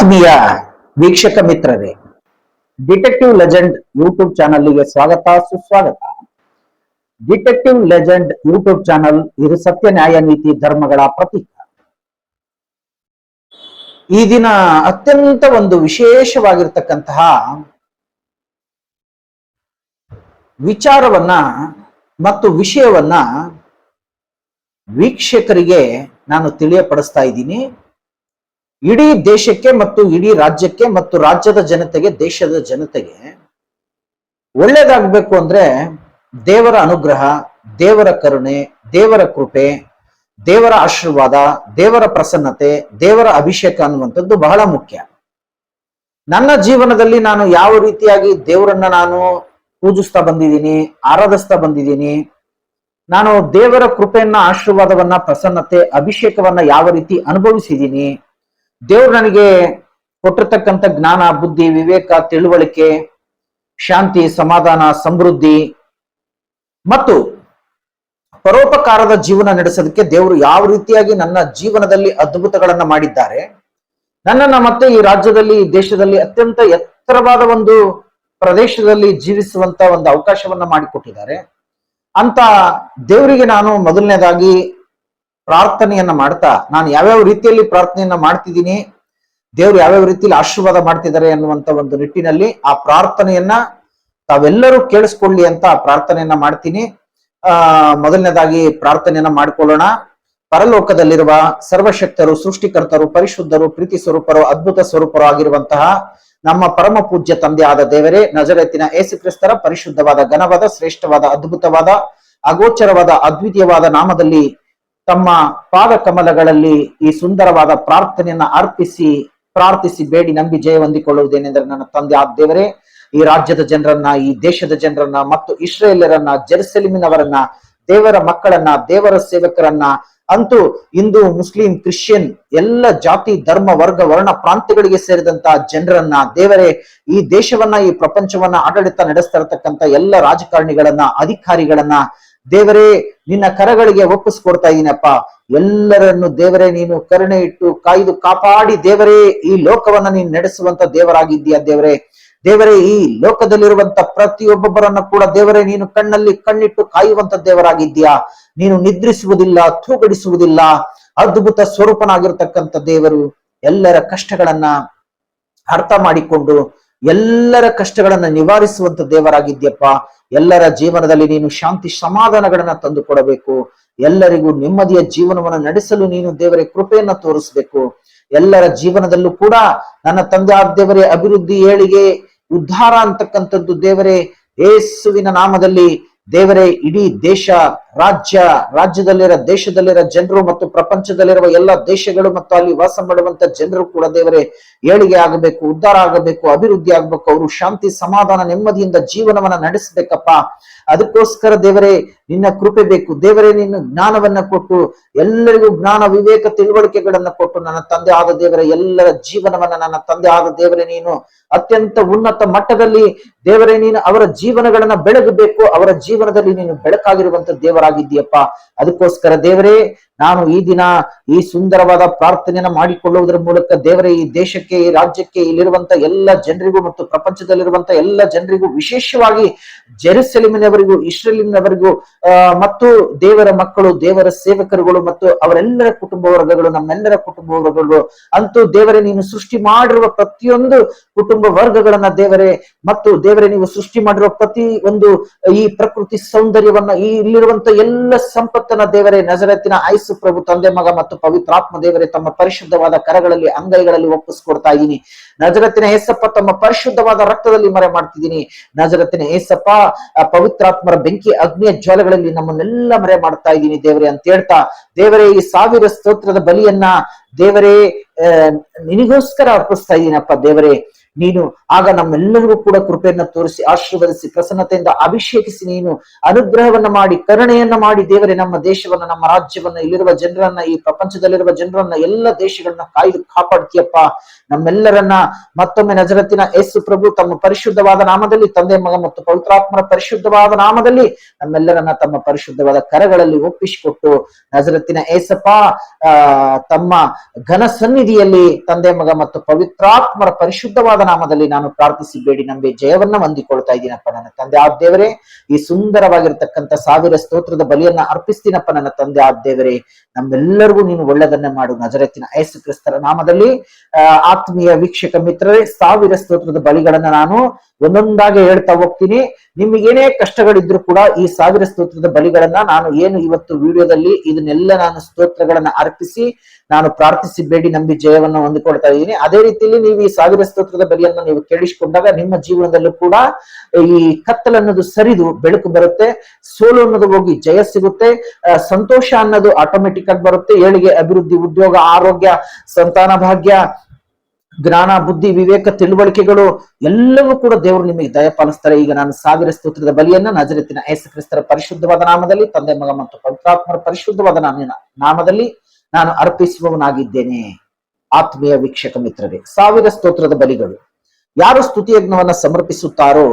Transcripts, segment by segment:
ಆತ್ಮೀಯ ವೀಕ್ಷಕ ಮಿತ್ರರೇ, ಡಿಟೆಕ್ಟಿವ್ ಲೆಜೆಂಡ್ ಯೂಟ್ಯೂಬ್ ಚಾನಲ್ಗೆ ಸ್ವಾಗತ ಸುಸ್ವಾಗತ. ಡಿಟೆಕ್ಟಿವ್ ಲೆಜೆಂಡ್ ಯೂಟ್ಯೂಬ್ ಚಾನಲ್ ಇದು ಸತ್ಯ, ನ್ಯಾಯ, ನೀತಿ, ಧರ್ಮಗಳ ಪ್ರತೀಕ. ಈ ದಿನ ಅತ್ಯಂತ ಒಂದು ವಿಶೇಷವಾಗಿರ್ತಕ್ಕಂತಹ ವಿಚಾರವನ್ನ ಮತ್ತು ವಿಷಯವನ್ನ ವೀಕ್ಷಕರಿಗೆ ನಾನು ತಿಳಿಯಪಡಿಸ್ತಾ ಇದ್ದೀನಿ. ಇಡೀ ದೇಶಕ್ಕೆ ಮತ್ತು ಇಡೀ ರಾಜ್ಯಕ್ಕೆ ಮತ್ತು ರಾಜ್ಯದ ಜನತೆಗೆ, ದೇಶದ ಜನತೆಗೆ ಒಳ್ಳೇದಾಗಬೇಕು ಅಂದ್ರೆ ದೇವರ ಅನುಗ್ರಹ, ದೇವರ ಕರುಣೆ, ದೇವರ ಕೃಪೆ, ದೇವರ ಆಶೀರ್ವಾದ, ದೇವರ ಪ್ರಸನ್ನತೆ, ದೇವರ ಅಭಿಷೇಕ ಅನ್ನುವಂಥದ್ದು ಬಹಳ ಮುಖ್ಯ. ನನ್ನ ಜೀವನದಲ್ಲಿ ನಾನು ಯಾವ ರೀತಿಯಾಗಿ ದೇವರನ್ನ ನಾನು ಪೂಜಿಸ್ತಾ ಬಂದಿದ್ದೀನಿ, ಆರಾಧಿಸ್ತಾ ಬಂದಿದ್ದೀನಿ, ನಾನು ದೇವರ ಕೃಪೆಯನ್ನ, ಆಶೀರ್ವಾದವನ್ನ, ಪ್ರಸನ್ನತೆ, ಅಭಿಷೇಕವನ್ನ ಯಾವ ರೀತಿ ಅನುಭವಿಸಿದ್ದೀನಿ, ದೇವ್ರು ನನಗೆ ಕೊಟ್ಟಿರ್ತಕ್ಕಂಥ ಜ್ಞಾನ, ಬುದ್ಧಿ, ವಿವೇಕ, ತಿಳುವಳಿಕೆ, ಶಾಂತಿ, ಸಮಾಧಾನ, ಸಮೃದ್ಧಿ ಮತ್ತು ಪರೋಪಕಾರದ ಜೀವನ ನಡೆಸೋದಕ್ಕೆ ದೇವರು ಯಾವ ರೀತಿಯಾಗಿ ನನ್ನ ಜೀವನದಲ್ಲಿ ಅದ್ಭುತಗಳನ್ನ ಮಾಡಿದ್ದಾರೆ, ನನ್ನನ್ನ ಮತ್ತೆ ಈ ರಾಜ್ಯದಲ್ಲಿ, ಈ ದೇಶದಲ್ಲಿ ಅತ್ಯಂತ ಎತ್ತರವಾದ ಒಂದು ಪ್ರದೇಶದಲ್ಲಿ ಜೀವಿಸುವಂತ ಒಂದು ಅವಕಾಶವನ್ನ ಮಾಡಿಕೊಟ್ಟಿದ್ದಾರೆ ಅಂತ ದೇವರಿಗೆ ನಾನು ಮೊದಲನೇದಾಗಿ ಪ್ರಾರ್ಥನೆಯನ್ನ ಮಾಡ್ತಾ, ನಾನು ಯಾವ್ಯಾವ ರೀತಿಯಲ್ಲಿ ಪ್ರಾರ್ಥನೆಯನ್ನ ಮಾಡ್ತಿದ್ದೀನಿ, ದೇವ್ರು ಯಾವ್ಯಾವ ರೀತಿಯಲ್ಲಿ ಆಶೀರ್ವಾದ ಮಾಡ್ತಿದ್ದಾರೆ ಅನ್ನುವಂತ ಒಂದು ನಿಟ್ಟಿನಲ್ಲಿ ಆ ಪ್ರಾರ್ಥನೆಯನ್ನ ತಾವೆಲ್ಲರೂ ಕೇಳಿಸ್ಕೊಳ್ಳಿ ಅಂತ ಪ್ರಾರ್ಥನೆಯನ್ನ ಮಾಡ್ತೀನಿ. ಮೊದಲನೇದಾಗಿ ಪ್ರಾರ್ಥನೆಯನ್ನ ಮಾಡ್ಕೊಳ್ಳೋಣ. ಪರಲೋಕದಲ್ಲಿರುವ ಸರ್ವಶಕ್ತರು, ಸೃಷ್ಟಿಕರ್ತರು, ಪರಿಶುದ್ಧರು, ಪ್ರೀತಿ ಸ್ವರೂಪರು, ಅದ್ಭುತ ಸ್ವರೂಪರು ಆಗಿರುವಂತಹ ನಮ್ಮ ಪರಮ ಪೂಜ್ಯ ತಂದೆ ಆದ ದೇವರೇ, ನಜರೇತಿನ ಯೇಸು ಕ್ರಿಸ್ತರ ಪರಿಶುದ್ಧವಾದ, ಘನವಾದ, ಶ್ರೇಷ್ಠವಾದ, ಅದ್ಭುತವಾದ, ಅಗೋಚರವಾದ, ಅದ್ವಿತೀಯವಾದ ನಾಮದಲ್ಲಿ ತಮ್ಮ ಪಾದ ಕಮಲಗಳಲ್ಲಿ ಈ ಸುಂದರವಾದ ಪ್ರಾರ್ಥನೆಯನ್ನ ಅರ್ಪಿಸಿ ಪ್ರಾರ್ಥಿಸಿ ಬೇಡಿ ನಂಬಿ ಜಯ ಹೊಂದಿಕೊಳ್ಳುವುದೇನೆಂದರೆ, ನನ್ನ ತಂದೆ ಆದ ದೇವರೇ, ಈ ರಾಜ್ಯದ ಜನರನ್ನ, ಈ ದೇಶದ ಜನರನ್ನ ಮತ್ತು ಇಸ್ರೇಲರನ್ನ, ಜೆರುಸಲೇಮಿನವರನ್ನ, ದೇವರ ಮಕ್ಕಳನ್ನ, ದೇವರ ಸೇವಕರನ್ನ, ಅಂತೂ ಹಿಂದೂ, ಮುಸ್ಲಿಂ, ಕ್ರಿಶ್ಚಿಯನ್ ಎಲ್ಲ ಜಾತಿ, ಧರ್ಮ, ವರ್ಗ, ವರ್ಣ, ಪ್ರಾಂತ್ಯಗಳಿಗೆ ಸೇರಿದಂತ ಜನರನ್ನ, ದೇವರೇ, ಈ ದೇಶವನ್ನ, ಈ ಪ್ರಪಂಚವನ್ನ ಆಡಳಿತ ನಡೆಸ್ತಾ ಇರತಕ್ಕಂತ ಎಲ್ಲ ರಾಜಕಾರಣಿಗಳನ್ನ, ಅಧಿಕಾರಿಗಳನ್ನ ದೇವರೇ ನಿನ್ನ ಕರಗಳಿಗೆ ಒಪ್ಪಿಸ್ಕೊಡ್ತಾ ಇದ್ದೀನಪ್ಪ. ಎಲ್ಲರನ್ನು ದೇವರೇ ನೀನು ಕರುಣೆ ಇಟ್ಟು ಕಾಯ್ದು ಕಾಪಾಡಿ ದೇವರೇ ಈ ಲೋಕವನ್ನ ನೀನು ನಡೆಸುವಂತ ದೇವರಾಗಿದ್ದೀಯ ದೇವರೇ. ದೇವರೇ, ಈ ಲೋಕದಲ್ಲಿರುವಂತ ಪ್ರತಿಯೊಬ್ಬೊಬ್ಬರನ್ನ ಕೂಡ ದೇವರೇ ನೀನು ಕಣ್ಣಲ್ಲಿ ಕಣ್ಣಿಟ್ಟು ಕಾಯುವಂತ ದೇವರಾಗಿದ್ದೀಯಾ. ನೀನು ನಿದ್ರಿಸುವುದಿಲ್ಲ, ತೂಗಡಿಸುವುದಿಲ್ಲ. ಅದ್ಭುತ ಸ್ವರೂಪನಾಗಿರ್ತಕ್ಕಂಥ ದೇವರು ಎಲ್ಲರ ಕಷ್ಟಗಳನ್ನ ಅರ್ಥ ಮಾಡಿಕೊಂಡು ಎಲ್ಲರ ಕಷ್ಟಗಳನ್ನ ನಿವಾರಿಸುವಂತ ದೇವರಾಗಿದ್ಯಪ್ಪ. ಎಲ್ಲರ ಜೀವನದಲ್ಲಿ ನೀನು ಶಾಂತಿ ಸಮಾಧಾನಗಳನ್ನ ತಂದು ಕೊಡಬೇಕು. ಎಲ್ಲರಿಗೂ ನೆಮ್ಮದಿಯ ಜೀವನವನ್ನು ನಡೆಸಲು ನೀನು ದೇವರೇ ಕೃಪೆಯನ್ನ ತೋರಿಸ್ಬೇಕು. ಎಲ್ಲರ ಜೀವನದಲ್ಲೂ ಕೂಡ ನನ್ನ ತಂದೆ ಆದ ದೇವರೇ ಅಭಿವೃದ್ಧಿ, ಏಳಿಗೆ, ಉದ್ಧಾರ ಅಂತಕ್ಕಂಥದ್ದು ದೇವರೇ ಯೇಸುವಿನ ನಾಮದಲ್ಲಿ ದೇವರೇ ಇಡೀ ದೇಶ, ರಾಜ್ಯದಲ್ಲಿರೋ, ದೇಶದಲ್ಲಿರೋ ಜನರು ಮತ್ತು ಪ್ರಪಂಚದಲ್ಲಿರುವ ಎಲ್ಲ ದೇಶಗಳು ಮತ್ತು ಅಲ್ಲಿ ವಾಸ ಮಾಡುವಂತ ಜನರು ಕೂಡ ದೇವರೇ ಏಳಿಗೆ ಆಗಬೇಕು, ಉದ್ಧಾರ ಆಗಬೇಕು, ಅಭಿವೃದ್ಧಿ ಆಗ್ಬೇಕು. ಅವರು ಶಾಂತಿ, ಸಮಾಧಾನ, ನೆಮ್ಮದಿಯಿಂದ ಜೀವನವನ್ನ ನಡೆಸಬೇಕಪ್ಪ. ಅದಕ್ಕೋಸ್ಕರ ದೇವರೇ ನಿನ್ನ ಕೃಪೆ ಬೇಕು. ದೇವರೇ ನಿನ್ನ ಜ್ಞಾನವನ್ನ ಕೊಟ್ಟು ಎಲ್ಲರಿಗೂ ಜ್ಞಾನ, ವಿವೇಕ, ತಿಳುವಳಿಕೆಗಳನ್ನ ಕೊಟ್ಟು ನನ್ನ ತಂದೆ ಆದ ದೇವರೇ ಎಲ್ಲರ ಜೀವನವನ್ನ, ನನ್ನ ತಂದೆ ಆದ ದೇವರೇ ನೀನು ಅತ್ಯಂತ ಉನ್ನತ ಮಟ್ಟದಲ್ಲಿ ದೇವರೇ ನೀನು ಅವರ ಜೀವನಗಳನ್ನ ಬೆಳಗಬೇಕು. ಅವರ ಜೀವನದಲ್ಲಿ ನೀನು ಬೆಳಕಾಗಿರುವಂತ ದೇವರಾಗಿದ್ದೀಯಪ್ಪ. ಅದಕ್ಕೋಸ್ಕರ ದೇವರೇ ನಾನು ಈ ದಿನ ಈ ಸುಂದರವಾದ ಪ್ರಾರ್ಥನೆಯನ್ನ ಮಾಡಿಕೊಳ್ಳುವುದರ ಮೂಲಕ ದೇವರೇ ಈ ದೇಶಕ್ಕೆ, ಈ ರಾಜ್ಯಕ್ಕೆ, ಇಲ್ಲಿರುವಂತ ಎಲ್ಲ ಜನರಿಗೂ ಮತ್ತು ಪ್ರಪಂಚದಲ್ಲಿರುವಂತ ಎಲ್ಲ ಜನರಿಗೂ, ವಿಶೇಷವಾಗಿ ಜೆರುಸಲೇಮಿನವರಿಗೂ, ಇಸ್ರೇಲಿನವರಿಗೂ ಮತ್ತು ದೇವರ ಮಕ್ಕಳು, ದೇವರ ಸೇವಕರುಗಳು ಮತ್ತು ಅವರೆಲ್ಲರ ಕುಟುಂಬ ವರ್ಗಗಳು, ನಮ್ಮೆಲ್ಲರ ಕುಟುಂಬ ವರ್ಗಗಳು, ಅಂತೂ ದೇವರೇ ನೀನು ಸೃಷ್ಟಿ ಮಾಡಿರುವ ಪ್ರತಿಯೊಂದು ಕುಟುಂಬ ವರ್ಗಗಳನ್ನ ದೇವರೇ, ಮತ್ತು ದೇವರೇ ನೀವು ಸೃಷ್ಟಿ ಮಾಡಿರುವ ಪ್ರತಿ ಒಂದು ಈ ಪ್ರಕೃತಿ ಸೌಂದರ್ಯವನ್ನ, ಈ ಇಲ್ಲಿರುವಂತ ಎಲ್ಲ ಸಂಪತ್ತನ್ನ ದೇವರೇ ನಜರೇತಿನ ಐಸು ಪ್ರಭು, ತಂದೆ, ಮಗ ಮತ್ತು ಪವಿತ್ರಾತ್ಮ ದೇವರೇ ತಮ್ಮ ಪರಿಶುದ್ಧವಾದ ಕರಗಳಲ್ಲಿ, ಅಂಗೈಗಳಲ್ಲಿ ಒಪ್ಪಿಸ್ಕೊಡ್ತಾ ಇದ್ದೀನಿ. ನಜರತಿನ ಏಸಪ್ಪ ತಮ್ಮ ಪರಿಶುದ್ಧವಾದ ರಕ್ತದಲ್ಲಿ ಮರೆ ಮಾಡ್ತಿದ್ದೀನಿ. ನಜರತಿನ ಏಸಪ್ಪ ಪವಿತ್ರಾತ್ಮರ ಬೆಂಕಿ, ಅಗ್ನಿಯ ಜ್ವಾಲೆಗಳಲ್ಲಿ ನಮ್ಮನ್ನೆಲ್ಲ ಮರೆ ಮಾಡ್ತಾ ಇದ್ದೀನಿ ದೇವರೇ ಅಂತ ಹೇಳ್ತಾ, ದೇವರೇ ಈ 1000 ಸ್ತೋತ್ರದ ಬಲಿಯನ್ನ ದೇವರೇ ನಿನಗೋಸ್ಕರ ಅರ್ಪಿಸ್ತಾ ಇದ್ದೀನಪ್ಪ. ದೇವರೇ ನೀನು ಆಗ ನಮ್ಮೆಲ್ಲರಿಗೂ ಕೂಡ ಕೃಪೆಯನ್ನ ತೋರಿಸಿ ಆಶೀರ್ವದಿಸಿ ಪ್ರಸನ್ನತೆಯಿಂದ ಅಭಿಷೇಕಿಸಿ ನೀನು ಅನುಗ್ರಹವನ್ನ ಮಾಡಿ ಕರುಣೆಯನ್ನ ಮಾಡಿ ದೇವರೇ ನಮ್ಮ ದೇಶವನ್ನ ನಮ್ಮ ರಾಜ್ಯವನ್ನ ಇಲ್ಲಿರುವ ಜನರನ್ನ ಈ ಪ್ರಪಂಚದಲ್ಲಿರುವ ಜನರನ್ನ ಎಲ್ಲ ದೇಶಗಳನ್ನ ಕಾಯ್ದು ಕಾಪಾಡ್ತೀಯಪ್ಪ. ನಮ್ಮೆಲ್ಲರನ್ನ ಮತ್ತೊಮ್ಮೆ ನಜರತ್ತಿನ ಯೇಸು ಪ್ರಭು ತಮ್ಮ ಪರಿಶುದ್ಧವಾದ ನಾಮದಲ್ಲಿ ತಂದೆ ಮಗ ಮತ್ತು ಪವಿತ್ರಾತ್ಮರ ಪರಿಶುದ್ಧವಾದ ನಾಮದಲ್ಲಿ ನಮ್ಮೆಲ್ಲರನ್ನ ತಮ್ಮ ಪರಿಶುದ್ಧವಾದ ಕರಗಳಲ್ಲಿ ಒಪ್ಪಿಸಿಕೊಟ್ಟು ನಜರತ್ತಿನ ಏಸಪ್ಪ ತಮ್ಮ ಘನ ಸನ್ನಿಧಿಯಲ್ಲಿ ತಂದೆ ಮಗ ಮತ್ತು ಪವಿತ್ರಾತ್ಮರ ಪರಿಶುದ್ಧವಾದ ನಾಮದಲ್ಲಿ ನಾನು ಪ್ರಾರ್ಥಿಸಿ ಬೇಡಿ ನಂಬಿ ಜಯವನ್ನ ಹೊಂದಿಕೊಳ್ತಾ ಇದ್ದೀನಪ್ಪ. ನನ್ನ ತಂದೆ ಆ ದೇವರೇ, ಈ ಸುಂದರವಾಗಿರ್ತಕ್ಕಂಥ 1000 ಸ್ತೋತ್ರದ ಬಲಿಯನ್ನ ಅರ್ಪಿಸ್ತೀನಪ್ಪ ನನ್ನ ತಂದೆ ಆ ದೇವರೇ. ನಮ್ಮೆಲ್ಲರಿಗೂ ನೀನು ಒಳ್ಳೆದನ್ನೇ ಮಾಡು ನಜರತ್ತಿನ ಯೇಸು ಕ್ರಿಸ್ತರ ನಾಮದಲ್ಲಿ. ಆತ್ಮೀಯ ವೀಕ್ಷಕ ಮಿತ್ರರೇ, 1000 ಸ್ತೋತ್ರದ ಬಲಿಗಳನ್ನ ನಾನು ಒಂದೊಂದಾಗಿ ಹೇಳ್ತಾ ಹೋಗ್ತೀನಿ. ನಿಮಗೇನೇ ಕಷ್ಟಗಳಿದ್ರು ಕೂಡ ಈ 1000 ಸ್ತೋತ್ರದ ಬಲಿಗಳನ್ನ ನಾನು ಏನು ಇವತ್ತು ವಿಡಿಯೋದಲ್ಲಿ ಇದನ್ನೆಲ್ಲ ನಾನು ಸ್ತೋತ್ರಗಳನ್ನ ಅರ್ಪಿಸಿ ನಾನು ಪ್ರಾರ್ಥಿಸಿ ಬೇಡಿ ನಂಬಿ ಜಯವನ್ನ ಹೊಂದಿಕೊಳ್ತಾ ಇದ್ದೀನಿ. ಅದೇ ರೀತಿಯಲ್ಲಿ ನೀವು ಈ 1000 ಸ್ತೋತ್ರದ ಬಲಿಯನ್ನ ನೀವು ಕೇಳಿಸಿಕೊಂಡಾಗ ನಿಮ್ಮ ಜೀವನದಲ್ಲೂ ಕೂಡ ಈ ಕತ್ತಲನ್ನೋದು ಸರಿದು ಬೆಳಕು ಬರುತ್ತೆ, ಸೋಲು ಅನ್ನೋದು ಹೋಗಿ ಜಯ ಸಿಗುತ್ತೆ, ಸಂತೋಷ ಅನ್ನೋದು ಆಟೋಮೆಟಿಕ್ ಆಗಿ ಬರುತ್ತೆ, ಏಳಿಗೆ, ಅಭಿವೃದ್ಧಿ, ಉದ್ಯೋಗ, ಆರೋಗ್ಯ, ಸಂತಾನ ಭಾಗ್ಯ, ಜ್ಞಾನ, ಬುದ್ಧಿ, ವಿವೇಕ, ತಿಳುವಳಿಕೆಗಳು ಎಲ್ಲವೂ ಕೂಡ ದೇವರು ನಿಮಗೆ ದಯಪಾಲಿಸ್ತಾರೆ. ಈಗ ನಾನು 1000 ಸ್ತೋತ್ರದ ಬಲಿಯನ್ನ ನಜರೇತಿನ ಯೇಸು ಕ್ರಿಸ್ತರ ಪರಿಶುದ್ಧವಾದ ನಾಮದಲ್ಲಿ ತಂದೆ ಮಗ ಮತ್ತು ಪವಿತ್ರಾತ್ಮರ ಪರಿಶುದ್ಧವಾದ ನಾಮದಲ್ಲಿ ನಾನು ಅರ್ಪಿಸುವವನಾಗಿದ್ದೇನೆ. ಆತ್ಮೀಯ ವೀಕ್ಷಕ ಮಿತ್ರರೇ, 1000 ಸ್ತೋತ್ರದ ಬಲಿಗಳು. ಯಾರು ಸ್ತುತಿ ಯಜ್ಞವನ್ನ ಸಮರ್ಪಿಸುತ್ತಾರೋ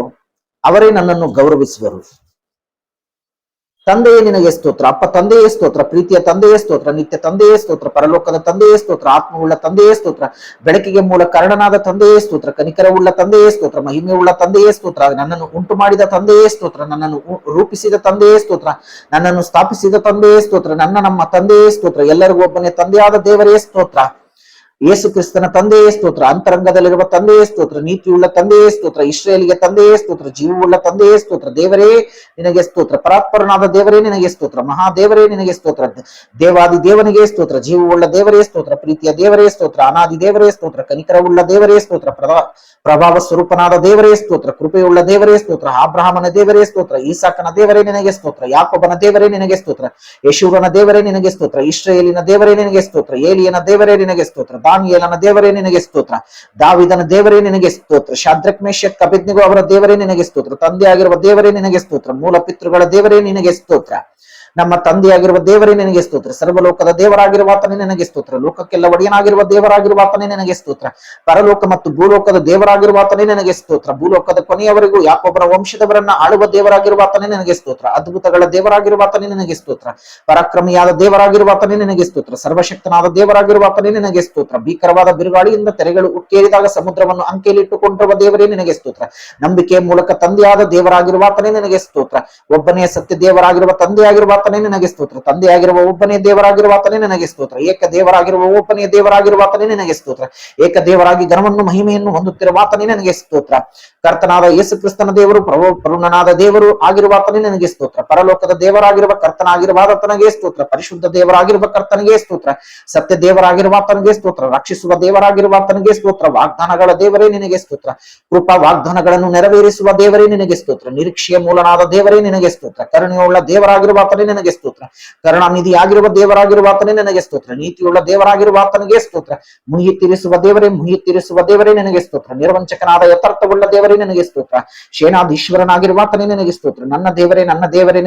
ಅವರೇ ನನ್ನನ್ನು ಗೌರವಿಸುವರು. ತಂದೆಯೇ ನಿನಗೆ ಸ್ತೋತ್ರ, ಅಪ್ಪ ತಂದೆಯೇ ಸ್ತೋತ್ರ, ಪ್ರೀತಿಯ ತಂದೆಯೇ ಸ್ತೋತ್ರ, ನಿತ್ಯ ತಂದೆಯೇ ಸ್ತೋತ್ರ, ಪರಲೋಕದ ತಂದೆಯೇ ಸ್ತೋತ್ರ, ಆತ್ಮವುಳ್ಳ ತಂದೆಯೇ ಸ್ತೋತ್ರ, ಬೆಳಕಿಗೆ ಮೂಲ ಕಾರಣನಾದ ತಂದೆಯೇ ಸ್ತೋತ್ರ, ಕನಿಕರವುಳ್ಳ ತಂದೆಯೇ ಸ್ತೋತ್ರ, ಮಹಿಮೆಯುಳ್ಳ ತಂದೆಯೇ ಸ್ತೋತ್ರ, ನನ್ನನ್ನು ಉಂಟು ಮಾಡಿದ ತಂದೆಯೇ ಸ್ತೋತ್ರ, ನನ್ನನ್ನು ರೂಪಿಸಿದ ತಂದೆಯೇ ಸ್ತೋತ್ರ, ನನ್ನನ್ನು ಸ್ಥಾಪಿಸಿದ ತಂದೆಯೇ ಸ್ತೋತ್ರ, ನಮ್ಮ ತಂದೆಯೇ ಸ್ತೋತ್ರ, ಎಲ್ಲರಿಗೂ ಒಬ್ಬನೇ ತಂದೆಯಾದ ದೇವರೇ ಸ್ತೋತ್ರ, ಯೇಸು ಕ್ರಿಸ್ತನ ತಂದೆಯೇ ಸ್ತೋತ್ರ, ಅಂತರಂಗದಲ್ಲಿರುವ ತಂದೆಯೇ ಸ್ತೋತ್ರ, ನೀತಿಯುಳ್ಳ ತಂದೆಯೇ ಸ್ತೋತ್ರ, ಇಸ್ರೇಲಿಗೆ ತಂದೆಯೇ ಸ್ತೋತ್ರ, ಜೀವವುಳ್ಳ ತಂದೆಯೇ ಸ್ತೋತ್ರ, ದೇವರೇ ನಿನಗೆ ಸ್ತೋತ್ರ, ಪರಾತ್ಪರನಾದ ದೇವರೇ ನಿನಗೆ ಸ್ತೋತ್ರ, ಮಹಾದೇವರೇ ನಿನಗೆ ಸ್ತೋತ್ರ, ದೇವಾದಿ ದೇವನಿಗೆ ಸ್ತೋತ್ರ, ಜೀವವುಳ್ಳ ದೇವರೇ ಸ್ತೋತ್ರ, ಪ್ರೀತಿಯ ದೇವರೇ ಸ್ತೋತ್ರ, ಅನಾದಿ ದೇವರೇ ಸ್ತೋತ್ರ, ಕನಿಕರವುಳ್ಳ ದೇವರೇ ಸ್ತೋತ್ರ, ಪ್ರಭಾವ ಸ್ವರೂಪನಾದ ದೇವರೇ ಸ್ತೋತ್ರ, ಕೃಪೆಯುಳ್ಳ ದೇವರೇ ಸ್ತೋತ್ರ, ಅಬ್ರಹಾಮನ ದೇವರೇ ಸ್ತೋತ್ರ, ಈಸಾಕನ ದೇವರೇ ನಿನಗೆ ಸ್ತೋತ್ರ, ಯಾಕೋಬನ ದೇವರೇ ನಿನಗೆ ಸ್ತೋತ್ರ, ಯೇಶೂರನ ದೇವರೇ ನಿನಗೆ ಸ್ತೋತ್ರ, ಇಸ್ರಾಯೇಲಿನ ದೇವರೇ ನಿನಗೆ ಸ್ತೋತ್ರ, ಏಲಿಯನ ದೇವರೇ ನಿನಗೆ ಸ್ತೋತ್ರ, ದಾನಿಯೇಲನ ದೇವರೇ ನಿನಗೆ ಸ್ತೋತ್ರ, ದಾವಿದನ ದೇವರೇ ನಿನಗೆ ಸ್ತೋತ್ರ, ಶಾದ್ರಕ್ ಮೇಷಕ್ ಅಬೇದ್ನೆಗೋ ಅವರ ದೇವರೇ ನಿನಗೆ ಸ್ತೋತ್ರ, ತಂದೆಯಾಗಿರುವ ದೇವರೇ ನಿನಗೆ ಸ್ತೋತ್ರ, ಮೂಲ ಪಿತೃಗಳ ದೇವರೇ ನಿನಗೆ ಸ್ತೋತ್ರ, ನಮ್ಮ ತಂದೆಯಾಗಿರುವ ದೇವರೇ ನಿನಗೆ ಸ್ತೋತ್ರ, ಸರ್ವಲೋಕದ ದೇವರಾಗಿರುವ ಆತನೇ ನಿನಗೆ ಸ್ತೋತ್ರ, ಲೋಕಕ್ಕೆಲ್ಲ ಒಡೆಯನಾಗಿರುವ ದೇವರಾಗಿರುವ ಆತನೇ ನಿನಗೆ ಸ್ತೋತ್ರ, ಪರಲೋಕ ಮತ್ತು ಭೂಲೋಕದ ದೇವರಾಗಿರುವ ಆತನೇ ನಿನಗೆ ಸ್ತೋತ್ರ, ಭೂಲೋಕದ ಕೊನೆಯವರೆಗೂ ಯಾಕೊಬ್ಬರ ವಂಶದವರನ್ನ ಆಳುವ ದೇವರಾಗಿರುವ ಆತನೇ ನಿನಗೆ ಸ್ತೋತ್ರ, ಅದ್ಭುತಗಳ ದೇವರಾಗಿರುವ ಆತನೇ ನಿನಗೆ ಸ್ತೋತ್ರ, ಪರಾಕ್ರಮಿಯಾದ ದೇವರಾಗಿರುವ ಆತನೇ ನಿನಗೆ ಸ್ತೋತ್ರ, ಸರ್ವಶಕ್ತನಾದ ದೇವರಾಗಿರುವ ಆತನೇ ನಿನಗೆ ಸ್ತೋತ್ರ, ಭೀಕರವಾದ ಬಿರುಗಾಳಿಯಿಂದ ತೆರೆಗಳು ಉಕ್ಕೇರಿದಾಗ ಸಮುದ್ರವನ್ನು ಅಂಕೆಯಲ್ಲಿಟ್ಟುಕೊಂಡಿರುವ ದೇವರೇ ನಿನಗೆ ಸ್ತೋತ್ರ, ನಂಬಿಕೆಯ ಮೂಲಕ ತಂದೆಯಾದ ದೇವರಾಗಿರುವ ಆತನೇ ನಿನಗೆ ಸ್ತೋತ್ರ, ಒಬ್ಬನೇ ಸತ್ಯ ದೇವರಾಗಿರುವ ತಂದೆಯಾಗಿರುವ ಆತನೇ ನಿನಗೆ ಸ್ತೋತ್ರ, ತಂದೆಯಾಗಿರುವ ಒಬ್ಬನೇ ದೇವರಾಗಿರುವ ಆತನೇ ನಿನಗೆ ಸ್ತೋತ್ರ, ಏಕ ದೇವರಾಗಿರುವ ಒಬ್ಬನೇ ದೇವರಾಗಿರುವ ಆತನೇ ನಿನಗೆ ಸ್ತೋತ್ರ, ಏಕ ದೇವರಾಗಿ ಘನವನ್ನು ಮಹಿಮೆಯನ್ನು ಹೊಂದುತ್ತಿರುವ ಆತನೇ ನನಗೆ ಸ್ತೋತ್ರ, ಕರ್ತನಾದ ಯೇಸು ಕ್ರಿಸ್ತನ ದೇವರು ಪೂರ್ಣನಾದ ದೇವರು ಆಗಿರುವ ಆತನೇ ನನಗೆ ಸ್ತೋತ್ರ, ಪರಲೋಕದ ದೇವರಾಗಿರುವ ಕರ್ತನಾಗಿರುವ ಆತನಿಗೆ ಸ್ತೋತ್ರ, ಪರಿಶುದ್ಧ ದೇವರಾಗಿರುವ ಕರ್ತನಿಗೆ ಸ್ತೋತ್ರ, ಸತ್ಯ ದೇವರಾಗಿರುವ ಆತನಿಗೆ ಸ್ತೋತ್ರ, ರಕ್ಷಿಸುವ ದೇವರಾಗಿರುವ ಆತನಿಗೆ ಸ್ತೋತ್ರ, ವಾಗ್ದಾನಗಳ ದೇವರೇ ನಿನಗೆ ಸ್ತೋತ್ರ, ಕೃಪಾ ವಾಗ್ದಾನಗಳನ್ನು ನೆರವೇರಿಸುವ ದೇವರೇ ನಿನಗೆ ಸ್ತೋತ್ರ, ನಿರೀಕ್ಷೆಯ ಮೂಲನಾದ ದೇವರೇ ನಿನಗೆ ಸ್ತೋತ್ರ, ಕರುಣೆಯುಳ್ಳ ದೇವರಾಗಿರುವ ಆತನೇ ನಿನಗೆ ಸ್ತೋತ್ರ, ಕರುಣಾನಿಧಿಯಾಗಿರುವ ದೇವರಾಗಿರುವ ಆತನೇ ನಿನಗೆ ಸ್ತೋತ್ರ, ನೀತಿಯುಳ್ಳ ದೇವರಾಗಿರುವ ಆತನಿಗೆ ಸ್ತೋತ್ರ, ಮುಗಿ ತೀರಿಸುವ ದೇವರೇ ನಿನಗೆ ಸ್ತೋತ್ರ, ನಿರ್ವಂಚಕನಾದ ಯಥಾರ್ಥವುಳ್ಳ ದೇವರೇ ನಿನಗೆ ಸ್ತೋತ್ರ, ಸೇನಾಧೀಶ್ವರನಾಗಿರುವ ಆತನೇ ನಿನಗೆ ಸ್ತೋತ್ರ, ನನ್ನ ದೇವರೇ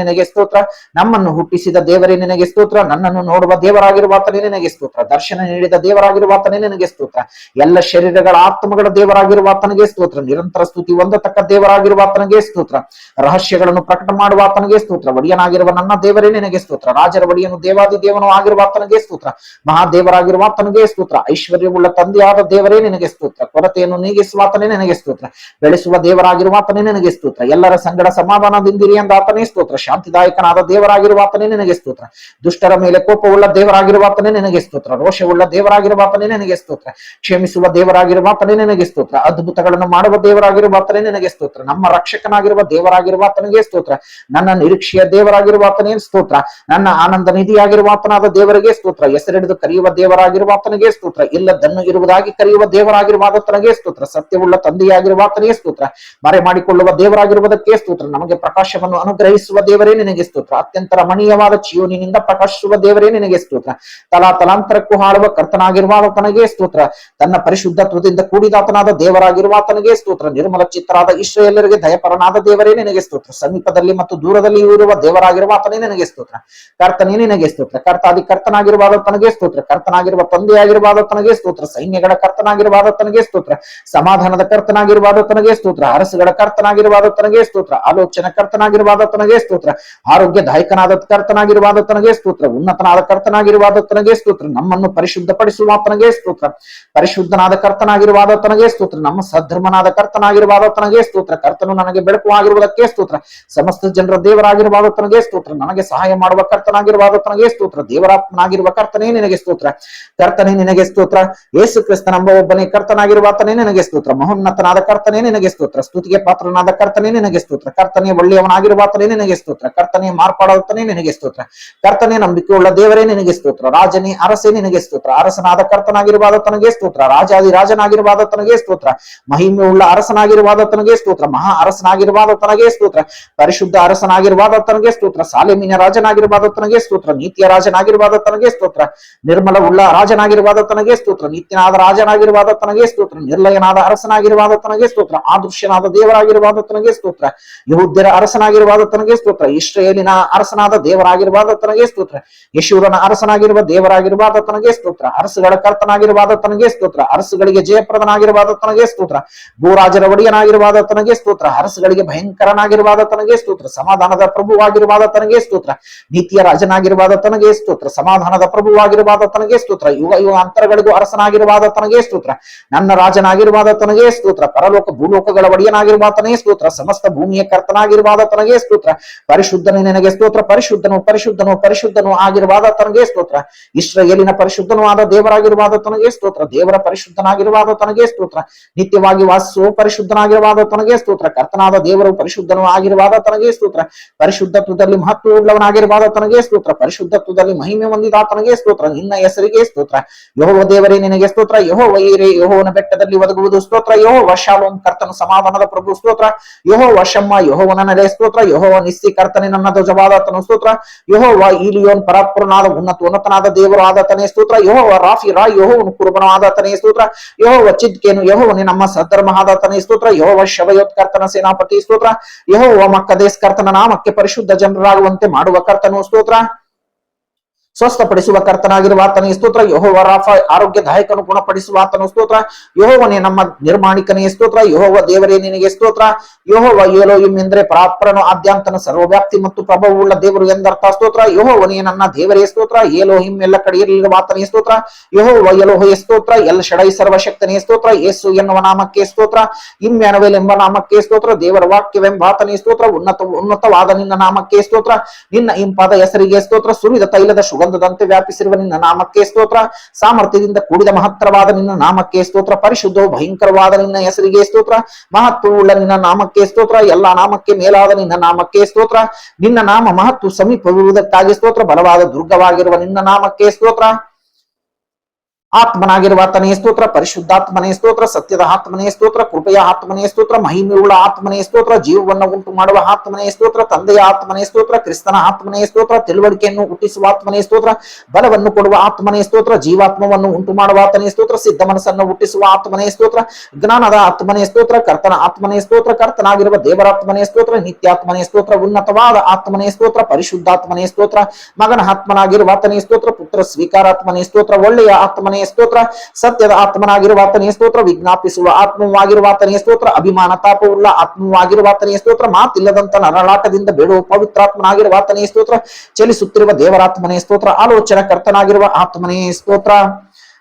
ನಿನಗೆ ಸ್ತೋತ್ರ, ನಮ್ಮನ್ನು ಹುಟ್ಟಿಸಿದ ದೇವರೇ ನಿನಗೆ ಸ್ತೋತ್ರ, ನನ್ನನ್ನು ನೋಡುವ ದೇವರಾಗಿರುವ ಆತನೇ ನಿನಗೆ ಸ್ತೋತ್ರ, ದರ್ಶನ ನೀಡಿದ ದೇವರಾಗಿರುವ ಆತನೇ ನಿನಗೆ ಸ್ತೋತ್ರ, ಎಲ್ಲ ಶರೀರಗಳ ಆತ್ಮಗಳ ದೇವರಾಗಿರುವ ಆತನಿಗೆ ಸ್ತೋತ್ರ, ನಿರಂತರ ಸ್ತುತಿ ಹೊಂದತಕ್ಕ ದೇವರಾಗಿರುವ ಆತನಿಗೆ ಸ್ತೋತ್ರ, ರಹಸ್ಯಗಳನ್ನು ಪ್ರಕಟ ಮಾಡುವ ಆತನಿಗೆ ಸ್ತೋತ್ರ, ಒಡೆಯನಾಗಿರುವ ನನ್ನ ದೇವರೇ ನಿನಗೆ ಸ್ತೋತ್ರ, ರಾಜರ ಒಡೆಯನು ದೇವಾದಿ ದೇವನು ಆಗಿರುವ ಆತನಿಗೆ ಸ್ತೋತ್ರ, ಮಹಾದೇವರಾಗಿರುವ ಆತನಿಗೆ ಸ್ತೋತ್ರ, ಐಶ್ವರ್ಯವುಳ್ಳ ತಂದೆಯಾದ ದೇವರೇ ನಿನಗೆ ಸ್ತೋತ್ರ, ಕೊರತೆಯನ್ನು ನೀಗಿಸುವ ಆತನೇ ನಿನಗೆ ಸ್ತೋತ್ರ, ಬೆಳೆಸುವ ದೇವರಾಗಿರುವ ಆತನೇ ನಿನಗೆ ಸ್ತೋತ್ರ, ಎಲ್ಲರ ಸಂಗಡ ಸಮಾಧಾನದಿಂದಿರಿ ಎಂದ ಆತನೇ ಸ್ತೋತ್ರ, ಶಾಂತಿದಾಯಕನಾದ ದೇವರಾಗಿರುವ ಆತನೇ ನಿನಗೆ ಸ್ತೋತ್ರ, ದುಷ್ಟರ ಮೇಲೆ ಕೋಪವುಳ್ಳ ದೇವರಾಗಿರುವ ಆತನೇ ನಿನಗೆ ಸ್ತೋತ್ರ, ರೋಷವುಳ್ಳ ದೇವರಾಗಿರುವ ಆತನೇ ನಿನಗೆ ಸ್ತೋತ್ರ, ಕ್ಷಮಿಸುವ ದೇವರಾಗಿರುವ ಆತನೇ ನಿನಗೆ ಸ್ತೋತ್ರ, ಅದ್ಭುತಗಳನ್ನು ಮಾಡುವ ದೇವರಾಗಿರುವ ಆತನೇ ನಿನಗೆ ಸ್ತೋತ್ರ, ನಮ್ಮ ರಕ್ಷಕನಾಗಿರುವ ದೇವರಾಗಿರುವ ಆತನಿಗೆ ಸ್ತೋತ್ರ, ನನ್ನ ನಿರೀಕ್ಷೆಯ ದೇವರಾಗಿರುವ ಆತನೇ ಸ್ತೋತ್ರ. ನನ್ನ ಆನಂದ ನಿಧಿಯಾಗಿರುವ ಆತನಾದ ದೇವರಿಗೆ ಸ್ತೋತ್ರ. ಹೆಸರಿಡಿದು ಕರೆಯುವ ದೇವರಾಗಿರುವ ಆತನಿಗೆ ಸ್ತೋತ್ರ. ಇಲ್ಲದನ್ನು ಇರುವುದಾಗಿ ಕರೆಯುವ ದೇವರಾಗಿರುವ ಆತನಿಗೆ ಸ್ತೋತ್ರ. ಸತ್ಯವುಳ್ಳ ತಂದೆಯಾಗಿರುವ ಆತನಿಗೆ ಸ್ತೋತ್ರ. ಮರೆ ಮಾಡಿಕೊಳ್ಳುವ ದೇವರಾಗಿರುವುದಕ್ಕೆ ಸ್ತೋತ್ರ. ನಮಗೆ ಪ್ರಕಾಶವನ್ನು ಅನುಗ್ರಹಿಸುವ ದೇವರೇ ನಿನಗೆ ಸ್ತೋತ್ರ. ಅತ್ಯಂತ ರಮಣೀಯವಾದ ಚಿಯೋನಿನಿಂದ ಪ್ರಕಾಶಿಸುವ ದೇವರೇ ನಿನಗೆ ಸ್ತೋತ್ರ. ತಲಾಂತರಕ್ಕೂ ಹಾಡುವ ಕರ್ತನಾಗಿರುವ ಆತನಿಗೆ ಸ್ತೋತ್ರ. ತನ್ನ ಪರಿಶುದ್ಧತ್ವದಿಂದ ಕೂಡಿದಾತನಾದ ದೇವರಾಗಿರುವ ಆತನಿಗೆ ಸ್ತೋತ್ರ. ನಿರ್ಮಲ ಚಿತ್ತರಾದ ಇಸ್ರಾಯೇಲರಿಗೆ ದಯಪರನಾದ ದೇವರೇ ನಿನಗೆ ಸ್ತೋತ್ರ. ಸಮೀಪದಲ್ಲಿ ಮತ್ತು ದೂರದಲ್ಲಿ ಇರುವ ದೇವರಾಗಿರುವ ಆತನೇ ನಿನಗೆ ಸ್ತೋತ್ರ. ಕರ್ತನೇ ನಿನಗೆ ಸ್ತೋತ್ರ. ಕರ್ತಾದಿ ಕರ್ತನಾಗಿರುವ ಆತನಿಗೆ ಸ್ತೋತ್ರ. ಕರ್ತನಾಗಿರುವ ತಂದೆಯಾಗಿರುವ ಆತನಿಗೆ ಸ್ತೋತ್ರ. ಸೈನ್ಯಗಳ ಕರ್ತನಾಗಿರುವ ಆತನಿಗೆ ಸ್ತೋತ್ರ. ಸಮಾಧಾನದ ಕರ್ತನಾಗಿರುವ ಆತನಿಗೆ ಸ್ತೋತ್ರ. ಅರಸುಗಳ ಕರ್ತನಾಗಿರುವ ಆತನಿಗೆ ಸ್ತೋತ್ರ. ಆಲೋಚನಾ ಕರ್ತನಾಗಿರುವ ಆತನಿಗೆ ಸ್ತೋತ್ರ. ಆರೋಗ್ಯದಾಯಕನಾದ ಕರ್ತನಾಗಿರುವ ಆತನಿಗೆ ಸ್ತೋತ್ರ. ಉನ್ನತನಾದ ಕರ್ತನಾಗಿರುವ ಆತನಿಗೆ ಸ್ತೋತ್ರ. ನಮ್ಮನ್ನು ಪರಿಶುದ್ಧಪಡಿಸುವ ಆತನಿಗೆ ಸ್ತೋತ್ರ. ಪರಿಶುದ್ಧನಾದ ಕರ್ತನಾಗಿರುವ ಆತನಿಗೆ ಸ್ತೋತ್ರ. ನಮ್ಮ ಸದ್ಧರ್ಮನಾದ ಕರ್ತನಾಗಿರುವ ಆತನಿಗೆ ಸ್ತೋತ್ರ. ಕರ್ತನು ನನಗೆ ಬೆಳಕು ಆಗಿರುವುದಕ್ಕೆ ಸ್ತೋತ್ರ. ಸಮಸ್ತ ಜನರ ದೇವರಾಗಿರುವ ಆತನಿಗೆ ಸ್ತೋತ್ರ. ನನಗೆ ಸಹಾಯ ಮಾಡುವ ಕರ್ತನಾಗಿರುವ ಆತನಿಗೆ ಸ್ತೋತ್ರ. ದೇವರಾತ್ಮನಾಗಿರುವ ಕರ್ತನೇ ನಿನಗೆ ಸ್ತೋತ್ರ. ಕರ್ತನೇ ನಿನಗೆ ಸ್ತೋತ್ರ. ಯೇಸು ಕ್ರಿಸ್ತನೆಂಬ ಒಬ್ಬನೇ ಕರ್ತನಾಗಿರುವ ಆತನೇ ನಿನಗೆ ಸ್ತೋತ್ರ. ಮಹೋನ್ನತನಾದ ಕರ್ತನೇ ನಿನಗೆ ಸ್ತೋತ್ರ. ಸ್ತುತಿಗೆ ಪಾತ್ರನಾದ ಕರ್ತನೇ ನಿನಗೆ ಸ್ತೋತ್ರ. ಕರ್ತನೇ ಒಳ್ಳೆಯವನಾಗಿರುವ ಆತನೇ ನಿನಗೆ ಸ್ತೋತ್ರ. ಕರ್ತನೇ ಮಾರ್ಪಾಡಾತನೇ ನಿನಗೆ ಸ್ತೋತ್ರ. ಕರ್ತನೇ ನಂಬಿಕೆಯುಳ್ಳ ದೇವರೇ ನಿನಗೆ ಸ್ತೋತ್ರ. ರಾಜನೇ ಅರಸೇ ನಿನಗೆ ಸ್ತೋತ್ರ. ಅರಸನಾದ ಕರ್ತನಾಗಿರುವ ಆತನಿಗೆ ಸ್ತೋತ್ರ. ರಾಜಾದಿ ರಾಜನಾಗಿರುವ ಆತನಿಗೆ ಸ್ತೋತ್ರ. ಮಹಿಮೆಯುಳ್ಳ ಅರಸನಾಗಿರುವ ಆತನಿಗೆ ಸ್ತೋತ್ರ. ಮಹಾ ಅರಸನಾಗಿರುವ ಆತನಿಗೆ ಸ್ತೋತ್ರ. ಪರಿಶುದ್ಧ ಅರಸನಾಗಿರುವ ಆತನಿಗೆ ಸ್ತೋತ್ರ. ಸಾಲೆಮಿನ ರಾಜನಾಗಿರುವ ಆತನಿಗೆ ಸ್ತೋತ್ರ. ನೀತಿಯ ರಾಜನಾಗಿರುವ ಆತನಿಗೆ ಸ್ತೋತ್ರ. ನಿರ್ಮಲ ಉಳ್ಳ ರಾಜನಾಗಿರುವ ಆತನಿಗೆ ಸ್ತೋತ್ರ. ನಿತ್ಯನಾದ ರಾಜನಾಗಿರುವ ಆತನಿಗೆ ಸ್ತೋತ್ರ. ನಿರ್ಲಯನಾದ ಅರಸನಾಗಿರುವ ಆತನಿಗೆ ಸ್ತೋತ್ರ. ಆದೃಶ್ಯನಾದ ದೇವರಾಗಿರುವ ಆತನಿಗೆ ಸ್ತೋತ್ರ. ಯಹೂದ್ಯರ ಅರಸನಾಗಿರುವ ಆತನಿಗೆ ಸ್ತೋತ್ರ. ಇಸ್ರಾಯೇಲಿನ ಅರಸನಾದ ದೇವರಾಗಿರುವ ಆತನಿಗೆ ಸ್ತೋತ್ರ. ಯಶೂರನ ಅರಸನಾಗಿರುವ ದೇವರಾಗಿರುವ ಆತನಿಗೆ ಸ್ತೋತ್ರ. ಅರಸುಗಳ ಕರ್ತನಾಗಿರುವ ಆತನಿಗೆ ಸ್ತೋತ್ರ. ಅರಸುಗಳಿಗೆ ಜಯಪ್ರದನಾಗಿರುವ ಆತನಿಗೆ ಸ್ತೋತ್ರ. ಭೂರಾಜರ ಒಡೆಯನಾಗಿರುವ ಆತನಿಗೆ ಸ್ತೋತ್ರ. ಅರಸುಗಳಿಗೆ ಭಯಂಕರನಾಗಿರುವ ಆತನಿಗೆ ಸ್ತೋತ್ರ. ಸಮಾಧಾನದ ಪ್ರಭುವಾಗಿರುವ ಆತನಿಗೆ ಸ್ತೋತ್ರ. ನೀತಿಯ ರಾಜನಾಗಿರುವ ಆತನಿಗೆ ಸ್ತೋತ್ರ. ಸಮಾಧಾನದ ಪ್ರಭುವಾಗಿರುವ ಆತನಿಗೆ ಸ್ತೋತ್ರ. ಯುಗ ಅಂತರಗಳಿಗೂ ಅರಸನಾಗಿರುವ ಆತನಿಗೆ ಸ್ತೋತ್ರ. ನನ್ನ ರಾಜನಾಗಿರುವ ಆತನಿಗೆ ಸ್ತೋತ್ರ. ಪರಲೋಕ ಭೂಲೋಕಗಳ ಒಡೆಯನಾಗಿರುವ ಆತನಿಗೆ ಸ್ತೋತ್ರ. ಸಮಸ್ತ ಭೂಮಿಯ ಕರ್ತನಾಗಿರುವ ಆತನಿಗೆ ಸ್ತೋತ್ರ. ಪರಿಶುದ್ಧನೇ ನಿನಗೆ ಸ್ತೋತ್ರ. ಪರಿಶುದ್ಧನು ಪರಿಶುದ್ಧನು ಪರಿಶುದ್ಧನು ಆಗಿರುವ ಆತನಿಗೆ ಸ್ತೋತ್ರ. ಇಸ್ರಾಯೇಲಿನ ಪರಿಶುದ್ಧನೂ ಆದ ದೇವರಾಗಿರುವ ಆತನಿಗೆ ಸ್ತೋತ್ರ. ದೇವರ ಪರಿಶುದ್ಧನಾಗಿರುವ ಆತನಿಗೆ ಸ್ತೋತ್ರ. ನಿತ್ಯವಾಗಿ ವಾಸಿಸುವ ಪರಿಶುದ್ಧನಾಗಿರುವ ಆತನಿಗೆ ಸ್ತೋತ್ರ. ಕರ್ತನಾದ ದೇವರು ಪರಿಶುದ್ಧನೂ ಆಗಿರುವ ಆತನಿಗೆ ಸ್ತೋತ್ರ. ಪರಿಶುದ್ಧತ್ವದಲ್ಲಿ ಮಹತ್ವ ಉಳ್ಳವನಾಗಿರುವ ಆತನಿಗೆ ಸ್ತೋತ್ರ. ಪರಿಶುದ್ಧತ್ವದಲ್ಲಿ ಮಹಿಮೆ ಹೊಂದಿದ ಆತನಿಗೆ ಸ್ತೋತ್ರ. ನಿನ್ನ ಹೆಸರಿಗೆ ಸ್ತೋತ್ರ. ಯೆಹೋವ ದೇವರೇ ನಿನಗೆ ಸ್ತೋತ್ರ. ಯೆಹೋವ ಈರೇ ಯೆಹೋವನ ಬೆಟ್ಟದಲ್ಲಿ ಒದಗುವುದು ಸ್ತೋತ್ರ. ಯೆಹೋವ ಶಾಲೋಮ್ ಕರ್ತನು ಸಮಾಧಾನದ ಪ್ರಭು ಸ್ತೋತ್ರ. ಯೆಹೋವ ಶಮ್ಮ ಯೆಹೋವನ ನೆಲೆ ಸ್ತೋತ್ರ. ಯೆಹೋವ ನಿಸ್ಸಿ ಕರ್ತನೆ ನನ್ನ ಧ್ವಜವಾದಾತನು ಸ್ತೋತ್ರ. ಯೆಹೋವ ಈಲಿಯೋನ್ ಪರಾತ್ಪರನಾದ ಉನ್ನತನಾದ ದೇವರು ಆದಾತನೇ ಸ್ತೋತ್ರ. ಯೆಹೋವ ರಾಫಿ ರಾ ಯೆಹೋವನು ಕುರುಬನ ಆದಾತನೇ ಸ್ತೋತ್ರ. ಯೆಹೋವ ಚಿದ್ಕೇನು ಯೆಹೋವನೇ ನಮ್ಮ ಸದ್ಧರ್ಮ ಆದಾತನೇ ಸ್ತೋತ್ರ. ಯೆಹೋವ ಶವಯೋತ್ ಕರ್ತನ ಸೇನಾಪತಿ ಸ್ತೋತ್ರ. ಯೆಹೋವ ಮಕ್ಕದೇಶ್ ಕರ್ತನ ನಾಮಕ್ಕೆ ಪರಿಶುದ್ಧ ಜನರಾಗುವಂತೆ ಮಾಡುವ ಕರ್ತನು ಸ್ತೋತ್ರ. ಸ್ವಸ್ಥಪಡಿಸುವ ಕರ್ತನಾಗಿರುವ ಆತನೇ ಸ್ತೋತ್ರ. ಯೆಹೋವ ರಾಫ ಆರೋಗ್ಯದಾಯಕನು ಗುಣಪಡಿಸುವ ಆತನು ಸ್ತೋತ್ರ. ಯೆಹೋವನೇ ನಮ್ಮ ನಿರ್ಮಾಣಿಕನೇ ಸ್ತೋತ್ರ. ಯೆಹೋವ ದೇವರೇ ನಿನಗೆ ಸ್ತೋತ್ರ. ಯೆಹೋವ ಎಲೋಹಿಮ್ ಎಂದರೆ ಪರಾತ್ಪರನು ಆದ್ಯಂತನ ಸರ್ವವ್ಯಾಪ್ತಿ ಮತ್ತು ಪ್ರಭಾವವುಳ್ಳ ದೇವರು ಎಂದರ್ಥ ಸ್ತೋತ್ರ. ಯೆಹೋವನೇ ನನ್ನ ದೇವರೇ ಸ್ತೋತ್ರ. ಎಲೋಹಿಮ್ ಎಲ್ಲ ಕಡೆಯಲ್ಲಿರುವ ಆತನೇ ಸ್ತೋತ್ರ. ಯೆಹೋವ ಎಲೋಹೇ ಸ್ತೋತ್ರ. ಎಲ್ ಶಡೈ ಸರ್ವಶಕ್ತನೇ ಸ್ತೋತ್ರ. ಯೇಸು ಎನ್ನುವ ನಾಮಕ್ಕೆ ಸ್ತೋತ್ರ. ಇಮ್ಯಾನುವೇಲ್ ಎಂಬ ನಾಮಕ್ಕೆ ಸ್ತೋತ್ರ. ದೇವರ ವಾಕ್ಯವೆಂಬ ಆತನೇ ಸ್ತೋತ್ರ. ಉನ್ನತವಾದ ನಿನ್ನ ನಾಮಕ್ಕೆ ಸ್ತೋತ್ರ. ನಿನ್ನ ಇಂಪಾದ ಹೆಸರಿಗೆ ಸ್ತೋತ್ರ. ಸುರಿದ ತೈಲದ ಸುಗಂಧದಂತೆ ವ್ಯಾಪಿಸಿರುವ ನಿನ್ನ ನಾಮಕ್ಕೆ ಸ್ತೋತ್ರ. ಸಾಮರ್ಥ್ಯದಿಂದ ಕೂಡಿದ ಮಹತ್ತರವಾದ ನಿನ್ನ ನಾಮಕ್ಕೆ ಸ್ತೋತ್ರ. ಪರಿಶುದ್ಧವು ಭಯಂಕರವಾದ ನಿನ್ನ ಹೆಸರಿಗೆ ಸ್ತೋತ್ರ. ಮಹತ್ವವುಳ್ಳ ನಿನ್ನ ನಾಮಕ್ಕೆ ಸ್ತೋತ್ರ. ಎಲ್ಲಾ ನಾಮಕ್ಕೆ ಮೇಲಾದ ನಿನ್ನ ನಾಮಕ್ಕೆ ಸ್ತೋತ್ರ. ನಿನ್ನ ನಾಮ ಮಹತ್ವ ಸಮೀಪವಿರುವುದಕ್ಕಾಗಿ ಸ್ತೋತ್ರ. ಬಲವಾದ ದುರ್ಗವಾಗಿರುವ ನಿನ್ನ ನಾಮಕ್ಕೆ ಸ್ತೋತ್ರ. ಆತ್ಮನಾಗಿರುವ ಆತನೇ ಸ್ತೋತ್ರ. ಪರಿಶುದ್ಧಾತ್ಮನೇ ಸ್ತೋತ್ರ. ಸತ್ಯದ ಆತ್ಮನೇ ಸ್ತೋತ್ರ. ಕೃಪೆಯ ಆತ್ಮನೇ ಸ್ತೋತ್ರ. ಮಹಿಮೆಯುಳ್ಳ ಆತ್ಮನೇ ಸ್ತೋತ್ರ. ಜೀವವನ್ನು ಉಂಟು ಮಾಡುವ ಆತ್ಮನೇ ಸ್ತೋತ್ರ. ತಂದೆಯ ಆತ್ಮನೇ ಸ್ತೋತ್ರ. ಕ್ರಿಸ್ತನ ಆತ್ಮನೇ ಸ್ತೋತ್ರ. ತಿಳುವಳಿಕೆಯನ್ನು ಹುಟ್ಟಿಸುವ ಆತ್ಮನೇ ಸ್ತೋತ್ರ. ಬಲವನ್ನು ಕೊಡುವ ಆತ್ಮನೇ ಸ್ತೋತ್ರ. ಜೀವಾತ್ಮವನ್ನು ಉಂಟು ಮಾಡುವ ಆತನೇ ಸ್ತೋತ್ರ. ಸಿದ್ಧ ಮನಸ್ಸನ್ನು ಹುಟ್ಟಿಸುವ ಆತ್ಮನೇ ಸ್ತೋತ್ರ. ಜ್ಞಾನದ ಆತ್ಮನೇ ಸ್ತೋತ್ರ. ಕರ್ತನ ಆತ್ಮನೇ ಸ್ತೋತ್ರ. ಕರ್ತನಾಗಿರುವ ದೇವರಾತ್ಮನೇ ಸ್ತೋತ್ರ. ನಿತ್ಯಾತ್ಮನೇ ಸ್ತೋತ್ರ. ಉನ್ನತವಾದ ಆತ್ಮನೇ ಸ್ತೋತ್ರ. ಪರಿಶುದ್ಧಾತ್ಮನೇ ಸ್ತೋತ್ರ. ಮಗನ ಆತ್ಮನಾಗಿರುವ ಆತನೇ ಸ್ತೋತ್ರ. ಪುತ್ರ ಸ್ವೀಕಾರಾತ್ಮನೇ ಸ್ತೋತ್ರ. ಒಳ್ಳೆಯ ಆತ್ಮನೇ ಸ್ತೋತ್ರ. ಸತ್ಯದ ಆತ್ಮನಾಗಿರುವ ಆತನೇ ಸ್ತೋತ್ರ. ವಿಜ್ಞಾಪಿಸುವ ಆತ್ಮವಾಗಿರುವ ಆತನೇ ಸ್ತೋತ್ರ. ಅಭಿಮಾನ ತಾಪವುಳ್ಳ ಆತ್ಮವಾಗಿರುವ ಆತನೇ ಸ್ತೋತ್ರ. ಮಾತಿಲ್ಲದಂತ ನರಳಾಟದಿಂದ ಬೇಡುವ ಪವಿತ್ರಾತ್ಮನಾಗಿರುವ ಆತನೇ ಸ್ತೋತ್ರ. ಚಲಿಸುತ್ತಿರುವ ದೇವರಾತ್ಮನೇ ಸ್ತೋತ್ರ. ಆಲೋಚನಾ ಕರ್ತನಾಗಿರುವ ಆತ್ಮನೇ ಸ್ತೋತ್ರ.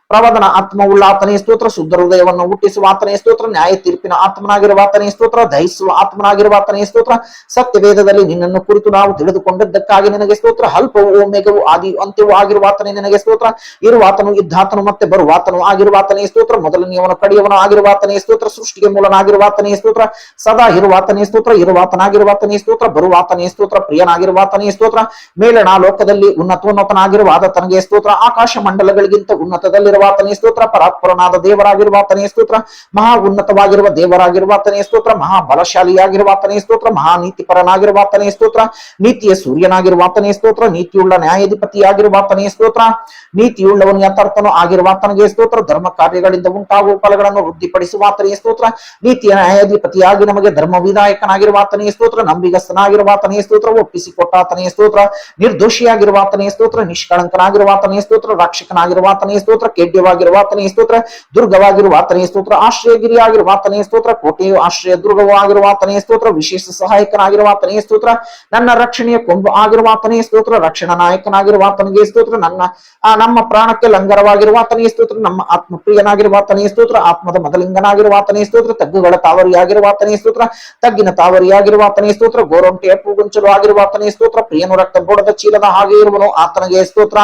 ಪ್ರವಾದನ ಆತ್ಮವುಳ್ಳ ಆತನೇ ಸ್ತೋತ್ರ, ಶುದ್ಧ ಹೃದಯವನ್ನು ಹುಟ್ಟಿಸುವ ಆತನೇ ಸ್ತೋತ್ರ, ನ್ಯಾಯ ತೀರ್ಪಿನ ಆತ್ಮನಾಗಿರುವ ಆತನೇ ಸ್ತೋತ್ರ, ದಹಿಸುವ ಆತ್ಮನಾಗಿರುವ ಆತನೇ ಸ್ತೋತ್ರ, ಸತ್ಯ ವೇದದಲ್ಲಿ ನಿನ್ನನ್ನು ಕುರಿತು ನಾವು ತಿಳಿದುಕೊಂಡಿದ್ದಕ್ಕಾಗಿ ನಿನಗೆ ಸ್ತೋತ್ರ, ಅಲ್ಪವೂ ಓಮೆಗವೂ ಆದಿ ಅಂತ್ಯವೂ ಆಗಿರುವ ಆತನೇ ನಿನಗೆ ಸ್ತೋತ್ರ, ಇರುವಾತನು ಇದ್ದಾತನು ಮತ್ತೆ ಬರುವಾತನು ಆಗಿರುವ ಆತನೇ ಸ್ತೋತ್ರ, ಮೊದಲನೆಯವನು ಕಡೆಯವನು ಆಗಿರುವ ಆತನೇ ಸ್ತೋತ್ರ, ಸೃಷ್ಟಿಗೆ ಮೂಲನಾಗಿರುವ ಆತನೇ ಸ್ತೋತ್ರ, ಸದಾ ಇರುವಾತನೇ ಸ್ತೋತ್ರ, ಇರುವಾತನಾಗಿರುವ ಆತನೇ ಸ್ತೋತ್ರ, ಬರುವಾತನೇ ಸ್ತೋತ್ರ, ಪ್ರಿಯನಾಗಿರುವ ಆತನೇ ಸ್ತೋತ್ರ, ಮೇಲಣ ಲೋಕದಲ್ಲಿ ಉನ್ನತೋನ್ನತನಾಗಿರುವ ಆತನಿಗೆ ಸ್ತೋತ್ರ, ಆಕಾಶ ಮಂಡಲಗಳಿಗಿಂತ ಉನ್ನತದಲ್ಲಿರುವ ಆತನೇ ಸ್ತೋತ್ರ, ಪರಾತ್ಪರನಾದ ದೇವರಾಗಿರುವ ಆತನೇ ಸ್ತೋತ್ರ, ಮಹಾ ಉನ್ನತವಾಗಿರುವ ದೇವರಾಗಿರುವ ಆತನೇ ಸ್ತೋತ್ರ, ಮಹಾ ಬಲಶಾಲಿಯಾಗಿರುವ ಆತನೇ ಸ್ತೋತ್ರ, ಮಹಾ ನೀತಿಪರನಾಗಿರುವ ಆತನೇ ಸ್ತೋತ್ರ, ನೀತಿಯ ಸೂರ್ಯನಾಗಿರುವ ಆತನೇ ಸ್ತೋತ್ರ, ನೀತಿಯುಳ್ಳ ನ್ಯಾಯಾಧಿಪತಿಯಾಗಿರುವ ಆತನೇ ಸ್ತೋತ್ರ, ನೀತಿಯುಳ್ಳವನು ಯಥಾರ್ಥನು ಆಗಿರುವ ಆತನಿಗೆ ಸ್ತೋತ್ರ, ಧರ್ಮ ಕಾರ್ಯಗಳಿಂದ ಉಂಟಾಗುವ ಫಲಗಳನ್ನು ವೃದ್ಧಿಪಡಿಸುವ ಆತನೇ ಸ್ತೋತ್ರ, ನೀತಿಯ ನ್ಯಾಯಾಧಿಪತಿಯಾಗಿ ನಮಗೆ ಧರ್ಮ ವಿಧಾಯಕನಾಗಿರುವ ಆತನೇ ಸ್ತೋತ್ರ, ನಂಬಿಗಸ್ತನಾಗಿರುವ ಆತನೇ ಸ್ತೋತ್ರ, ಒಪ್ಪಿಸಿಕೊಟ್ಟ ಆತನೇ ಸ್ತೋತ್ರ, ನಿರ್ದೋಷಿಯಾಗಿರುವ ಆತನೇ ಸ್ತೋತ್ರ, ನಿಷ್ಕಳಂಕನಾಗಿರುವ ಆತನೇ ಸ್ತೋತ್ರ, ರಕ್ಷಕನಾಗಿರುವ ಆತನೇ ಸ್ತೋತ್ರ, ಖೇಡ್ಯವಾಗಿರುವ ಆತನೇ ಸ್ತೋತ್ರ, ದುರ್ಗವಾಗಿರುವ ಆತನೇ ಸ್ತೋತ್ರ, ಆಶ್ರಯಗಿರಿಯಾಗಿರುವ ಆತನೇ ಸ್ತೋತ್ರ, ಕೋಟೆಯು ಆಶ್ರಯ ದುರ್ಗವೂ ಆಗಿರುವ ಆತನೇ ಸ್ತೋತ್ರ, ವಿಶೇಷ ಸಹಾಯಕನಾಗಿರುವ ಆತನೇ ಸ್ತೋತ್ರ, ನನ್ನ ರಕ್ಷಣೆಯ ಕೊಂಬು ಆಗಿರುವ ಆತನೇ ಸ್ತೋತ್ರ, ರಕ್ಷಣಾ ನಾಯಕನಾಗಿರುವ ಆತನಿಗೆ ಸ್ತೋತ್ರ, ನಮ್ಮ ಪ್ರಾಣಕ್ಕೆ ಲಂಗರವಾಗಿರುವ ಆತನೇ ಸ್ತೋತ್ರ, ನಮ್ಮ ಆತ್ಮಪ್ರಿಯನಾಗಿರುವ ಆತನೇ ಸ್ತೋತ್ರ, ಆತ್ಮದ ಮೊದಲಿಂಗನಾಗಿರುವ ಆತನೇ ಸ್ತೋತ್ರ, ತಗ್ಗುಗಳ ತಾವರಿಯಾಗಿರುವ ಆತನೇ ಸ್ತೋತ್ರ, ತಗ್ಗಿನ ತಾವರಿಯಾಗಿರುವ ಆತನೇ ಸ್ತೋತ್ರ, ಗೋರೊಂಟೆಯ ಪೂಗುಂಚಲು ಆಗಿರುವ ಆತನೇ ಸ್ತೋತ್ರ, ಪ್ರಿಯನು ರಕ್ತ ಬೋಡದ ಚೀಲದ ಹಾಗೆ ಇರುವನು ಆತನಿಗೆ ಸ್ತೋತ್ರ,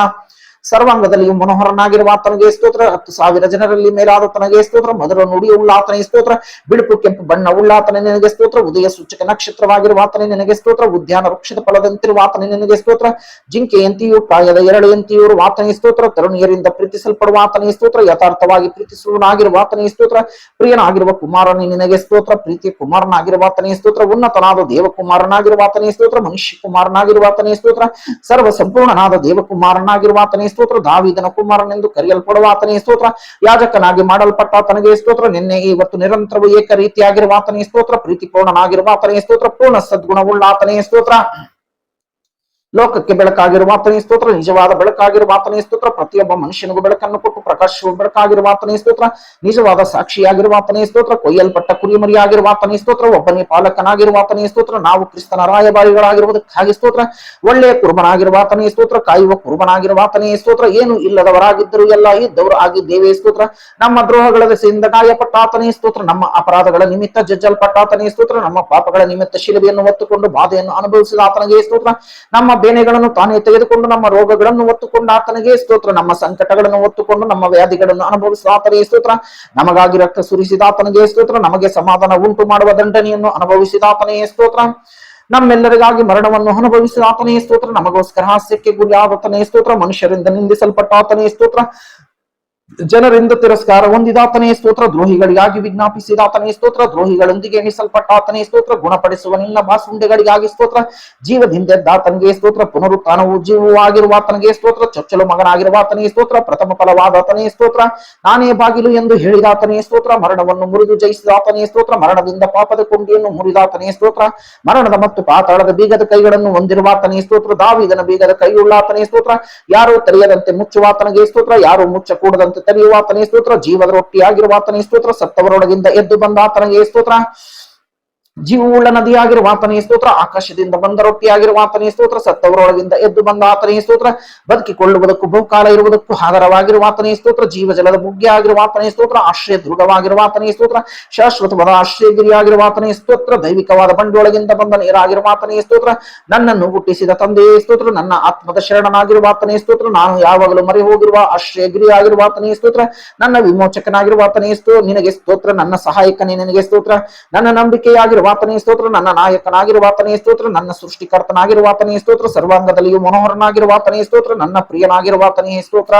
ಸರ್ವಾಂಗದಲ್ಲಿಯೂ ಮನೋಹರನಾಗಿರುವ ಆತನಿಗೆ ಸ್ತೋತ್ರ, 10,000 ಜನರಲ್ಲಿ ಮೇಲಾದ ತನಗೆ ಸ್ತೋತ್ರ, ಮೊದಲು ನುಡಿಯುಳ್ಳ ಆತನೇ ಸ್ತೋತ್ರ, ಬಿಳುಪು ಕೆಂಪು ಬಣ್ಣ ಉಳ್ಳ ಆತನೇ ನಿನಗೆ ಸ್ತೋತ್ರ, ಉದಯ ಸೂಚಕ ನಕ್ಷತ್ರವಾಗಿರುವ ಆತನೇ ನಿನಗೆ ಸ್ತೋತ್ರ, ಉದ್ಯಾನ ವೃಕ್ಷದ ಫಲದಂತಿರುವ ಆತನೇ ನಿನಗೆ ಸ್ತೋತ್ರ, ಜಿಂಕೆಯಂತೆಯೂ ಪ್ರಾಯದ ಎರಳೆಯಂತೆಯೂ ಆತನೇ ಸ್ತೋತ್ರ, ತರುಣಿಯರಿಂದ ಪ್ರೀತಿಸಲ್ಪಡುವ ಆತನೇ ಸ್ತೋತ್ರ, ಯಥಾರ್ಥವಾಗಿ ಪ್ರೀತಿಸುವನಾಗಿರುವ ಆತನೇ ಸ್ತೋತ್ರ, ಪ್ರಿಯನಾಗಿರುವ ಕುಮಾರನೇ ನಿನಗೆ ಸ್ತೋತ್ರ, ಪ್ರೀತಿಯ ಕುಮಾರನಾಗಿರುವ ಆತನೇ ಸ್ತೋತ್ರ, ಉನ್ನತನಾದ ದೇವಕುಮಾರನಾಗಿರುವ ಆತನೇ ಸ್ತೋತ್ರ, ಮನುಷ್ಯ ಕುಮಾರನಾಗಿರುವ ಆತನೇ ಸ್ತೋತ್ರ, ಸರ್ವ ಸಂಪೂರ್ಣನಾದ ದೇವಕುಮಾರನಾಗಿರುವ ಆತನೇ ಸ್ತೋತ್ರ, ದಾವೀದನ ಕುಮಾರನೆಂದು ಕರೆಯಲ್ಪಡುವ ಆತನೇ ಸ್ತೋತ್ರ, ಯಾಜಕನಾಗಿ ಮಾಡಲ್ಪಟ್ಟ ಆತನಿಗೆ ಸ್ತೋತ್ರ, ನಿನ್ನೆ ಇವತ್ತು ನಿರಂತರವೂ ಏಕ ರೀತಿಯಾಗಿರುವ ಆತನೇ ಸ್ತೋತ್ರ, ಪ್ರೀತಿಪೂರ್ಣನಾಗಿರುವ ಆತನೇ ಸ್ತೋತ್ರ, ಪೂರ್ಣ ಸದ್ಗುಣವುಳ್ಳ ಆತನೇ ಸ್ತೋತ್ರ, ಲೋಕಕ್ಕೆ ಬೆಳಕಾಗಿರುವ ಆತನೇ ಸ್ತೋತ್ರ, ನಿಜವಾದ ಬೆಳಕಾಗಿರುವ ಆತನೇ ಸ್ತೋತ್ರ, ಪ್ರತಿಯೊಬ್ಬ ಮನುಷ್ಯನಿಗೂ ಬೆಳಕನ್ನು ಕೊಟ್ಟು ಪ್ರಕಾಶವು ಬೆಳಕಾಗಿರುವ ಆತನೇ ಸ್ತೋತ್ರ, ನಿಜವಾದ ಸಾಕ್ಷಿಯಾಗಿರುವ ಆತನೇ ಸ್ತೋತ್ರ, ಕೊಯ್ಯಲ್ಪಟ್ಟ ಕುರಿಮರಿಯಾಗಿರುವ ಆತನೇ ಸ್ತೋತ್ರ, ಒಬ್ಬನೇ ಪಾಲಕನಾಗಿರುವ ಆತನೇ ಸ್ತೋತ್ರ, ನಾವು ಕ್ರಿಸ್ತನ ರಾಯಭಾರಿಗಳಾಗಿರುವುದಕ್ಕಾಗಿ ಸ್ತೋತ್ರ, ಒಳ್ಳೆಯ ಕುರುಬನಾಗಿರುವ ಆತನೇ ಸ್ತೋತ್ರ, ಕಾಯುವ ಕುರುಬನಾಗಿರುವ ಆತನೇ ಸ್ತೋತ್ರ, ಏನು ಇಲ್ಲದವರಾಗಿದ್ದರೂ ಎಲ್ಲ ಇದ್ದವರು ಆಗಿದ್ದೇವೆ ಸ್ತೋತ್ರ, ನಮ್ಮ ದ್ರೋಹಗಳ ದೆಸೆಯಿಂದ ಗಾಯಪಟ್ಟ ಆತನೇ ಸ್ತೋತ್ರ, ನಮ್ಮ ಅಪರಾಧಗಳ ನಿಮಿತ್ತ ಜಜ್ಜಲ್ಪಟ್ಟ ಆತನೇ ಸ್ತೋತ್ರ, ನಮ್ಮ ಪಾಪಗಳ ನಿಮಿತ್ತ ಶಿಲುಬೆಯನ್ನು ಹೊತ್ತುಕೊಂಡು ಬಾಧೆಯನ್ನು ಅನುಭವಿಸಿದ ಆತನಿಗೆ ಸ್ತೋತ್ರ, ನಮ್ಮ ಬೇನೆಗಳನ್ನು ತಾನೇ ತೆಗೆದುಕೊಂಡು ನಮ್ಮ ರೋಗಗಳನ್ನು ಹೊತ್ತುಕೊಂಡು ಆತನಿಗೆ ಸ್ತೋತ್ರ, ನಮ್ಮ ಸಂಕಟಗಳನ್ನು ಹೊತ್ತುಕೊಂಡು ನಮ್ಮ ವ್ಯಾಧಿಗಳನ್ನು ಅನುಭವಿಸಿದ ಆತನಿಗೆ ಸ್ತೋತ್ರ, ನಮಗಾಗಿ ರಕ್ತ ಸುರಿಸಿದ ಆತನಿಗೆ ಸ್ತೋತ್ರ, ನಮಗೆ ಸಮಾಧಾನ ಉಂಟು ಮಾಡುವ ದಂಡನೆಯನ್ನು ಅನುಭವಿಸಿದ ಆತನಿಗೆ ಸ್ತೋತ್ರ, ನಮ್ಮೆಲ್ಲರಿಗಾಗಿ ಮರಣವನ್ನು ಅನುಭವಿಸಿದ ಆತನೇ ಸ್ತೋತ್ರ, ನಮಗೋಸ್ಕರ ಹಾಸ್ಯಕ್ಕೆ ಗುರಿಯಾದತನೇ ಸ್ತೋತ್ರ, ಮನುಷ್ಯರಿಂದ ನಿಂದಿಸಲ್ಪಟ್ಟ ಆತನೇ ಸ್ತೋತ್ರ, ಜನರಿಂದ ತಿರಸ್ಕಾರ ಹೊಂದಿದಾತನೇ ಸ್ತೋತ್ರ, ದ್ರೋಹಿಗಳಿಗಾಗಿ ವಿಜ್ಞಾಪಿಸಿದಾತನೇ ಸ್ತೋತ್ರ, ದ್ರೋಹಿಗಳೊಂದಿಗೆ ಎಣಿಸಲ್ಪಟ್ಟ ಆತನೇ ಸ್ತೋತ್ರ, ಗುಣಪಡಿಸುವ ನಿನ್ನ ಬಾಸುಂಡೆಗಳಿಗಾಗಿ ಸ್ತೋತ್ರ, ಜೀವದಿಂದೆದ್ದಾತನಿಗೆ ಸ್ತೋತ್ರ, ಪುನರುತ್ಥಾನವು ಜೀವವೂ ಆಗಿರುವ ಆತನಿಗೆ ಸ್ತೋತ್ರ, ಚೊಚ್ಚಲು ಮಗನಾಗಿರುವ ಆತನೇ ಸ್ತೋತ್ರ, ಪ್ರಥಮ ಫಲವಾದಾತನೇ ಸ್ತೋತ್ರ, ನಾನೇ ಬಾಗಿಲು ಎಂದು ಹೇಳಿದಾತನೇ ಸ್ತೋತ್ರ, ಮರಣವನ್ನು ಮುರಿದು ಜಯಿಸಿದಾತನೇ ಸ್ತೋತ್ರ, ಮರಣದಿಂದ ಪಾಪದ ಕೊಂಡಿಯನ್ನು ಮುರಿದಾತನೇ ಸ್ತೋತ್ರ, ಮರಣದ ಮತ್ತು ಪಾತಾಳದ ಬೀಗದ ಕೈಗಳನ್ನು ಹೊಂದಿರುವ ಆತನೇ ಸ್ತೋತ್ರ, ದಾವೀದನ ಬೀಗದ ಕೈಯುಳ್ಳ ಆತನೇ ಸ್ತೋತ್ರ, ಯಾರು ತೆರೆಯದಂತೆ ಮುಚ್ಚುವ ಆತನಿಗೆ ಸ್ತೋತ್ರ, ಯಾರು ಮುಚ್ಚಕೂಡದಂತೆ ತೆರೆಯುವ ಆತನೇ ಸ್ತೋತ್ರ, ಜೀವದ ರೊಟ್ಟಿಯಾಗಿರುವ ಆತನೇ ಸ್ತೋತ್ರ, ಸತ್ತವರೊಳಗಿಂದ ಎದ್ದು ಬಂದ ಆತನಿಗೆ ಸ್ತೋತ್ರ, ಜೀವವುಳ್ಳ ನದಿಯಾಗಿರುವ ಆತನೇ ಸ್ತೋತ್ರ, ಆಕಾಶದಿಂದ ಬಂದ ರೊಟ್ಟಿಯಾಗಿರುವ ಆತನೇ ಸ್ತೋತ್ರ, ಸತ್ತವರೊಳಗಿಂದ ಎದ್ದು ಬಂದ ಆತನೇ ಸ್ತೋತ್ರ, ಬದುಕಿಕೊಳ್ಳುವುದಕ್ಕೂ ಬಹುಕಾಲ ಇರುವುದಕ್ಕೂ ಆಧಾರವಾಗಿರುವ ಆತನೇ ಸ್ತೋತ್ರ, ಜೀವಜಲದ ಬುಗ್ಗೆ ಆಗಿರುವ ಆತನೇ ಸ್ತೋತ್ರ, ಆಶ್ರಯ ದೃಢವಾಗಿರುವ ಆತನೇ ಸ್ತೋತ್ರ, ಶಾಶ್ವತವಾದ ಆಶ್ರಯಗಿರಿಯಾಗಿರುವ ಆತನೇ ಸ್ತೋತ್ರ, ದೈವಿಕವಾದ ಬಂಡೊಳಗಿಂದ ಬಂದ ನೀರಾಗಿರುವ ಆತನೇ ಸ್ತೋತ್ರ, ನನ್ನನ್ನು ಹುಟ್ಟಿಸಿದ ತಂದೆಯೇ ಸ್ತೋತ್ರ, ನನ್ನ ಆತ್ಮದ ಶರಣನಾಗಿರುವ ಆತನೇ ಸ್ತೋತ್ರ, ನಾನು ಯಾವಾಗಲೂ ಮರೆ ಹೋಗಿರುವ ಆಶ್ರಯಗಿರಿಯಾಗಿರುವ ಆತನೇ ಸ್ತೋತ್ರ, ನನ್ನ ವಿಮೋಚಕನಾಗಿರುವ ಆತನೇ ನಿನಗೆ ಸ್ತೋತ್ರ, ನನ್ನ ಸಹಾಯಕನೇ ನಿನಗೆ ಸ್ತೋತ್ರ, ನನ್ನ ನಂಬಿಕೆಯಾಗಿರುವ ಆತನೇ ಸ್ತೋತ್ರ, ನನ್ನ ನಾಯಕನಾಗಿರುವ ಆತನೇ ಸ್ತೋತ್ರ, ನನ್ನ ಸೃಷ್ಟಿಕರ್ತನಾಗಿರುವ ಆತನೇ ಸ್ತೋತ್ರ, ಸರ್ವಾಂಗದಲ್ಲಿಯೂ ಮನೋಹರನಾಗಿರುವ ಆತನೇ ಸ್ತೋತ್ರ, ನನ್ನ ಪ್ರಿಯನಾಗಿರುವ ಆತನೇ ಸ್ತೋತ್ರ,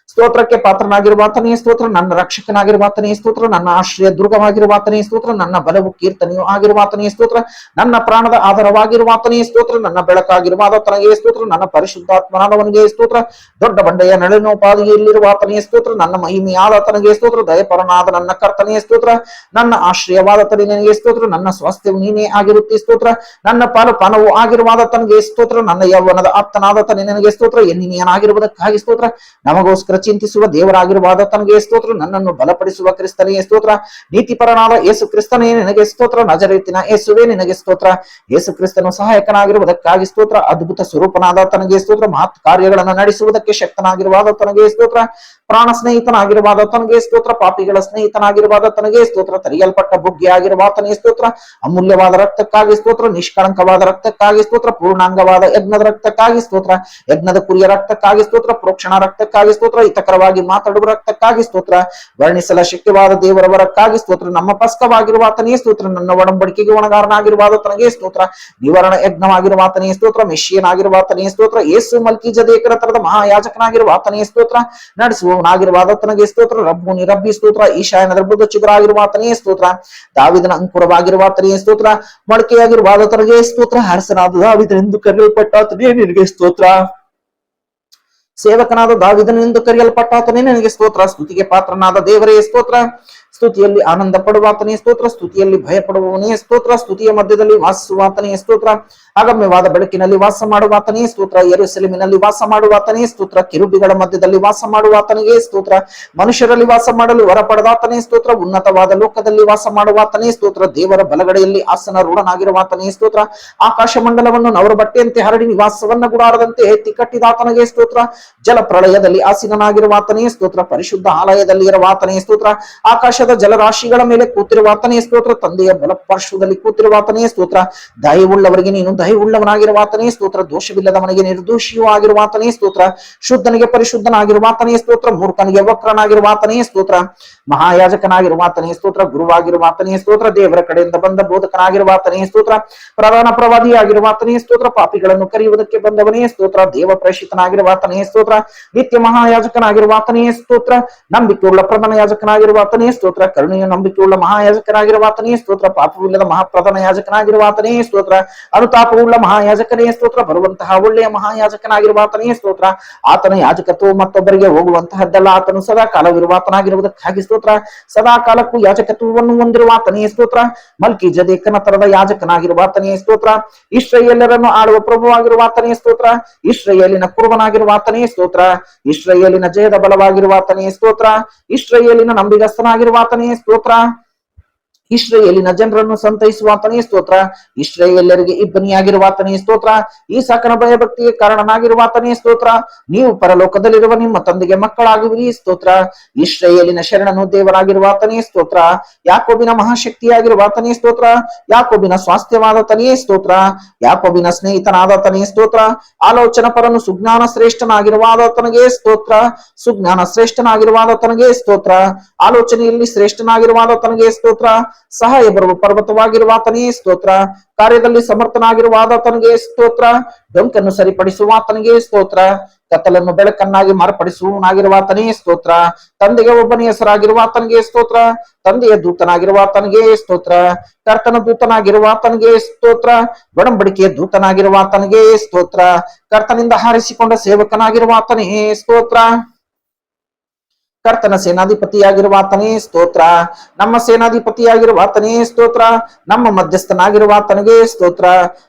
ಸ್ತೋತ್ರಕ್ಕೆ ಪಾತ್ರನಾಗಿರುವ ಆತನೇ ಸ್ತೋತ್ರ, ನನ್ನ ರಕ್ಷಕನಾಗಿರುವ ಆತನೇ ಸ್ತೋತ್ರ, ನನ್ನ ಆಶ್ರಯ ದುರ್ಗವಾಗಿರುವ ಆತನೇ ಸ್ತೋತ್ರ, ನನ್ನ ಬಲವು ಕೀರ್ತನೆಯೂ ಆಗಿರುವ ಆತನೇ ಸ್ತೋತ್ರ, ನನ್ನ ಪ್ರಾಣದ ಆಧಾರವಾಗಿರುವ ಆತನೇ ಸ್ತೋತ್ರ, ನನ್ನ ಬೆಳಕಾಗಿರುವ ಆತನಿಗೆ ಸ್ತೋತ್ರ, ನನ್ನ ಪರಿಶುದ್ಧಾತ್ಮನಾದವನಿಗೆ ಸ್ತೋತ್ರ, ದೊಡ್ಡ ಬಂಡೆಯ ನಳಿನೋಪಾದಿಯಲ್ಲಿರುವ ಆತನೇ ಸ್ತೋತ್ರ, ನನ್ನ ಮಹಿಮೆಯಾದ ಆತನಿಗೆ ಸ್ತೋತ್ರ, ದಯಪರನಾದ ನನ್ನ ಕರ್ತನೆಯ ಸ್ತೋತ್ರ, ನನ್ನ ಆಶ್ರಯವಾದ ನಿನಗೆ ಸ್ತೋತ್ರ, ನನ್ನ ಸ್ವಾಸ್ಥ್ಯವು ನೀನೇ ಆಗಿರುತ್ತೆ ಸ್ತೋತ್ರ, ನನ್ನ ಪಾನವು ಆಗಿರುವ ಆತನಿಗೆ ಸ್ತೋತ್ರ, ನನ್ನ ಯೌವನದ ಆಪ್ತನಾದ ನಿನಗೆ ಸ್ತೋತ್ರ, ಎನ್ನಿನಿಯನಾಗಿರುವುದಕ್ಕಾಗಿ ಸ್ತೋತ್ರ, ನಮಗೋಸ್ಕರ ಚಿಂತಿಸುವ ದೇವರಾಗಿರುವಾದ ತನಗೆ ಸ್ತೋತ್ರ. ನನ್ನನ್ನು ಬಲಪಡಿಸುವ ಕ್ರಿಸ್ತನೇ ಸ್ತೋತ್ರ. ನೀತಿಪರನಾದ ಯೇಸು ಕ್ರಿಸ್ತನೇ ನಿನಗೆ ಸ್ತೋತ್ರ. ನಜರೇತಿನ ಯೇಸುವೇ ನಿನಗೆ ಸ್ತೋತ್ರ. ಯೇಸು ಕ್ರಿಸ್ತನು ಸಹಾಯಕನಾಗಿರುವುದಕ್ಕಾಗಿ ಸ್ತೋತ್ರ. ಅದ್ಭುತ ಸ್ವರೂಪನಾದ ತನಗೆ ಸ್ತೋತ್ರ. ಮಹತ್ ಕಾರ್ಯಗಳನ್ನು ನಡೆಸುವುದಕ್ಕೆ ಶಕ್ತನಾಗಿರುವಾದ ತನಗೆ ಸ್ತೋತ್ರ. ಪ್ರಾಣ ಸ್ನೇಹಿತನಾಗಿರುವಾದ ತನಗೆ ಸ್ತೋತ್ರ. ಪಾಪಿಗಳ ಸ್ನೇಹಿತನಾಗಿರುವಾದ ತನಗೆ ಸ್ತೋತ್ರ. ತೆರೆಯಲ್ಪಟ್ಟ ಬುಗ್ಗೆಯಾಗಿರುವ ಆತನಿಗೆ ಸ್ತೋತ್ರ. ಅಮೂಲ್ಯವಾದ ರಕ್ತಕ್ಕಾಗಿ ಸ್ತೋತ್ರ. ನಿಷ್ಕಳಂಕವಾದ ರಕ್ತಕ್ಕಾಗಿ ಸ್ತೋತ್ರ. ಪೂರ್ಣಾಂಗವಾದ ಯಜ್ಞದ ರಕ್ತಕ್ಕಾಗಿ ಸ್ತೋತ್ರ. ಯಜ್ಞದ ಕುರಿಯ ರಕ್ತಕ್ಕಾಗಿ ಸ್ತೋತ್ರ. ಪ್ರೋಕ್ಷಣ ರಕ್ತಕ್ಕಾಗಿ ಸ್ತೋತ್ರ. ಹಿತಕರವಾಗಿ ಮಾತಾಡುವ ರಕ್ತಕ್ಕಾಗಿ ಸ್ತೋತ್ರ. ವರ್ಣಿಸಲ ಶಕ್ಯವಾದ ದೇವರ ವರಕ್ಕಾಗಿ ಸ್ತೋತ್ರ. ನಮ್ಮ ಪಸ್ಕವಾಗಿರುವ ಆತನಿಗೆ ಸ್ತೋತ್ರ. ನನ್ನ ಒಡಂಬಡಿಕೆಗೆ ಒಣಗಾರನಾಗಿರುವಾದ ತನಗೆ ಸ್ತೋತ್ರ. ನಿವಾರಣ ಯಜ್ಞವಾಗಿರುವ ಆತನಿಗೆ ಸ್ತೋತ್ರ. ಮೆಷಿಯನಾಗಿರುವ ಆತನಿಗೆ ಸ್ತೋತ್ರ. ಯೇಸು ಮಲ್ಕಿಜದೇಕರ ತರದ ಮಹಾಯಾಜಕನಾಗಿರುವ ಆತನಿಗೆ ಸ್ತೋತ್ರ. ನಡೆಸುವವನಾಗಿರುವಾದ ತನಗೆ ಸ್ತೋತ್ರ. ರಬ್ಬುನಿ ರಬ್ಬಿ ಸ್ತೋತ್ರ. ಈಶಾಯನ ಬುದ್ಧ ಚಿಗುರಾಗಿರುವ ಆತನಿಗೆ ಸ್ತೋತ್ರ. ದಾವಿದನ ಅಂಕುರವಾಗಿರುವ ಆತನಿಗೆ ಸ್ತೋತ್ರ. ಮೊಳಕೆಯಾಗಿರುವಾದ ತನಗೆ ಸ್ತೋತ್ರ. ಅರಸನಾದ ದಾವಿದನೆಂದು ಕರೆಯಲ್ಪಟ್ಟ ಆತನೇ ನಿನಗೆ ಸ್ತೋತ್ರ. ಸೇವಕನಾದ ದಾವಿದನೆಂದು ಕರೆಯಲ್ಪಟ್ಟ ಆತನೇ ನಿನಗೆ ಸ್ತೋತ್ರ. ಸ್ತುತಿಗೆ ಪಾತ್ರನಾದ ದೇವರೇ ಸ್ತೋತ್ರ. ಸ್ತುತಿಯಲ್ಲಿ ಆನಂದ ಪಡುವಾತನೇ ಸ್ತೋತ್ರ. ಸ್ತುತಿಯಲ್ಲಿ ಭಯ ಪಡುವವನೇ ಸ್ತೋತ್ರ. ಸ್ತುತಿಯ ಮಧ್ಯದಲ್ಲಿ ವಾಸಿಸುವಾತನೇ ಸ್ತೋತ್ರ. ಅಗಮ್ಯವಾದ ಬೆಳಕಿನಲ್ಲಿ ವಾಸ ಮಾಡುವಾತನೇ ಸ್ತೋತ್ರ. ಯೆರೂಸಲೇಮಿನಲ್ಲಿ ವಾಸ ಮಾಡುವಾತನೇ ಸ್ತೋತ್ರ. ಕಿರುಬಿಗಳ ಮಧ್ಯದಲ್ಲಿ ವಾಸ ಮಾಡುವಾತನಿಗೆ ಸ್ತೋತ್ರ. ಮನುಷ್ಯರಲ್ಲಿ ವಾಸ ಮಾಡಲು ವರ ಪಡೆದಾತನೇ ಸ್ತೋತ್ರ. ಉನ್ನತವಾದ ಲೋಕದಲ್ಲಿ ವಾಸ ಮಾಡುವಾತನೇ ಸ್ತೋತ್ರ. ದೇವರ ಬಲಗಡೆಯಲ್ಲಿ ಆಸನ ರೂಢನಾಗಿರುವಾತನೇ ಸ್ತೋತ್ರ. ಆಕಾಶ ಮಂಡಲವನ್ನು ನವರ ಬಟ್ಟೆಯಂತೆ ಹರಡಿ ನಿವಾಸವನ್ನ ಗುಡಾರದಂತೆ ಎತ್ತಿ ಕಟ್ಟಿದಾತನಿಗೆ ಸ್ತೋತ್ರ. ಜಲ ಪ್ರಳಯದಲ್ಲಿ ಆಸೀನನಾಗಿರುವಾತನೇ ಸ್ತೋತ್ರ. ಪರಿಶುದ್ಧ ಆಲಯದಲ್ಲಿ ಇರುವಾತನೇ ಸ್ತೋತ್ರ. ಆಕಾಶದ ಜಲರಾಶಿಗಳ ಮೇಲೆ ಕೂತಿರುವಾತನೇ ಸ್ತೋತ್ರ. ತಂದೆಯ ಬಲಪಾರ್ಶ್ವದಲ್ಲಿ ಕೂತಿರುವಾತನೇ ಸ್ತೋತ್ರ. ದಯವುಳ್ಳವರಿಗೆ ನೀನು ದಯವುಳ್ಳವನಾಗಿರುವಾತನೇ ಸ್ತೋತ್ರ. ದೋಷವಿಲ್ಲದವನಿಗೆ ನಿರ್ದೋಷಿಯೂ ಆಗಿರುವಾತನೇ ಸ್ತೋತ್ರ. ಶುದ್ಧನಿಗೆ ಪರಿಶುದ್ಧನಾಗಿರುವಾತನೇ ಸ್ತೋತ್ರ. ಮೂರ್ಖನಿಗೆ ವಕ್ರನಾಗಿರುವಾತನೇ ಸ್ತೋತ್ರ. ಮಹಾಯಾಜಕನಾಗಿರುವಾತನೇ ಸ್ತೋತ್ರ. ಗುರುವಾಗಿರುವಾತನೇ ಸ್ತೋತ್ರ. ದೇವರ ಕಡೆಯಿಂದ ಬಂದ ಬೋಧಕನಾಗಿರುವಾತನೇ ಸ್ತೋತ್ರ. ಪ್ರಧಾನ ಪ್ರವಾದಿಯಾಗಿರುವಾತನೇ ಸ್ತೋತ್ರ. ಪಾಪಿಗಳನ್ನು ಕರೆಯುವುದಕ್ಕೆ ಬಂದವನೇ ಸ್ತೋತ್ರ. ದೇವ ಪ್ರೇಷಿತನಾಗಿರುವಾತನೇ ಸ್ತೋತ್ರ. ನಿತ್ಯ ಮಹಾಯಾಜಕನಾಗಿರುವಾತನೇ ಸ್ತೋತ್ರ. ನಂಬಿಕೆಯುಳ್ಳ ಪ್ರಧಾನ ಯಾಜಕನಾಗಿರುವಾತನೇ ಸ್ತೋತ್ರ. ಕರುಣೆಯ ನಂಬಿಕೆಯುಳ್ಳ ಮಹಾಯಾಜಕನಾಗಿರುವಾತನೇ ಸ್ತೋತ್ರ. ಪಾಪವಿಲ್ಲದ ಮಹಾಪ್ರಧಾನ ಯಾಜಕನಾಗಿರುವಾತನೇ ಸ್ತೋತ್ರ. ಅನುತಾಪವುಳ್ಳ ಮಹಾಯಾಜಕನೇ ಸ್ತೋತ್ರ. ಬರುವಂತಹ ಒಳ್ಳೆಯ ಮಹಾಯಾಜಕನಾಗಿರುವಾತನೇ ಸ್ತೋತ್ರ. ಆತನ ಯಾಜಕತ್ವವು ಮತ್ತೊಬ್ಬರಿಗೆ ಹೋಗುವಂತಹದ್ದಲ್ಲ. ಆತನು ಸದಾ ಕಾಲವಿರುವಾತನಾಗಿರುವುದಕ್ಕಾಗಿ ಸ್ತೋತ್ರ. ಸದಾ ಕಾಲಕ್ಕೂ ಯಾಜಕತ್ವವನ್ನು ಹೊಂದಿರುವಾತನೇ ಸ್ತೋತ್ರ. ಮಲ್ಕಿಜದೇಕನ ತರದ ಯಾಜಕನಾಗಿರುವಾತನೇ ಸ್ತೋತ್ರ. ಇಸ್ರಾಯೇಲರನ್ನು ಆಳುವ ಪ್ರಭುವಾಗಿರುವಾತನೇ ಸ್ತೋತ್ರ. ಇಸ್ರಾಯೇಲಿನ ಕುರುಬನಾಗಿರುವಾತನೇ ಸ್ತೋತ್ರ. ಇಸ್ರಾಯೇಲಿನ ಜಯದ ಬಲವಾಗಿರುವಾತನೇ ಸ್ತೋತ್ರ. ಇಸ್ರಾಯೇಲಿನ ನಂಬಿಗಸ್ತನಾಗಿರುವಾತನೇ ಸ್ತೋತ್ರ. ಇಸ್ರಾಯೇಲಿನ ಜನರನ್ನು ಸಂತೈಸುವಾತನೇ ಸ್ತೋತ್ರ. ಇಸ್ರಾಯೇಲರಿಗೆ ಇಬ್ಬನಿಯಾಗಿರುವಾತನೇ ಸ್ತೋತ್ರ. ಈ ಸಾಕನ ಭಯಭಕ್ತಿಗೆ ಕಾರಣನಾಗಿರುವಾತನೇ ಸ್ತೋತ್ರ. ನೀವು ಪರಲೋಕದಲ್ಲಿರುವ ನಿಮ್ಮ ತಂದೆಗೆ ಮಕ್ಕಳಾಗುವಿರಿ ಸ್ತೋತ್ರ. ಇಸ್ರಾಯೇಲಿನ ಶರಣನು ದೇವರಾಗಿರುವಾತನೇ ಸ್ತೋತ್ರ. ಯಾಕೋಬಿನ ಮಹಾಶಕ್ತಿಯಾಗಿರುವಾತನೇ ಸ್ತೋತ್ರ. ಯಾಕೋಬಿನ ಸ್ವಾಸ್ಥ್ಯವಾದತನೇ ಸ್ತೋತ್ರ. ಯಾಕೋಬಿನ ಸ್ನೇಹಿತನಾದತನೇ ಸ್ತೋತ್ರ. ಆಲೋಚನಾ ಪರನು ಸುಜ್ಞಾನ ಶ್ರೇಷ್ಠನಾಗಿರುವಾದತನಿಗೆ ಸ್ತೋತ್ರ. ಸುಜ್ಞಾನ ಶ್ರೇಷ್ಠನಾಗಿರುವಾದತನಿಗೆ ಸ್ತೋತ್ರ. ಆಲೋಚನೆಯಲ್ಲಿ ಶ್ರೇಷ್ಠನಾಗಿರುವಾದತನಿಗೆ ಸ್ತೋತ್ರ. ಸಹಾಯ ಬರುವ ಪರ್ವತವಾಗಿರುವಾತನೇ ಸ್ತೋತ್ರ. ಕಾರ್ಯದಲ್ಲಿ ಸಮರ್ಥನಾಗಿರುವಾತನಿಗೆ ಸ್ತೋತ್ರ. ಡೊಂಕನ್ನು ಸರಿಪಡಿಸುವಾತನಿಗೆ ಸ್ತೋತ್ರ. ಕತ್ತಲನ್ನು ಬೆಳಕನ್ನಾಗಿ ಮಾರ್ಪಡಿಸುವನಾಗಿರುವಾತನೇ ಸ್ತೋತ್ರ. ತಂದೆಗೆ ಒಬ್ಬನೇ ಹೆಸರಾಗಿರುವಾತನಿಗೆ ಸ್ತೋತ್ರ. ತಂದೆಯ ದೂತನಾಗಿರುವಾತನಿಗೆ ಸ್ತೋತ್ರ. ಕರ್ತನ ದೂತನಾಗಿರುವಾತನಿಗೆ ಸ್ತೋತ್ರ. ಒಡಂಬಡಿಕೆಯ ದೂತನಾಗಿರುವಾತನಿಗೆ ಸ್ತೋತ್ರ. ಕರ್ತನಿಂದ ಹಾರಿಸಿಕೊಂಡ ಸೇವಕನಾಗಿರುವಾತನೇ ಸ್ತೋತ್ರ. ಕರ್ತನ ಸೇನಾಧಿಪತಿಯಾಗಿರುವಾತನೇ ಸ್ತೋತ್ರ. ನಮ್ಮ ಸೇನಾಧಿಪತಿಯಾಗಿರುವಾತನೇ ಸ್ತೋತ್ರ. ನಮ್ಮ ಮಧ್ಯಸ್ಥನಾಗಿರುವಾತನಿಗೆ ಸ್ತೋತ್ರ.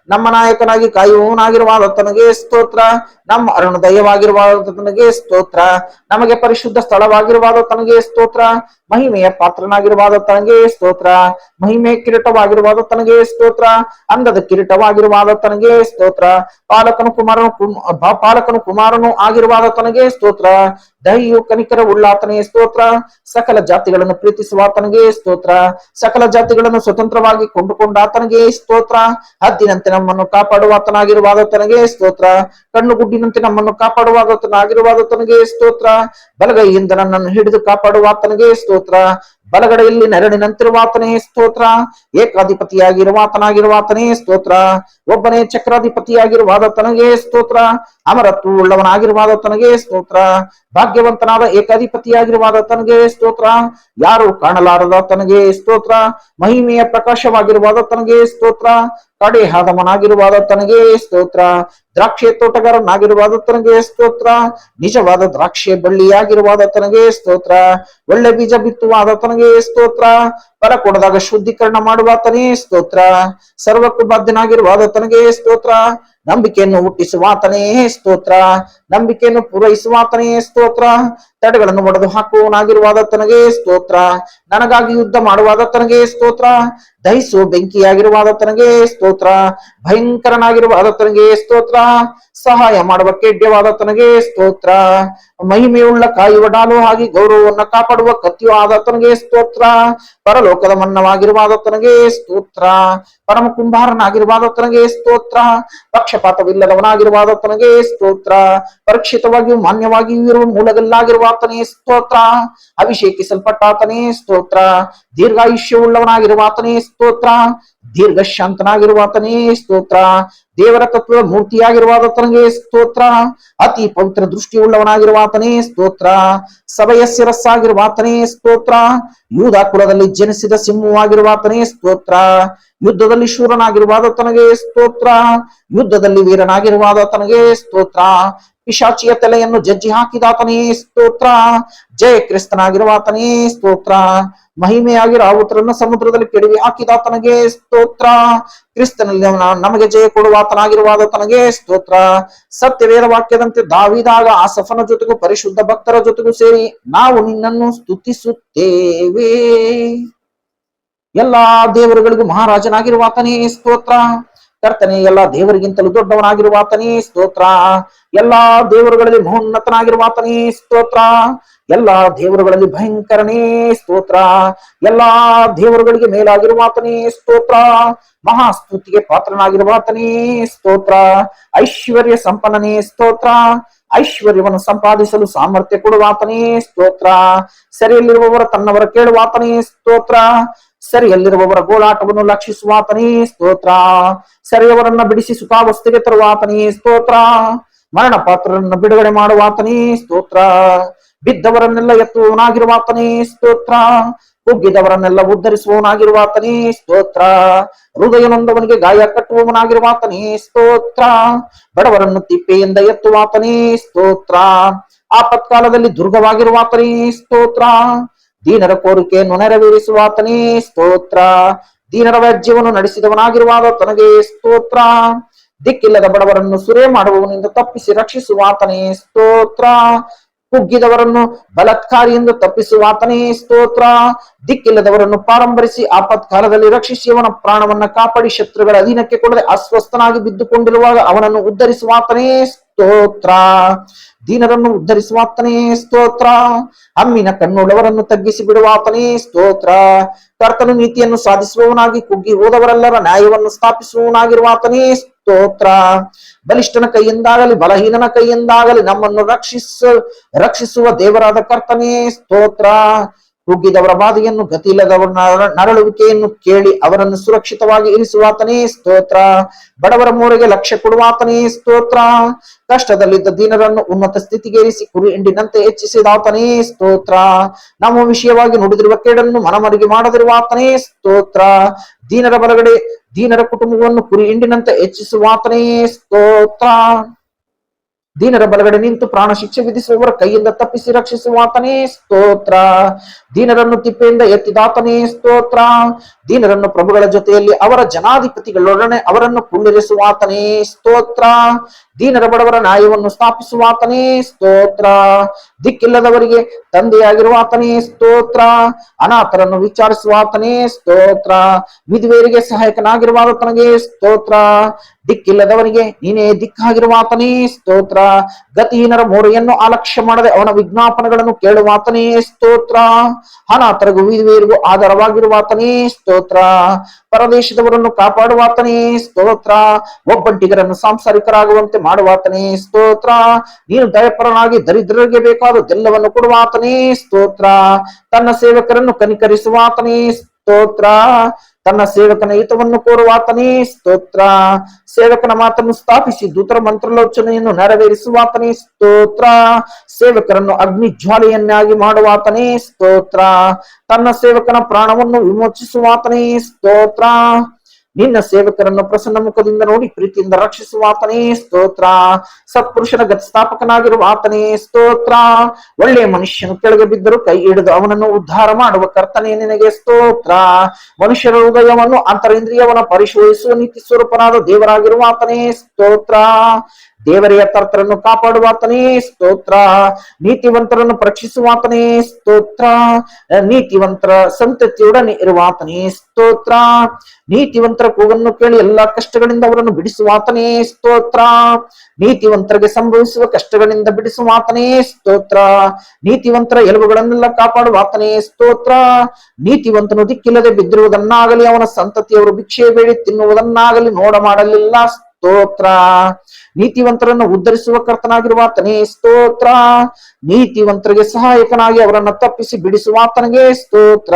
ನಮ್ಮ ನಾಯಕನಾಗಿ ಕಾಯುವವನಾಗಿರುವಾತನಿಗೆ ಸ್ತೋತ್ರ. ನಮ್ಮ ಅರುಣೋದಯವಾಗಿರುವಾತನಿಗೆ ಸ್ತೋತ್ರ. ನಮಗೆ ಪರಿಶುದ್ಧ ಸ್ಥಳವಾಗಿರುವಾತನಿಗೆ ಸ್ತೋತ್ರ. ಮಹಿಮೆಯ ಪಾತ್ರನಾಗಿರುವಾತನಿಗೆ ಸ್ತೋತ್ರ. ಮಹಿಮೆ ಕಿರೀಟವಾಗಿರುವಾತನಿಗೆ ಸ್ತೋತ್ರ. ಅಂದದ ಕಿರೀಟವಾಗಿರುವಾತನಿಗೆ ಸ್ತೋತ್ರ. ಪಾಲಕನು ಕುಮಾರನು ಆಗಿರುವಾತನಿಗೆ ಸ್ತೋತ್ರ. ದಯೆಯು ಕನಿಕರ ಉಳ್ಳಾತನಿಗೆ ಸ್ತೋತ್ರ. ಸಕಲ ಜಾತಿಗಳನ್ನು ಪ್ರೀತಿಸುವಾತನಿಗೆ ಸ್ತೋತ್ರ. ಸಕಲ ಜಾತಿಗಳನ್ನು ಸ್ವತಂತ್ರವಾಗಿ ಕೊಂಡುಕೊಂಡಾತನಿಗೆ ಸ್ತೋತ್ರ. ಹದ್ದಿನಂತೆ ನಮ್ಮನ್ನು ಕಾಪಾಡುವಾತನಾಗಿರುವಾತನಿಗೆ ಸ್ತೋತ್ರ. ಕಣ್ಣುಗುಡ್ಡಿನಂತೆ ನಮ್ಮನ್ನು ಕಾಪಾಡುವಾತನಾಗಿರುವಾತನಿಗೆ ಸ್ತೋತ್ರ. ಬಲಗೈಯಿಂದ ನನ್ನನ್ನು ಹಿಡಿದು ಕಾಪಾಡುವಾತನಿಗೆ ಸ್ತೋತ್ರ. ಬಲಗಡೆಯಲ್ಲಿ ನೆರಳಿನಂತಿರುವಾತನೇ ಸ್ತೋತ್ರ. ಏಕಾಧಿಪತಿಯಾಗಿರುವಾತನಾಗಿರುವಾತನೇ ಸ್ತೋತ್ರ. ಒಬ್ಬನೇ ಚಕ್ರಾಧಿಪತಿಯಾಗಿರುವಾತನಿಗೆ ಸ್ತೋತ್ರ. ಅಮರತ್ವ ಉಳ್ಳವನಾಗಿರುವಾತನಿಗೆ ಸ್ತೋತ್ರ. ಭಾಗ್ಯವಂತನಾದ ಏಕಾಧಿಪತಿಯಾಗಿರುವಾತನಿಗೆ ಸ್ತೋತ್ರ. ಯಾರು ಕಾಣಲಾರದಾತನಿಗೆ ಸ್ತೋತ್ರ. ಮಹಿಮೆಯ ಪ್ರಕಾಶವಾಗಿರುವಾತನಿಗೆ ಸ್ತೋತ್ರ. ಕಡೆಹಾದವನಾಗಿರುವಾತನಿಗೆ ಸ್ತೋತ್ರ. ದ್ರಾಕ್ಷಿ ತೋಟಗಾರನಾಗಿರುವಾತನಿಗೆ ಸ್ತೋತ್ರ. ನಿಜವಾದ ದ್ರಾಕ್ಷಿ ಬಳ್ಳಿಯಾಗಿರುವಾತನಿಗೆ ಸ್ತೋತ್ರ. ಒಳ್ಳೆ ಬೀಜ ಬಿತ್ತುವಾತನಿಗೆ ಸ್ತೋತ್ರ. ಫಲ ಕೊಡದಾಗ ಶುದ್ಧೀಕರಣ ಮಾಡುವಾತನೇ ಸ್ತೋತ್ರ. ಸರ್ವಕ್ಕೂ ಬಾಧ್ಯನಾಗಿರುವಾತನಿಗೆ ಸ್ತೋತ್ರ. ನಂಬಿಕೆಯನ್ನು ಹುಟ್ಟಿಸುವಾತನೇ ಸ್ತೋತ್ರ. ನಂಬಿಕೆಯನ್ನು ಪೂರೈಸುವಾತನೇ ಸ್ತೋತ್ರ. ತಡೆಗಳನ್ನು ಒಡೆದು ಹಾಕುವನಾಗಿರುವಾದತನಿಗೆ ಸ್ತೋತ್ರ. ನನಗಾಗಿ ಯುದ್ಧ ಮಾಡುವಾದತನಿಗೆ ಸ್ತೋತ್ರ. ದಹಿಸು ಬೆಂಕಿಯಾಗಿರುವಾದತನಿಗೆ ಸ್ತೋತ್ರ. ಭಯಂಕರನಾಗಿರುವಾದತನಿಗೆ ಸ್ತೋತ್ರ. ಸಹಾಯ ಮಾಡುವ ಖೇಡ್ಯವಾದತನಿಗೆ ಸ್ತೋತ್ರ. ಮಹಿಮೆಯುಳ್ಳ ಕಾಯುವ ಡಾಲು ಆಗಿ ಗೌರವವನ್ನು ಕಾಪಾಡುವ ಕತ್ತಿಯು ಆದತನಿಗೆ ಸ್ತೋತ್ರ. ಪರಲೋಕದ ಮನ್ನವಾಗಿರುವಾದತನಿಗೆ ಸ್ತೋತ್ರ. ಪರಮ ಕುಂಭಾರನಾಗಿರುವಾದತನಿಗೆ ಸ್ತೋತ್ರ. ಪಕ್ಷಪಾತವಿಲ್ಲದವನಾಗಿರುವಾದತನಿಗೆ ಸ್ತೋತ್ರ. ಪರೀಕ್ಷಿತವಾಗಿಯೂ ಮಾನ್ಯವಾಗಿಯೂ ಇರುವ ಮೂಲಗಲ್ಲಾಗಿರುವಾತನೇ ಸ್ತೋತ್ರ. ಅಭಿಷೇಕಿಸಲ್ಪಟ್ಟಾತನೇ ಸ್ತೋತ್ರ. ದೀರ್ಘಾಯುಷ್ಯವುಳ್ಳವನಾಗಿರುವಾತನೇ ಸ್ತೋತ್ರ. ದೀರ್ಘಶಾಂತನಾಗಿರುವಾತನೇ ಸ್ತೋತ್ರ. ದೇವರ ತತ್ವದ ಮೂರ್ತಿಯಾಗಿರುವಾತನಿಗೆ ಸ್ತೋತ್ರ. ಅತಿ ಪವಿತ್ರ ದೃಷ್ಟಿಯುಳ್ಳವನಾಗಿರುವಾತನೇ ಸ್ತೋತ್ರ. ಸಭೆಯ ಶಿರಸ್ಸಾಗಿರುವಾತನೇ ಸ್ತೋತ್ರ. ಯೂದ ಕುಲದಲ್ಲಿ ಜನಿಸಿದ ಸಿಂಹವಾಗಿರುವಾತನೇ ಸ್ತೋತ್ರ. ಯುದ್ಧದಲ್ಲಿ ಶೂರನಾಗಿರುವಾತನಿಗೆ ಸ್ತೋತ್ರ. ಯುದ್ಧದಲ್ಲಿ ವೀರನಾಗಿರುವಾತನಿಗೆ ಸ್ತೋತ್ರ. ಪಿಶಾಚಿಯ ತಲೆಯನ್ನು ಜಜ್ಜಿ ಹಾಕಿದಾತನೇ ಸ್ತೋತ್ರ. ಜಯ ಕ್ರಿಸ್ತನಾಗಿರುವಾತನೇ ಸ್ತೋತ್ರ. ಮಹಿಮೆಯಾಗಿ ರಾವುತರನ್ನು ಸಮುದ್ರದಲ್ಲಿ ಕೆಡವಿ ಹಾಕಿದಾತನಿಗೆ ಸ್ತೋತ್ರ. ಕ್ರಿಸ್ತನಲ್ಲಿ ನಮಗೆ ಜಯ ಕೊಡುವಾತನಾಗಿರುವಾತನಿಗೆ ಸ್ತೋತ್ರ. ಸತ್ಯವೇದ ವಾಕ್ಯದಂತೆ ದಾವಿದಾಗ ಆಸಫನ ಜೊತೆಗೂ ಪರಿಶುದ್ಧ ಭಕ್ತರ ಜೊತೆಗೂ ಸೇರಿ ನಾವು ನಿನ್ನನ್ನು ಸ್ತುತಿಸುತ್ತೇವೆ. ಎಲ್ಲಾ ದೇವರುಗಳಿಗೂ ಮಹಾರಾಜನಾಗಿರುವಾತನೇ ಸ್ತೋತ್ರ. ಕರ್ತನೆ ಎಲ್ಲಾ ದೇವರಿಗಿಂತಲೂ ದೊಡ್ಡವನಾಗಿರುವಾತನೇ ಸ್ತೋತ್ರ. ಎಲ್ಲಾ ದೇವರುಗಳಲ್ಲಿ ಮಹೋನ್ನತನಾಗಿರುವಾತನೇ ಸ್ತೋತ್ರ. ಎಲ್ಲಾ ದೇವರುಗಳಲ್ಲಿ ಭಯಂಕರನೇ ಸ್ತೋತ್ರ. ಎಲ್ಲಾ ದೇವರುಗಳಿಗೆ ಮೇಲಾಗಿರುವಾತನೇ ಸ್ತೋತ್ರ. ಮಹಾಸ್ತುತಿಗೆ ಪಾತ್ರನಾಗಿರುವಾತನೇ ಸ್ತೋತ್ರ. ಐಶ್ವರ್ಯ ಸಂಪನ್ನನೇ ಸ್ತೋತ್ರ. ಐಶ್ವರ್ಯವನ್ನು ಸಂಪಾದಿಸಲು ಸಾಮರ್ಥ್ಯ ಕೊಡುವಾತನೇ ಸ್ತೋತ್ರ. ಸೆರೆಯಲ್ಲಿರುವವರ ತನ್ನವರ ಕೇಳುವಾತನೇ ಸ್ತೋತ್ರ. ಸೆರೆಯಲ್ಲಿರುವವರ ಗೋಳಾಟವನ್ನು ಲಕ್ಷಿಸುವಾತನೇ ಸ್ತೋತ್ರ. ಸೆರೆಯವರನ್ನ ಬಿಡಿಸಿ ಸುಖಾವಸ್ಥೆಗೆ ತರುವಾತನೇ ಸ್ತೋತ್ರ. ಮರಣ ಪಾತ್ರರನ್ನು ಬಿಡುಗಡೆ ಮಾಡುವಾತನೇ ಸ್ತೋತ್ರ. ಬಿದ್ದವರನ್ನೆಲ್ಲ ಎತ್ತುವವನಾಗಿರುವಾತನೇ ಸ್ತೋತ್ರ. ಕುಗ್ಗಿದವರನ್ನೆಲ್ಲ ಉದ್ಧರಿಸುವವನಾಗಿರುವಾತನೇ ಸ್ತೋತ್ರ. ಹೃದಯ ನೊಂದವನಿಗೆ ಗಾಯ ಕಟ್ಟುವವನಾಗಿರುವಾತನೇ ಸ್ತೋತ್ರ. ಬಡವರನ್ನು ತಿಪ್ಪೆಯಿಂದ ಎತ್ತುವಾತನೇ ಸ್ತೋತ್ರ. ಆಪತ್ಕಾಲದಲ್ಲಿ ದುರ್ಗವಾಗಿರುವಾತನೇ ಸ್ತೋತ್ರ. ದೀನರ ಕೋರಿಕೆಯನ್ನು ನೆರವೇರಿಸುವಾತನೇ ಸ್ತೋತ್ರ. ದೀನರ ವ್ಯಾಜ್ಯವನ್ನು ನಡೆಸಿದವನಾಗಿರುವಾತನಿಗೆ ಸ್ತೋತ್ರ. ದಿಕ್ಕಿಲ್ಲದ ಬಡವರನ್ನು ಸುರೆ ಮಾಡುವವನಿಂದ ತಪ್ಪಿಸಿ ರಕ್ಷಿಸುವಾತನೇ ಸ್ತೋತ್ರ. ಕುಗ್ಗಿದವರನ್ನು ಬಲಾತ್ಕಾರಿಯಿಂದ ತಪ್ಪಿಸುವಾತನೇ ಸ್ತೋತ್ರ. ದಿಕ್ಕಿಲ್ಲದವರನ್ನು ಪಾರಂಭರಿಸಿ ಆಪತ್ಕಾಲದಲ್ಲಿ ರಕ್ಷಿಸಿ ಅವನ ಪ್ರಾಣವನ್ನ ಕಾಪಾಡಿ ಶತ್ರುಗಳ ಅಧೀನಕ್ಕೆ ಕೊಡದೆ ಅಸ್ವಸ್ಥನಾಗಿ ಬಿದ್ದುಕೊಂಡಿರುವಾಗ ಅವನನ್ನು ಉದ್ಧರಿಸುವಾತನೇ ಸ್ತೋತ್ರ. ದೀನರನ್ನು ಉದ್ಧರಿಸುವಾತನೇ ಸ್ತೋತ್ರ. ಹಮ್ಮಿನ ಕಣ್ಣುಳ್ಳವರನ್ನು ತಗ್ಗಿಸಿ ಬಿಡುವಾತನೇ ಸ್ತೋತ್ರ. ಕರ್ತನು ನೀತಿಯನ್ನು ಸಾಧಿಸುವವನಾಗಿ ಕುಗ್ಗಿ ಹೋದವರೆಲ್ಲರ ನ್ಯಾಯವನ್ನು ಸ್ಥಾಪಿಸುವವನಾಗಿರುವಾತನೇ ಸ್ತೋತ್ರ. ಬಲಿಷ್ಠನ ಕೈಯಿಂದಾಗಲಿ ಬಲಹೀನನ ಕೈಯಿಂದಾಗಲಿ ನಮ್ಮನ್ನು ರಕ್ಷಿಸುವ ದೇವರಾದ ಕರ್ತನೇ ಸ್ತೋತ್ರ. ಕುಗ್ಗಿದವರ ಬಾಧೆಯನ್ನು ಗತಿಯಿಲ್ಲದವರ ನರಳುವಿಕೆಯನ್ನು ಕೇಳಿ ಅವರನ್ನು ಸುರಕ್ಷಿತವಾಗಿ ಇರಿಸುವಾತನೇ ಸ್ತೋತ್ರ. ಬಡವರ ಮೂರೆಗೆ ಲಕ್ಷ್ಯ ಕೊಡುವಾತನೇ ಸ್ತೋತ್ರ. ಕಷ್ಟದಲ್ಲಿದ್ದ ದೀನರನ್ನು ಉನ್ನತ ಸ್ಥಿತಿಗೆ ಇರಿಸಿ ಕುರಿ ಹಿಂಡಿನಂತೆ ಹೆಚ್ಚಿಸಿದಾತನೇ ಸ್ತೋತ್ರ. ನಮ್ಮ ವಿಷಯವಾಗಿ ನುಡಿದಿರುವ ಕೇಡನ್ನು ಮನಮರಿಗೆ ಮಾಡದಿರುವಾತನೇ ಸ್ತೋತ್ರ. ದೀನರ ಬಲಗಡೆ ದೀನರ ಕುಟುಂಬವನ್ನು ಕುರಿ ಹಿಂಡಿನಂತೆ ಹೆಚ್ಚಿಸುವಾತನೇ ಸ್ತೋತ್ರ. ದೀನರ ಬಲಗಡೆ ನಿಂತು ಪ್ರಾಣ ಶಿಕ್ಷೆ ವಿಧಿಸುವವರ ಕೈಯಿಂದ ತಪ್ಪಿಸಿ ರಕ್ಷಿಸುವಾತನೇ ಸ್ತೋತ್ರ. ದೀನರನ್ನು ತಿಪ್ಪೆಯಿಂದ ಎತ್ತಿದಾತನೇ ಸ್ತೋತ್ರ. ದೀನರನ್ನು ಪ್ರಭುಗಳ ಜೊತೆಯಲ್ಲಿ ಅವರ ಜನಾಧಿಪತಿಗಳೊಡನೆ ಅವರನ್ನು ಕುಳ್ಳಿರಿಸುವಾತನೇ ಸ್ತೋತ್ರ. ದೀನರ ಬಡವರ ನ್ಯಾಯವನ್ನು ಸ್ಥಾಪಿಸುವಾತನೇ ಸ್ತೋತ್ರ. ದಿಕ್ಕಿಲ್ಲದವರಿಗೆ ತಂದೆಯಾಗಿರುವಾತನೇ ಸ್ತೋತ್ರ. ಅನಾಥರನ್ನು ವಿಚಾರಿಸುವಾತನೇ ಸ್ತೋತ್ರ. ವಿಧವೆಯರಿಗೆ ಸಹಾಯಕನಾಗಿರುವಾತನಿಗೆ ಸ್ತೋತ್ರ. ದಿಕ್ಕಿಲ್ಲದವರಿಗೆ ನೀನೇ ದಿಕ್ಕಾಗಿರುವಾತನೇ ಸ್ತೋತ್ರ. ಗತಿಹೀನರ ಮೊರೆಯನ್ನು ಅಲಕ್ಷ್ಯ ಮಾಡದೆ ಅವನ ವಿಜ್ಞಾಪನೆಗಳನ್ನು ಕೇಳುವಾತನೇ ಸ್ತೋತ್ರ. ಅನಾಥರಿಗೂ ವಿಧವೆಯರಿಗೂ ಆಧಾರವಾಗಿರುವಾತನೇ ಸ್ತೋತ್ರ. ಪರದೇಶದವರನ್ನು ಕಾಪಾಡುವಾತನೇ ಸ್ತೋತ್ರ. ಒಬ್ಬಂಟಿಗರನ್ನು ಸಾಂಸಾರಿಕರಾಗುವಂತೆ ಮಾಡುವಾತನೇ ಸ್ತೋತ್ರ. ನೀನು ದಯಪರನಾಗಿ ದರಿದ್ರರಿಗೆ ಬೇಕಾದದೆಲ್ಲವನ್ನು ಕೊಡುವಾತನೇ ಸ್ತೋತ್ರ. ತನ್ನ ಸೇವಕರನ್ನು ಕನಿಕರಿಸುವಾತನೇ ಸ್ತೋತ್ರ. ತನ್ನ ಸೇವಕನ ಹಿತವನ್ನು ಕೋರುವಾತನೇ ಸ್ತೋತ್ರ. ಸೇವಕನ ಮಾತನ್ನು ಸ್ಥಾಪಿಸಿ ದೂತರ ಮಂತ್ರಾಲೋಚನೆಯನ್ನು ನೆರವೇರಿಸುವಾತನೇ ಸ್ತೋತ್ರ. ಸೇವಕರನ್ನು ಅಗ್ನಿ ಜ್ವಾಲೆಯನ್ನಾಗಿ ಮಾಡುವಾತನೇ ಸ್ತೋತ್ರ. ತನ್ನ ಸೇವಕನ ಪ್ರಾಣವನ್ನು ವಿಮೋಚಿಸುವಾತನೇ ಸ್ತೋತ್ರ. ನಿನ್ನ ಸೇವಕರನ್ನು ಪ್ರಸನ್ನ ಮುಖದಿಂದ ನೋಡಿ ಪ್ರೀತಿಯಿಂದ ರಕ್ಷಿಸುವಾತನೇ ಸ್ತೋತ್ರ. ಸತ್ಪುರುಷನ ಗತಿಸ್ಥಾಪಕನಾಗಿರುವ ಆತನೇ ಸ್ತೋತ್ರ. ಒಳ್ಳೆಯ ಮನುಷ್ಯನು ಕೆಳಗೆ ಬಿದ್ದರೂ ಕೈ ಹಿಡಿದು ಅವನನ್ನು ಉದ್ಧಾರ ಮಾಡುವ ಕರ್ತನೇ ನಿನಗೆ ಸ್ತೋತ್ರ. ಮನುಷ್ಯರ ಹೃದಯವನ್ನು ಅಂತರೇಂದ್ರಿಯವನ್ನು ಪರಿಶೋಧಿಸುವ ನೀತಿ ಸ್ವರೂಪನಾದ ದೇವರಾಗಿರುವ ಆತನೇ ಸ್ತೋತ್ರ. ದೇವರ ಯಥಾರ್ಥರನ್ನು ಕಾಪಾಡುವಾತನೇ ಸ್ತೋತ್ರ. ನೀತಿವಂತರನ್ನು ಪರೀಕ್ಷಿಸುವಾತನೇ ಸ್ತೋತ್ರ. ನೀತಿವಂತರ ಸಂತತಿಯೊಡನೆ ಇರುವಾತನೇ ಸ್ತೋತ್ರ. ನೀತಿವಂತರ ಕೂಗನ್ನು ಕೇಳಿ ಎಲ್ಲಾ ಕಷ್ಟಗಳಿಂದ ಅವರನ್ನು ಬಿಡಿಸುವಾತನೇ ಸ್ತೋತ್ರ. ನೀತಿವಂತರಿಗೆ ಸಂಭವಿಸುವ ಕಷ್ಟಗಳಿಂದ ಬಿಡಿಸುವಾತನೇ ಸ್ತೋತ್ರ. ನೀತಿವಂತರ ಎಲುಬುಗಳನ್ನೆಲ್ಲ ಕಾಪಾಡುವಾತನೇ ಸ್ತೋತ್ರ. ನೀತಿವಂತನು ದಿಕ್ಕಿಲ್ಲದೆ ಬಿದ್ದಿರುವುದನ್ನಾಗಲಿ ಅವನ ಸಂತತಿಯವರು ಭಿಕ್ಷೆ ಬೇಡಿ ತಿನ್ನುವುದನ್ನಾಗಲಿ ನೋಡ ಮಾಡಲಿಲ್ಲ ಸ್ತೋತ್ರ. ನೀತಿವಂತರನ್ನು ಉದ್ಧರಿಸುವ ಕರ್ತನಾಗಿರುವಾತನೇ ಸ್ತೋತ್ರ. ನೀತಿವಂತರಿಗೆ ಸಹಾಯಕನಾಗಿ ಅವರನ್ನು ತಪ್ಪಿಸಿ ಬಿಡಿಸುವಾತನಿಗೆ ಸ್ತೋತ್ರ.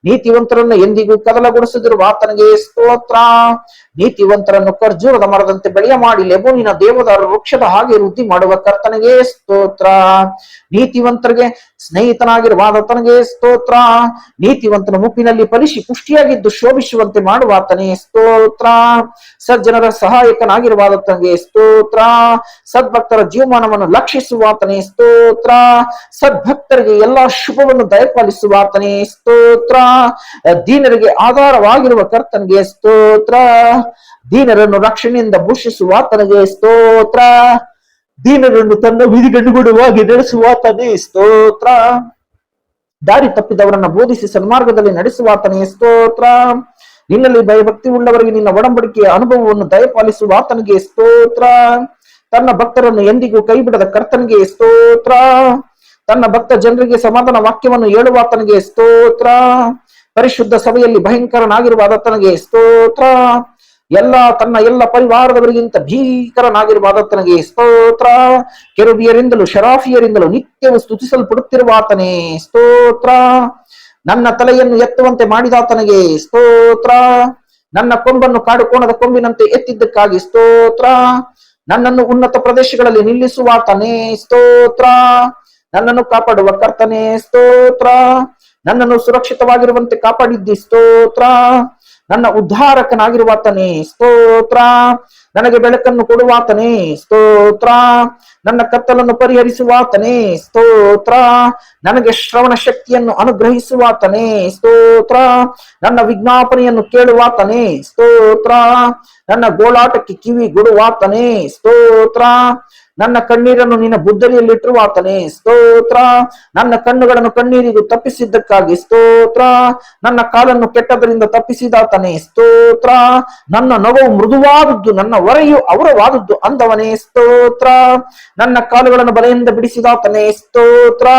ನೀತಿವಂತರನ್ನು ಎಂದಿಗೂ ಕದಲಗೊಳಿಸದಿರುವಾತನಿಗೆ ಸ್ತೋತ್ರ. ನೀತಿವಂತರನ್ನು ಖರ್ಜೂರದ ಮರದಂತೆ ಬೆಳೆಯ ಮಾಡಿ ಲೆಬೋನಿನ ದೇವದಾರ ವೃಕ್ಷದ ಹಾಗೆ ವೃದ್ಧಿ ಮಾಡುವ ಕರ್ತನಿಗೆ ಸ್ತೋತ್ರ. ನೀತಿವಂತರಿಗೆ ಸ್ನೇಹಿತನಾಗಿರುವಾತನಿಗೆ ಸ್ತೋತ್ರ. ನೀತಿವಂತನ ಮುಪ್ಪಿನಲ್ಲಿ ಫಲಿಸಿ ಪುಷ್ಟಿಯಾಗಿದ್ದು ಶೋಭಿಸುವಂತೆ ಮಾಡುವಾತನೇ ಸ್ತೋತ್ರ. ಸಜ್ಜನರ ಸಹಾಯಕನಾಗಿರುವಾತನಿಗೆ ಸ್ತೋತ್ರ. ಸದ್ಭಕ್ತರ ಜೀವಮಾನವನ್ನು ಲಕ್ಷಿಸುವಾತನೇ ಸ್ತೋತ್ರ. ಸದ್ಭಕ್ತರಿಗೆ ಎಲ್ಲಾ ಶುಭವನ್ನು ದಯಪಾಲಿಸುವಾತನೇ ಸ್ತೋತ್ರ. ದೀನರಿಗೆ ಆಧಾರವಾಗಿರುವ ಕರ್ತನಿಗೆ ಸ್ತೋತ್ರ. ದೀನರನ್ನು ರಕ್ಷಣೆಯಿಂದ ಭೂಷಿಸುವಾತನಿಗೆ ಸ್ತೋತ್ರ. ದೀನರನ್ನು ತನ್ನ ವಿಧಿಗಣ್ಣುಗೂಡುವಾಗಿ ನಡೆಸುವಾತನೇ ಸ್ತೋತ್ರ. ದಾರಿ ತಪ್ಪಿದವರನ್ನ ಬೋಧಿಸಿ ಸನ್ಮಾರ್ಗದಲ್ಲಿ ನಡೆಸುವಾತನೇ ಸ್ತೋತ್ರ. ನಿನ್ನಲ್ಲಿ ಭಯಭಕ್ತಿ ಉಳ್ಳವರಿಗೆ ನಿನ್ನ ಒಡಂಬಡಿಕೆಯ ಅನುಭವವನ್ನು ದಯಪಾಲಿಸುವಾತನಿಗೆ ಸ್ತೋತ್ರ. ತನ್ನ ಭಕ್ತರನ್ನು ಎಂದಿಗೂ ಕೈಬಿಡದ ಕರ್ತನಿಗೆ ಸ್ತೋತ್ರ. ತನ್ನ ಭಕ್ತ ಜನರಿಗೆ ಸಮಾಧಾನ ವಾಕ್ಯವನ್ನು ಹೇಳುವಾತನಿಗೆ ಸ್ತೋತ್ರ. ಪರಿಶುದ್ಧ ಸಭೆಯಲ್ಲಿ ಭಯಂಕರನಾಗಿರುವಾತನಿಗೆ ಸ್ತೋತ್ರ. ತನ್ನ ಎಲ್ಲ ಪರಿವಾರದವರಿಗಿಂತ ಭೀಕರನಾಗಿರುವಾತನಿಗೆ ಸ್ತೋತ್ರ. ಕೆರೂಬಿಯರಿಂದಲೂ ಶರಾಫಿಯರಿಂದಲೂ ನಿತ್ಯವೂ ಸ್ತುತಿಸಲ್ಪಡುತ್ತಿರುವಾತನೇ ಸ್ತೋತ್ರ. ನನ್ನ ತಲೆಯನ್ನು ಎತ್ತುವಂತೆ ಮಾಡಿದಾತನಿಗೆ ಸ್ತೋತ್ರ. ನನ್ನ ಕೊಂಬನ್ನು ಕಾಡುಕೋಣದ ಕೊಂಬಿನಂತೆ ಎತ್ತಿದ್ದಕ್ಕಾಗಿ ಸ್ತೋತ್ರ. ನನ್ನನ್ನು ಉನ್ನತ ಪ್ರದೇಶಗಳಲ್ಲಿ ನಿಲ್ಲಿಸುವಾತನೇ ಸ್ತೋತ್ರ. ನನ್ನನ್ನು ಕಾಪಾಡುವ ಕರ್ತನೇ ಸ್ತೋತ್ರ. ನನ್ನನ್ನು ಸುರಕ್ಷಿತವಾಗಿರುವಂತೆ ಕಾಪಾಡಿದ್ದಿ ಸ್ತೋತ್ರ. ನನ್ನ ಉದ್ಧಾರಕನಾಗಿರುವಾತನೇ ಸ್ತೋತ್ರ. ನನಗೆ ಬೆಳಕನ್ನು ಕೊಡುವಾತನೇ ಸ್ತೋತ್ರ. ನನ್ನ ಕತ್ತಲನ್ನು ಪರಿಹರಿಸುವಾತನೇ ಸ್ತೋತ್ರ. ನನಗೆ ಶ್ರವಣ ಶಕ್ತಿಯನ್ನು ಅನುಗ್ರಹಿಸುವಾತನೇ ಸ್ತೋತ್ರ. ನನ್ನ ವಿಜ್ಞಾಪನೆಯನ್ನು ಕೇಳುವಾತನೇ ಸ್ತೋತ್ರ. ನನ್ನ ಗೋಳಾಟಕ್ಕೆ ಕಿವಿ ಗುಡುವಾತನೇ ಸ್ತೋತ್ರ. ನನ್ನ ಕಣ್ಣೀರನ್ನು ನಿನ್ನ ಬುದ್ದಲಿಯಲ್ಲಿಟ್ಟಿರುವಾತನೇ ಸ್ತೋತ್ರ. ನನ್ನ ಕಣ್ಣುಗಳನ್ನು ಕಣ್ಣೀರಿಗೂ ತಪ್ಪಿಸಿದ್ದಕ್ಕಾಗಿ ಸ್ತೋತ್ರ. ನನ್ನ ಕಾಲನ್ನು ಕೆಟ್ಟದರಿಂದ ತಪ್ಪಿಸಿದಾತನೇ ಸ್ತೋತ್ರ. ನನ್ನ ನೊಗವು ಮೃದುವಾದದ್ದು, ನನ್ನ ಹೊರೆಯು ಔರವಾದದ್ದು ಅಂದವನೇ ಸ್ತೋತ್ರ. ನನ್ನ ಕಾಲುಗಳನ್ನು ಬಲೆಯಿಂದ ಬಿಡಿಸಿದಾತನೇ ಸ್ತೋತ್ರ.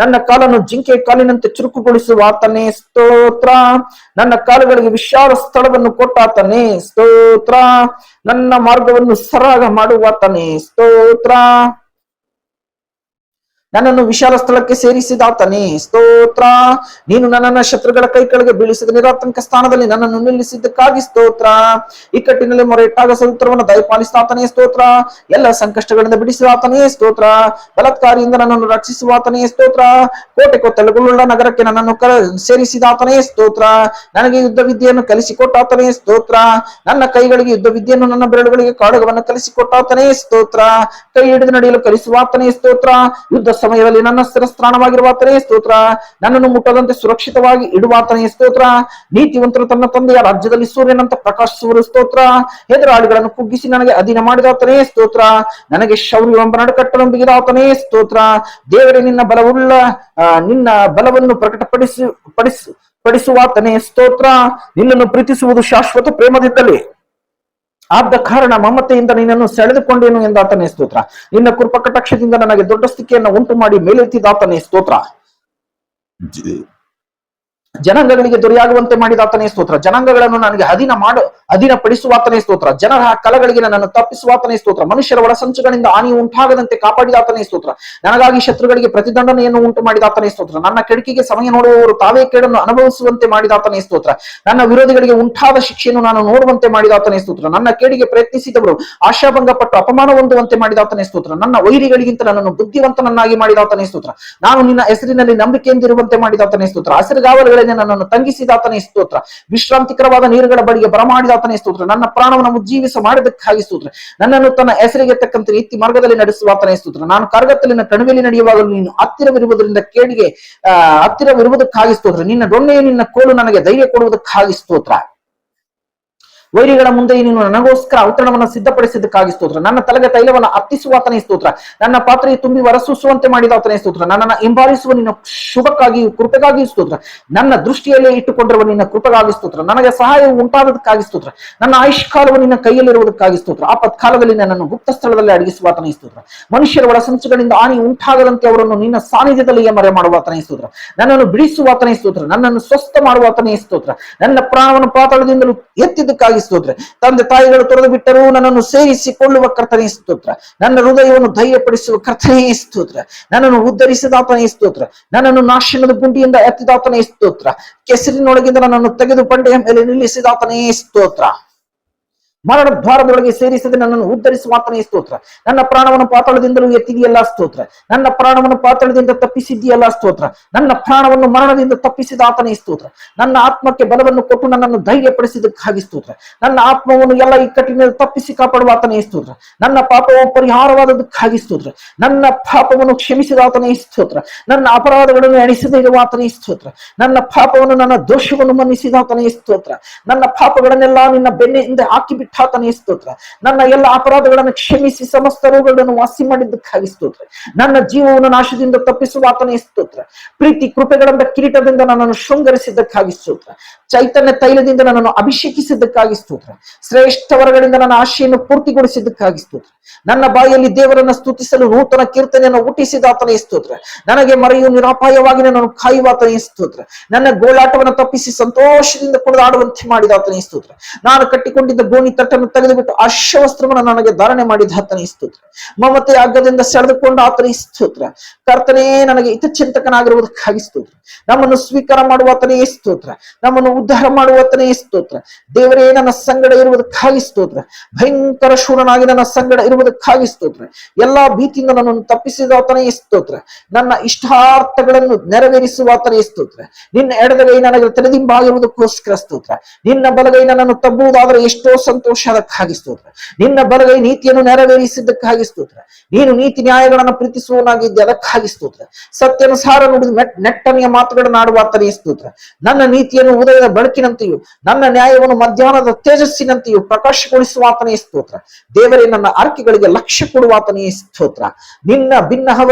ನನ್ನ ಕಾಲನ್ನು ಜಿಂಕೆ ಕಾಲಿನಂತೆ ಚುರುಕುಗೊಳಿಸುವಾತನೇ ಸ್ತೋತ್ರ. ನನ್ನ ಕಾಲುಗಳಿಗೆ ವಿಶಾಲ ಸ್ಥಳವನ್ನು ಕೊಟ್ಟಾತನೇ ಸ್ತೋತ್ರ. ನನ್ನ ಮಾರ್ಗವನ್ನು ಸರಾಗ ಮಾಡುವಾತನೇ ಸ್ತೋತ್ರ. ನನ್ನನ್ನು ವಿಶಾಲ ಸ್ಥಳಕ್ಕೆ ಸೇರಿಸಿದಾತನೇ ಸ್ತೋತ್ರ. ನೀನು ನನ್ನನ್ನ ಶತ್ರುಗಳ ಕೈ ಕೆಳಗೆ ಬೀಳಿಸಿದ ನಿರಾತಂಕ ಸ್ಥಾನದಲ್ಲಿ ನನ್ನನ್ನು ನಿಲ್ಲಿಸಿದ್ದಕ್ಕಾಗಿ ಸ್ತೋತ್ರ. ಇಕ್ಕಟ್ಟಿನಲ್ಲಿ ಮೊರೆ ಇಟ್ಟಾಗ ಸದುತ್ತರವನ್ನು ದಯಪಾಲಿಸಿದಾತನೇ ಸ್ತೋತ್ರ. ಎಲ್ಲ ಸಂಕಷ್ಟಗಳಿಂದ ಬಿಡಿಸಿದಾತನೇ ಸ್ತೋತ್ರ. ಬಲಾತ್ಕಾರಿಯಿಂದ ನನ್ನನ್ನು ರಕ್ಷಿಸುವಾತನೇ ಸ್ತೋತ್ರ. ಕೋಟೆ ಕೊತ್ತಲುಗಳುಳ್ಳ ನಗರಕ್ಕೆ ನನ್ನನ್ನು ಸೇರಿಸಿದಾತನೇ ಸ್ತೋತ್ರ. ನನಗೆ ಯುದ್ಧ ವಿದ್ಯೆಯನ್ನು ಕಲಿಸಿಕೊಟ್ಟಾತನೇ ಸ್ತೋತ್ರ. ನನ್ನ ಕೈಗಳಿಗೆ ಯುದ್ಧ ವಿದ್ಯೆಯನ್ನು, ನನ್ನ ಬೆರಳುಗಳಿಗೆ ಕಾಡಗವನ್ನು ಕಲಿಸಿಕೊಟ್ಟಾತನೇ ಸ್ತೋತ್ರ. ಕೈ ಹಿಡಿದು ನಡೆಯಲು ಕಲಿಸುವಾತನೇ ಸ್ತೋತ್ರ. ಯುದ್ಧ ಸಮಯದಲ್ಲಿ ನನ್ನ ಸ್ಥಿರಸ್ಥಾನವಾಗಿರುವಾತನೇ ಸ್ತೋತ್ರ. ನನ್ನನ್ನು ಮುಟ್ಟದಂತೆ ಸುರಕ್ಷಿತವಾಗಿ ಇಡುವಾತನೇ ಸ್ತೋತ್ರ. ನೀತಿವಂತರು ತನ್ನ ತಂದೆಯ ರಾಜ್ಯದಲ್ಲಿ ಸೂರ್ಯನಂತ ಪ್ರಕಾಶಿಸುವರು ಸ್ತೋತ್ರ. ಎದುರಾಳಿಗಳನ್ನು ಕುಗ್ಗಿಸಿ ನನಗೆ ಅಧೀನ ಮಾಡಿದಾತನೇ ಸ್ತೋತ್ರ. ನನಗೆ ಶೌರ್ಯವೆಂಬ ನಡುಕಟ್ಟನ್ನು ಬಿಗಿದಾತನೇ ಸ್ತೋತ್ರ. ದೇವರೇ, ನಿನ್ನ ಬಲವನ್ನು ಪಡಿಸುವಾತನೇ ಸ್ತೋತ್ರ. ನಿನ್ನನ್ನು ಪ್ರೀತಿಸುವುದು ಶಾಶ್ವತ ಪ್ರೇಮದಿಂದಲೇ ಆದ ಕಾರಣ ಮಮತೆಯಿಂದ ನಿನ್ನನ್ನು ಸೆಳೆದುಕೊಂಡೇನು ಎಂದಾತನೇ ಸ್ತೋತ್ರ. ನಿನ್ನ ಕೃಪಾ ಕಟಾಕ್ಷದಿಂದ ನನಗೆ ದೊಡ್ಡ ಸ್ಥಿತಿಯನ್ನು ಉಂಟು ಮಾಡಿ ಮೇಲೆತ್ತಿದಾತನೇ ಸ್ತೋತ್ರ. ಜನಾಂಗಗಳಿಗೆ ದೊರೆಯಾಗುವಂತೆ ಮಾಡಿದಾತನೇ ಸ್ತೋತ್ರ. ಜನಾಂಗಗಳನ್ನು ನನಗೆ ಅಧೀನಪಡಿಸುವಾತನೇ ಸ್ತೋತ್ರ. ಜನರ ಕಲಗಳಿಗೆ ನನ್ನನ್ನು ತಪ್ಪಿಸುವಾತನೇ ಸ್ತೋತ್ರ. ಮನುಷ್ಯರ ಒಳಸಂಚುಗಳಿಂದ ಹಾನಿ ಉಂಟಾಗದಂತೆ ಕಾಪಾಡಿದಾತನೇ ಸ್ತೋತ್ರ. ನನಗಾಗಿ ಶತ್ರುಗಳಿಗೆ ಪ್ರತಿದಂಡನೆಯನ್ನು ಉಂಟು ಮಾಡಿದಾತನೇ ಸ್ತೋತ್ರ. ನನ್ನ ಕೆಡುಕಿಗೆ ಸಮಯ ನೋಡುವವರು ತಾವೇ ಕೇಡನ್ನು ಅನುಭವಿಸುವಂತೆ ಮಾಡಿದಾತನೇ ಸ್ತೋತ್ರ. ನನ್ನ ವಿರೋಧಿಗಳಿಗೆ ಉಂಟಾದ ಶಿಕ್ಷೆಯನ್ನು ನಾನು ನೋಡುವಂತೆ ಮಾಡಿದಾತನೇ ಸ್ತೋತ್ರ. ನನ್ನ ಕೇಡಿಗೆ ಪ್ರಯತ್ನಿಸಿದವರು ಆಶಾಭಂಗಪಟ್ಟು ಅಪಮಾನ ಹೊಂದುವಂತೆ ಮಾಡಿದಾತನೇ ಸ್ತೋತ್ರ. ನನ್ನ ವೈರಿಗಳಿಗಿಂತ ನನ್ನನ್ನು ಬುದ್ಧಿವಂತನನ್ನಾಗಿ ಮಾಡಿದಾತನೇ ಸ್ತೋತ್ರ. ನಾನು ನಿನ್ನ ಹೆಸರಿನಲ್ಲಿ ನಂಬಿಕೆಯಿಂದಿರುವಂತೆ ಮಾಡಿದಾತನೇ ಸ್ತೋತ್ರ. ಹಸಿರುಗಾವಲುಗಳ ನನ್ನನ್ನು ತಂಗಿಸಿದಾತನೇ ಸ್ತೋತ್ರ. ವಿಶ್ರಾಂತಿಕರವಾದ ನೀರುಗಳ ಬಳಿಗೆ ಬರಮಾಡಿದಾತನೇ ಸ್ತೋತ್ರ. ನನ್ನ ಪ್ರಾಣವನ್ನು ಉಜ್ಜೀವಿಸ ಮಾಡಿದಕ್ಕಾಗಿ ಸ್ತೋತ್ರ. ನನ್ನನ್ನು ತನ್ನ ಹೆಸರಿಗೆ ತಕ್ಕಂತೆ ನೀತಿ ಮಾರ್ಗದಲ್ಲಿ ನಡೆಸುವಾತನೇ ಸ್ತೋತ್ರ. ನಾನು ಕಾರ್ಗತ್ತಲಿನ ಕಣಿವೆಯಲ್ಲಿ ನಡೆಯುವಾಗಲೂ ನೀನು ಹತ್ತಿರವಿರುವುದರಿಂದ ಕೇಡಿಗೆ ಹತ್ತಿರವಿರುವುದಕ್ಕಾಗಿ ಸ್ತೋತ್ರ. ನಿನ್ನ ದೊಣ್ಣೆಯು ನಿನ್ನ ಕೋಲು ನನಗೆ ಧೈರ್ಯ ಕೊಡುವುದಕ್ಕಾಗಿ ಸ್ತೋತ್ರ. ವೈರಿಗಳ ಮುಂದೆ ನೀನು ನನಗೋಸ್ಕರ ಔತಣವನ್ನು ಸಿದ್ಧಪಡಿಸಿದ್ದಕ್ಕಾಗಿ ಸ್ತೋತ್ರ. ನನ್ನ ತಲೆಗೆ ತೈಲವನ್ನು ಹತ್ತಿಸುವಾತನೇ ಸ್ತೋತ್ರ. ನನ್ನ ಪಾತ್ರೆಗೆ ತುಂಬಿ ಹೊರಸೂಸುವಂತೆ ಮಾಡಿದಾತನೇ ಸ್ತೋತ್ರ. ನನ್ನನ್ನು ಹಿಂಬಾಲಿಸುವ ನಿನ್ನ ಶುಭಕ್ಕಾಗಿ ಕೃಪೆಗಾಗಿ ಸ್ತೋತ್ರ. ನನ್ನ ದೃಷ್ಟಿಯಲ್ಲೇ ಇಟ್ಟುಕೊಂಡಿರುವ ನಿನ್ನ ಕೃಪೆಗಾಗಿ ಸ್ತೋತ್ರ. ನನಗೆ ಸಹಾಯ ಉಂಟಾದದಕ್ಕಾಗಿ ಸ್ತೋತ್ರ. ನನ್ನ ಆಯುಷ್ಕಾಲವು ನಿನ್ನ ಕೈಯಲ್ಲಿರುವುದಕ್ಕಾಗಿ ಸ್ತೋತ್ರ. ಆಪತ್ಕಾಲದಲ್ಲಿ ನನ್ನನ್ನು ಗುಪ್ತ ಸ್ಥಳದಲ್ಲಿ ಅಡಗಿಸುವಾತನೇ ಸ್ತೋತ್ರ. ಮನುಷ್ಯರ ಒಳ ಸಂಚುಗಳಿಂದ ಹಾನಿ ಉಂಟಾಗದಂತೆ ಅವರನ್ನು ನಿನ್ನ ಸಾನ್ನಿಧ್ಯದಲ್ಲಿ ಮರೆ ಮಾಡುವಾತನೇ ಸ್ತೋತ್ರ. ನನ್ನನ್ನು ಬಿಡಿಸುವಾತನೇ ಸ್ತೋತ್ರ. ನನ್ನನ್ನು ಸ್ವಸ್ಥ ಮಾಡುವಾತನೇ ಸ್ತೋತ್ರ. ನನ್ನ ಪ್ರಾಣವನ್ನು ಪಾತಾಳದಿಂದಲೂ ಎತ್ತಿದ್ದಕ್ಕಾಗಿ ಸ್ತೋತ್ರ. ತಂದೆ ತಾಯಿಗಳು ತೊರೆದು ಬಿಟ್ಟರೂ ನನ್ನನ್ನು ಸೇರಿಸಿಕೊಳ್ಳುವ ಕರ್ತನೇ ಸ್ತೋತ್ರ. ನನ್ನ ಹೃದಯವನ್ನು ಧೈರ್ಯಪಡಿಸುವ ಕರ್ತನೇ ಸ್ತೋತ್ರ. ನನ್ನನ್ನು ಉದ್ಧರಿಸಿದಾತನೇ ಸ್ತೋತ್ರ. ನನ್ನನ್ನು ನಾಶನದ ಗುಂಡಿಯಿಂದ ಎತ್ತಿದಾತನೇ ಸ್ತೋತ್ರ. ಕೆಸರಿನೊಳಗಿಂದ ನನ್ನನ್ನು ತೆಗೆದು ಬಂಡೆಯ ಮೇಲೆ ನಿಲ್ಲಿಸಿದಾತನೇ ಸ್ತೋತ್ರ. ಮರಣ ದ್ವಾರದೊಳಗೆ ಸೇರಿಸದೆ ನನ್ನನ್ನು ಉದ್ಧರಿಸುವಾತನೇ ಸ್ತೋತ್ರ. ನನ್ನ ಪ್ರಾಣವನ್ನು ಪಾತಾಳದಿಂದಲೂ ಎತ್ತಿದೆಯಲ್ಲ ಸ್ತೋತ್ರ. ನನ್ನ ಪ್ರಾಣವನ್ನು ಪಾತಾಳದಿಂದ ತಪ್ಪಿಸಿದ್ದೀಯಲ್ಲ ಸ್ತೋತ್ರ. ನನ್ನ ಪ್ರಾಣವನ್ನು ಮರಣದಿಂದ ತಪ್ಪಿಸಿದಾತನೇ ಸ್ತೋತ್ರ. ನನ್ನ ಆತ್ಮಕ್ಕೆ ಬಲವನ್ನು ಕೊಟ್ಟು ನನ್ನನ್ನು ಧೈರ್ಯಪಡಿಸಿದ್ದಕ್ಕಾಗಿ ಸ್ತೋತ್ರ. ನನ್ನ ಆತ್ಮವನ್ನು ಎಲ್ಲ ಇಕ್ಕಟ್ಟಿನಿಂದ ತಪ್ಪಿಸಿ ಕಾಪಾಡುವಾತನೇ ಸ್ತೋತ್ರ. ನನ್ನ ಪಾಪವು ಪರಿಹಾರವಾದದಕ್ಕಾಗಿ ಸ್ತೋತ್ರ. ನನ್ನ ಪಾಪವನ್ನು ಕ್ಷಮಿಸಿದಾತನೇ ಸ್ತೋತ್ರ. ನನ್ನ ಅಪರಾಧಗಳನ್ನು ಎಣಿಸದೇ ಇರುವಾತನೇ ಸ್ತೋತ್ರ. ನನ್ನ ಪಾಪವನ್ನು ನನ್ನ ದೋಷವನ್ನು ಮನ್ನಿಸಿದಾತನೇ ಸ್ತೋತ್ರ. ನನ್ನ ಪಾಪಗಳನ್ನೆಲ್ಲ ನಿನ್ನ ಬೆನ್ನಿಂದ ಹಾಕಿಬಿಟ್ಟು ಆತನೇ ಸ್ತೋತ್ರ. ನನ್ನ ಎಲ್ಲ ಅಪರಾಧಗಳನ್ನು ಕ್ಷಮಿಸಿ ಸಮಸ್ತ ರೋಗಗಳನ್ನು ವಾಸಿ ಮಾಡಿದ್ದಕ್ಕಾಗಿ ಸ್ತೋತ್ರ. ನನ್ನ ಜೀವವನ್ನು ನಾಶದಿಂದ ತಪ್ಪಿಸುವಾತನೇ ಸ್ತೋತ್ರ. ಪ್ರೀತಿ ಕೃಪೆಗಳಿಂದ ಕಿರೀಟದಿಂದ ನನ್ನನ್ನು ಶೃಂಗರಿಸಿದ್ದಕ್ಕಾಗಿ ಸ್ತೋತ್ರ. ಚೈತನ್ಯ ತೈಲದಿಂದ ನನ್ನನ್ನು ಅಭಿಷೇಕಿಸಿದ್ದಕ್ಕಾಗಿ ಸ್ತೋತ್ರ. ಶ್ರೇಷ್ಠ ವರಗಳಿಂದ ನನ್ನ ಆಶೆಯನ್ನು ಪೂರ್ತಿಗೊಳಿಸಿದ್ದಕ್ಕಾಗಿ ಸ್ತೋತ್ರ. ನನ್ನ ಬಾಯಲ್ಲಿ ದೇವರನ್ನು ಸ್ತುತಿಸಲು ನೂತನ ಕೀರ್ತನೆಯನ್ನು ಹುಟ್ಟಿಸಿದಾತನೇ ಸ್ತೋತ್ರ. ನನಗೆ ಮರೆಯು ನಿರಾಪಾಯವಾಗಿ ನನ್ನನ್ನು ಕಾಯುವಾತನೇ ಸ್ತೋತ್ರ. ನನ್ನ ಗೋಳಾಟವನ್ನು ತಪ್ಪಿಸಿ ಸಂತೋಷದಿಂದ ಕುಣಿದಾಡುವಂತೆ ಮಾಡಿದಾತನೇ ಸ್ತೋತ್ರ. ನಾನು ಕಟ್ಟಿಕೊಂಡಿದ್ದ ಗೋಣಿ ತಟ್ಟನ್ನು ತೆಗೆದುಬಿಟ್ಟು ಅಶ್ವವಸ್ತ್ರವನ್ನು ನನಗೆ ಧಾರಣೆ ಮಾಡಿದಾತನೇ ಸ್ತೋತ್ರ. ಮಮತೆ ಅಗ್ಗದಿಂದ ಸೆಳೆದುಕೊಂಡ ಆತನೇ ಸ್ತೋತ್ರ. ಕರ್ತನೇ ನನಗೆ ಹಿತಚಿಂತಕನಾಗಿರುವುದಕ್ಕಾಗಿ ಸ್ತೋತ್ರ. ನಮ್ಮನ್ನು ಸ್ವೀಕಾರ ಮಾಡುವಾತನೇ ಸ್ತೋತ್ರ. ನಮ್ಮನ್ನು ಉದ್ಧಾರ ಮಾಡುವಾತನೇ ಸ್ತೋತ್ರ. ದೇವರೇ ನನ್ನ ಸಂಗಡ ಇರುವುದಕ್ಕಾಗಿ ಸ್ತೋತ್ರ. ಭಯಂಕರ ಶೂರನಾಗಿ ನನ್ನ ಸಂಗಡ ಇರುವುದಕ್ಕಾಗಿ ಸ್ತೋತ್ರ. ಎಲ್ಲಾ ಭೀತಿಯಿಂದ ನನ್ನನ್ನು ತಪ್ಪಿಸಿದಾತನೇ ಸ್ತೋತ್ರ. ನನ್ನ ಇಷ್ಟಾರ್ಥಗಳನ್ನು ನೆರವೇರಿಸುವಾತನೇ ಸ್ತೋತ್ರ. ನಿನ್ನ ಎಡಗೈ ನನಗೆ ತೆರೆದಿಂಬಾಗಿರುವುದಕ್ಕೋಸ್ಕರ ಸ್ತೋತ್ರ. ನಿನ್ನ ಬಲಗೈ ನನ್ನನ್ನು ತಬ್ಬುವುದಾದರೆ ಎಷ್ಟೋ ಸಂತೋಷ ಅದಕ್ಕಾಗಿ ಸ್ತೋತ್ರ. ನಿನ್ನ ಬಲಗೈ ನೀತಿಯನ್ನು ನೆರವೇರಿಸಿದ್ದಕ್ಕಾಗಿ ಸ್ತೋತ್ರ. ನೀನು ನೀತಿ ನ್ಯಾಯಗಳನ್ನು ಪ್ರೀತಿಸುವನಾಗಿದ್ದೆ ಅದಕ್ಕಾಗಿ ಸ್ತೋತ್ರ. ಸತ್ಯಾನುಸಾರ ನುಡಿದು ನೆಟ್ಟನೆಯ ಮಾತುಗಳನ್ನು ಆಡುವಾತನೇ ಸ್ತೋತ್ರ. ನನ್ನ ನೀತಿಯನ್ನು ಉದಯದ ಬೆಳಕಿನಂತೆಯೂ ನನ್ನ ನ್ಯಾಯವನ್ನು ಮಧ್ಯಾಹ್ನದ ತೇಜಸ್ಸಿನಂತೆಯೂ ಪ್ರಕಾಶಗೊಳಿಸುವಾತನೇ ಸ್ತೋತ್ರ. ದೇವರೇ ನನ್ನ ಆರ್ಕೆಗಳಿಗೆ ಲಕ್ಷ್ಯ ಕೊಡುವಾತನೇ ಸ್ತೋತ್ರ.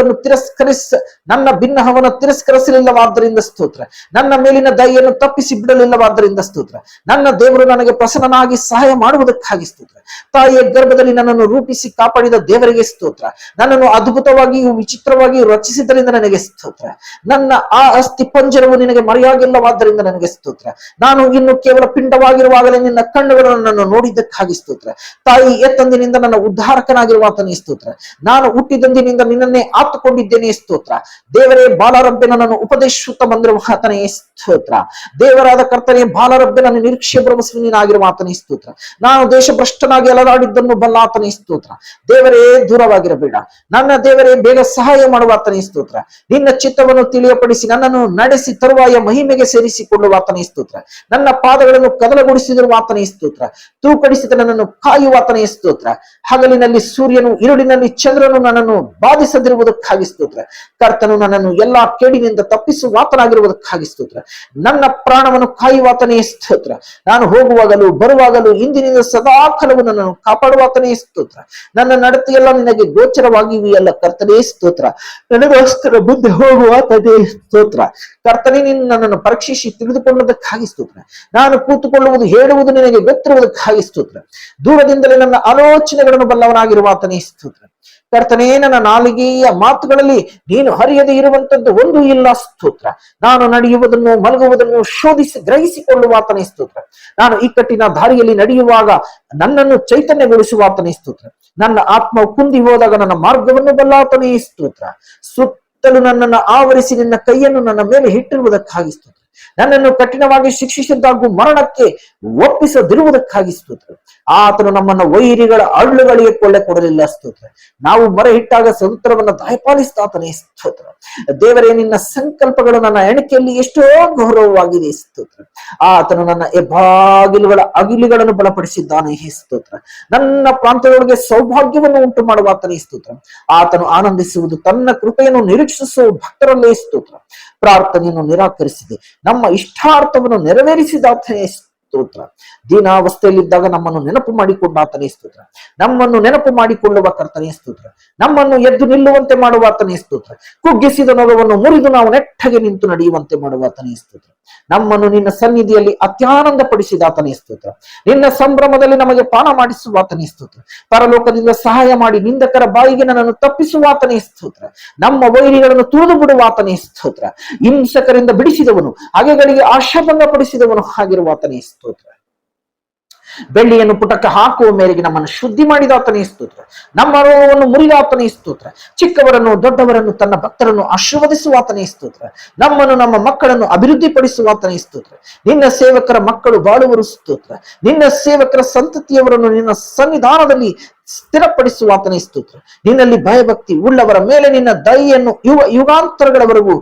ನನ್ನ ಭಿನ್ನಹವನ್ನು ತಿರಸ್ಕರಿಸಲಿಲ್ಲವಾದ್ದರಿಂದ ಸ್ತೋತ್ರ. ನನ್ನ ಮೇಲಿನ ದಯೆಯನ್ನು ತಪ್ಪಿಸಿ ಬಿಡಲಿಲ್ಲವಾದ್ದರಿಂದ ಸ್ತೋತ್ರ. ನನ್ನ ದೇವರು ನನಗೆ ಪ್ರಸನ್ನನಾಗಿ ಸಹಾಯ ಮಾಡುವುದಕ್ಕಾಗಿ ಸ್ತೋತ್ರ. ತಾಯಿಯ ಗರ್ಭದಲ್ಲಿ ನನ್ನನ್ನು ರೂಪಿಸಿ ಕಾಪಾಡಿದ ದೇವರಿಗೆ ಸ್ತೋತ್ರ. ನನ್ನನ್ನು ಅದ್ಭುತವಾಗಿಯೂ ವಿಚಿತ್ರವಾಗಿಯೂ ರಚಿಸಿದ್ದರಿಂದ ನನಗೆ ಸ್ತೋತ್ರ. ನನ್ನ ಆ ಅಸ್ಥಿ ಪಂಜರವು ನಿನಗೆ ಮರೆಯಾಗಿಲ್ಲವಾದ್ದರಿಂದ ನನಗೆ ಸ್ತೋತ್ರ. ನಾನು ಇನ್ನು ಕೇವಲ ಪಿಂಡವಾಗಿರುವಾಗಲೇ ನಿನ್ನ ಕಣ್ಣುಗಳನ್ನು ನನ್ನನ್ನು ನೋಡಿದ್ದಕ್ಕಾಗಿ ಸ್ತೋತ್ರ. ತಾಯಿ ಎತ್ತಂದಿನಿಂದ ನನ್ನ ಉದ್ಧಾರಕನಾಗಿರುವಾತನೇ ಸ್ತೋತ್ರ. ನಾನು ಹುಟ್ಟಿದಂದಿನಿಂದ ನಿನ್ನನ್ನೇ ಆತುಕೊಂಡಿದ್ದೇನೆ ಸ್ತೋತ್ರ. ದೇವರೇ ಬಾಲರಬ್ಬೆ ನನ್ನನ್ನು ಉಪದೇಶಿಸುತ್ತ ಬಂದಿರುವಾತನೇ ಸ್ತೋತ್ರ. ದೇವರಾದ ಕರ್ತನೇ ಬಾಲರಬ್ಬೆ ನನ್ನ ನಿರೀಕ್ಷೆ ಭರವಸೆ ನೀನಾಗಿರುವಾತನೇ ಸ್ತೋತ್ರ. ನಾನು ದೇಶಭ್ರಷ್ಟನಾಗಿ ಅಲರಾಡಿದ್ದನ್ನು ಬಲ್ಲಾತನೇ ಸ್ತೋತ್ರ. ದೇವರೇ ದೂರವಾಗಿರಬೇಡ. ನನ್ನ ದೇವರೇ ಬೇಗ ಸಹಾಯ ಮಾಡುವಾತನೇ ಸ್ತೋತ್ರ. ನಿನ್ನ ಚಿತ್ತವನ್ನು ತಿಳಿಯಪಡಿಸಿ ನನ್ನನ್ನು ನಡೆಸಿ ತರುವಾಯ ಮಹಿಮೆಗೆ ಸೇರಿಸಿಕೊಳ್ಳುವಾತನೇ ಸ್ತೋತ್ರ. ನನ್ನ ಪಾದಗಳನ್ನು ಕದಲಗೊಳಿಸಿದಿರುವಾತನೇ ಸ್ತೋತ್ರ. ತೂಕಡಿಸಿದ ನನ್ನನ್ನು ಕಾಯುವಾತನೇ ಸ್ತೋತ್ರ. ಹಗಲಿನಲ್ಲಿ ಸೂರ್ಯನು ഇരുಳಿನಲ್ಲಿ ಚಂದ್ರನು ನನ್ನನ್ನು ಬಾಧಿಸದಿರುವುದಕ್ಕಾಗಿ ಸ್ತೋತ್ರ. ಕರ್ತನು ನನ್ನನ್ನು ಎಲ್ಲಾ ಕೇಡಿನಿಂದ ತಪ್ಪಿಸುವಾತನಾಗಿರುವುದಕ್ಕಾಗಿ ಸ್ತೋತ್ರ. ನನ್ನ ಪ್ರಾಣವನ್ನು ಕಾಯುವಾತನೇ ಸ್ತೋತ್ರ. ನಾನು ಹೋಗುವಾಗಲೂ ಬರುವಾಗಲೂ ಇಂದಿನಿಂದ ಸದಾ ಕಾಲವು ನನ್ನನ್ನು ಕಾಪಾಡುವಾತನೇ ಸ್ತೋತ್ರ. ನನ್ನ ನಡತೆಯೆಲ್ಲ ನಿನಗೆ ಗೋಚರವಾಗಿವೆಯಲ್ಲ ಕರ್ತನೇ ಸ್ತೋತ್ರ. ನನಗೋಸ್ಕರ ಮುಂದೆ ಹೋಗುವಾತನೇ ಸ್ತೋತ್ರ. ಕರ್ತನೇ ನೀನು ನನ್ನನ್ನು ಪರೀಕ್ಷಿಸಿ ತಿಳಿದುಕೊಳ್ಳುವುದಕ್ಕಾಗಿ ಸ್ತೋತ್ರ. ನಾನು ಕೂತುಕೊಳ್ಳುವುದು ಹೇಳುವುದು ನಿನಗೆ ಗೊತ್ತಿರುವುದಕ್ಕಾಗಿ ಸ್ತೋತ್ರ. ದೂರದಿಂದಲೇ ನನ್ನ ಆಲೋಚನೆಗಳನ್ನು ಬಲ್ಲವನಾಗಿರುವಾತನೇ ಸ್ತೋತ್ರ. ಕರ್ತನೇ ನನ್ನ ನಾಲಿಗೆಯ ಮಾತುಗಳಲ್ಲಿ ನೀನು ಹರಿಯದೆ ಇರುವಂತದ್ದು ಒಂದು ಇಲ್ಲ ಸ್ತೋತ್ರ. ನಾನು ನಡೆಯುವುದನ್ನು ಮಲಗುವುದನ್ನು ಶೋಧಿಸಿ ಗ್ರಹಿಸಿಕೊಳ್ಳುವಾತನೇ ಸ್ತೋತ್ರ. ನಾನು ಇಕ್ಕಟ್ಟಿನ ದಾರಿಯಲ್ಲಿ ನಡೆಯುವಾಗ ನನ್ನನ್ನು ಚೈತನ್ಯಗೊಳಿಸುವಾತನೇ ಸ್ತೋತ್ರ. ನನ್ನ ಆತ್ಮವು ಕುಂದಿ ಹೋದಾಗ ನನ್ನ ಮಾರ್ಗವನ್ನು ಬಲ್ಲಾತನೇ ಸ್ತೋತ್ರ. ಸುತ್ತಲೂ ನನ್ನನ್ನು ಆವರಿಸಿ ನಿನ್ನ ಕೈಯನ್ನು ನನ್ನ ಮೇಲೆ ಇಟ್ಟಿರುವುದಕ್ಕಾಗಿ ಸ್ತೋತ್ರ. ನನ್ನನ್ನು ಕಠಿಣವಾಗಿ ಶಿಕ್ಷಿಸಿದ್ದಾಗೂ ಮರಣಕ್ಕೆ ಒಪ್ಪಿಸದಿರುವುದಕ್ಕಾಗಿ ಸ್ತೋತ್ರ. ಆತನು ನಮ್ಮನ್ನ ವೈರಿಗಳ ಅಳ್ಳುಗಳಿಗೆ ಕೊಳ್ಳೆ ಕೊಡಲಿಲ್ಲ ಸ್ತೋತ್ರ. ನಾವು ಮೊರೆ ಇಟ್ಟಾಗ ಸಂತರವನ್ನ ದಯಪಾಲಿಸಿದಾತನೇ ಸ್ತೋತ್ರ. ದೇವರೇ ನಿನ್ನ ಸಂಕಲ್ಪಗಳು ನನ್ನ ಎಣಿಕೆಯಲ್ಲಿ ಎಷ್ಟೋ ಗೌರವವಾಗಿದೆ ಸ್ತೋತ್ರ. ಆತನು ನನ್ನ ಹೆಬ್ಬಾಗಿಲುಗಳ ಅಗಿಲುಗಳನ್ನು ಬಲಪಡಿಸಿದ್ದಾನೆ ಸ್ತೋತ್ರ. ನನ್ನ ಪ್ರಾಂತದೊಳಗೆ ಸೌಭಾಗ್ಯವನ್ನು ಉಂಟು ಮಾಡುವಾತನೇ ಸ್ತೋತ್ರ. ಆತನು ಆನಂದಿಸುವುದು ತನ್ನ ಕೃಪೆಯನ್ನು ನಿರೀಕ್ಷಿಸುವ ಭಕ್ತರಲ್ಲೇ ಸ್ತೋತ್ರ. ಪ್ರಾರ್ಥನೆಯನ್ನು ನಿರಾಕರಿಸಿದೆ ನಮ್ಮ ಇಷ್ಟಾರ್ಥವನ್ನು ನೆರವೇರಿಸಿದಾತನೇ ಸ್ತೋತ್ರ. ದೀನಾವಸ್ಥೆಯಲ್ಲಿದ್ದಾಗ ನಮ್ಮನ್ನು ನೆನಪು ಮಾಡಿಕೊಂಡ ಆತನೇ ಸ್ತೋತ್ರ. ನಮ್ಮನ್ನು ನೆನಪು ಮಾಡಿಕೊಳ್ಳುವ ಕರ್ತನೇ ಸ್ತೋತ್ರ. ನಮ್ಮನ್ನು ಎದ್ದು ನಿಲ್ಲುವಂತೆ ಮಾಡುವ ಆತನೇ ಸ್ತೋತ್ರ. ಕುಗ್ಗಿಸಿದ ನೊಗವನ್ನು ಮುರಿದು ನಾವು ನೆಟ್ಟಗೆ ನಿಂತು ನಡೆಯುವಂತೆ ಮಾಡುವ ಆತನೇ ಸ್ತೋತ್ರ. ನಮ್ಮನ್ನು ನಿನ್ನ ಸನ್ನಿಧಿಯಲ್ಲಿ ಅತ್ಯಾನಂದ ಪಡಿಸಿದ ಆತನೇ ಸ್ತೋತ್ರ. ನಿನ್ನ ಸಂಭ್ರಮದಲ್ಲಿ ನಮಗೆ ಪಾನ ಮಾಡಿಸುವ ಆತನೇ ಸ್ತೋತ್ರ. ಪರಲೋಕದಿಂದ ಸಹಾಯ ಮಾಡಿ ನಿಂದಕರ ಬಾಯಿಗೆ ನನ್ನನ್ನು ತಪ್ಪಿಸುವ ಆತನೇ ಸ್ತೋತ್ರ. ನಮ್ಮ ವೈರಿಗಳನ್ನು ತುಳಿದು ಬಿಡುವ ಆತನೇ ಸ್ತೋತ್ರ. ಹಿಂಸಕರಿಂದ ಬಿಡಿಸಿದವನು, ಹಗೆಗಳಿಗೆ ಆಶಾಭಂಗ ಪಡಿಸಿದವನು ಆಗಿರುವ ಆತನೇ ಸ್ತೋತ್ರ. ಬೆಳ್ಳಿಯನ್ನು ಪುಟಕ್ಕೆ ಹಾಕುವ ಮೇರೆಗೆ ನಮ್ಮನ್ನು ಶುದ್ಧಿ ಮಾಡಿದ ಆತನೇ ಸ್ತೋತ್ರ. ನಮ್ಮ ರೋಗವನ್ನು ಮುರಿದ ಆತನೇ ಸ್ತೋತ್ರ. ಚಿಕ್ಕವರನ್ನು ದೊಡ್ಡವರನ್ನು ತನ್ನ ಭಕ್ತರನ್ನು ಆಶೀರ್ವದಿಸುವ ಆತನೇ ಸ್ತೋತ್ರ. ನಮ್ಮನ್ನು ನಮ್ಮ ಮಕ್ಕಳನ್ನು ಅಭಿವೃದ್ಧಿ ಪಡಿಸುವ ಆತನೇ ಸ್ತೋತ್ರ. ನಿನ್ನ ಸೇವಕರ ಮಕ್ಕಳು ಬಾಳುವರು ಸ್ತೋತ್ರ. ನಿನ್ನ ಸೇವಕರ ಸಂತತಿಯವರನ್ನು ನಿನ್ನ ಸನ್ನಿಧಾನದಲ್ಲಿ ಸ್ಥಿರಪಡಿಸುವ ಆತನೇ ಸ್ತೋತ್ರ. ನಿನ್ನಲ್ಲಿ ಭಯಭಕ್ತಿ ಉಳ್ಳವರ ಮೇಲೆ ನಿನ್ನ ದಯೆಯನ್ನು ಯುಗಾಂತರಗಳವರೆಗೂ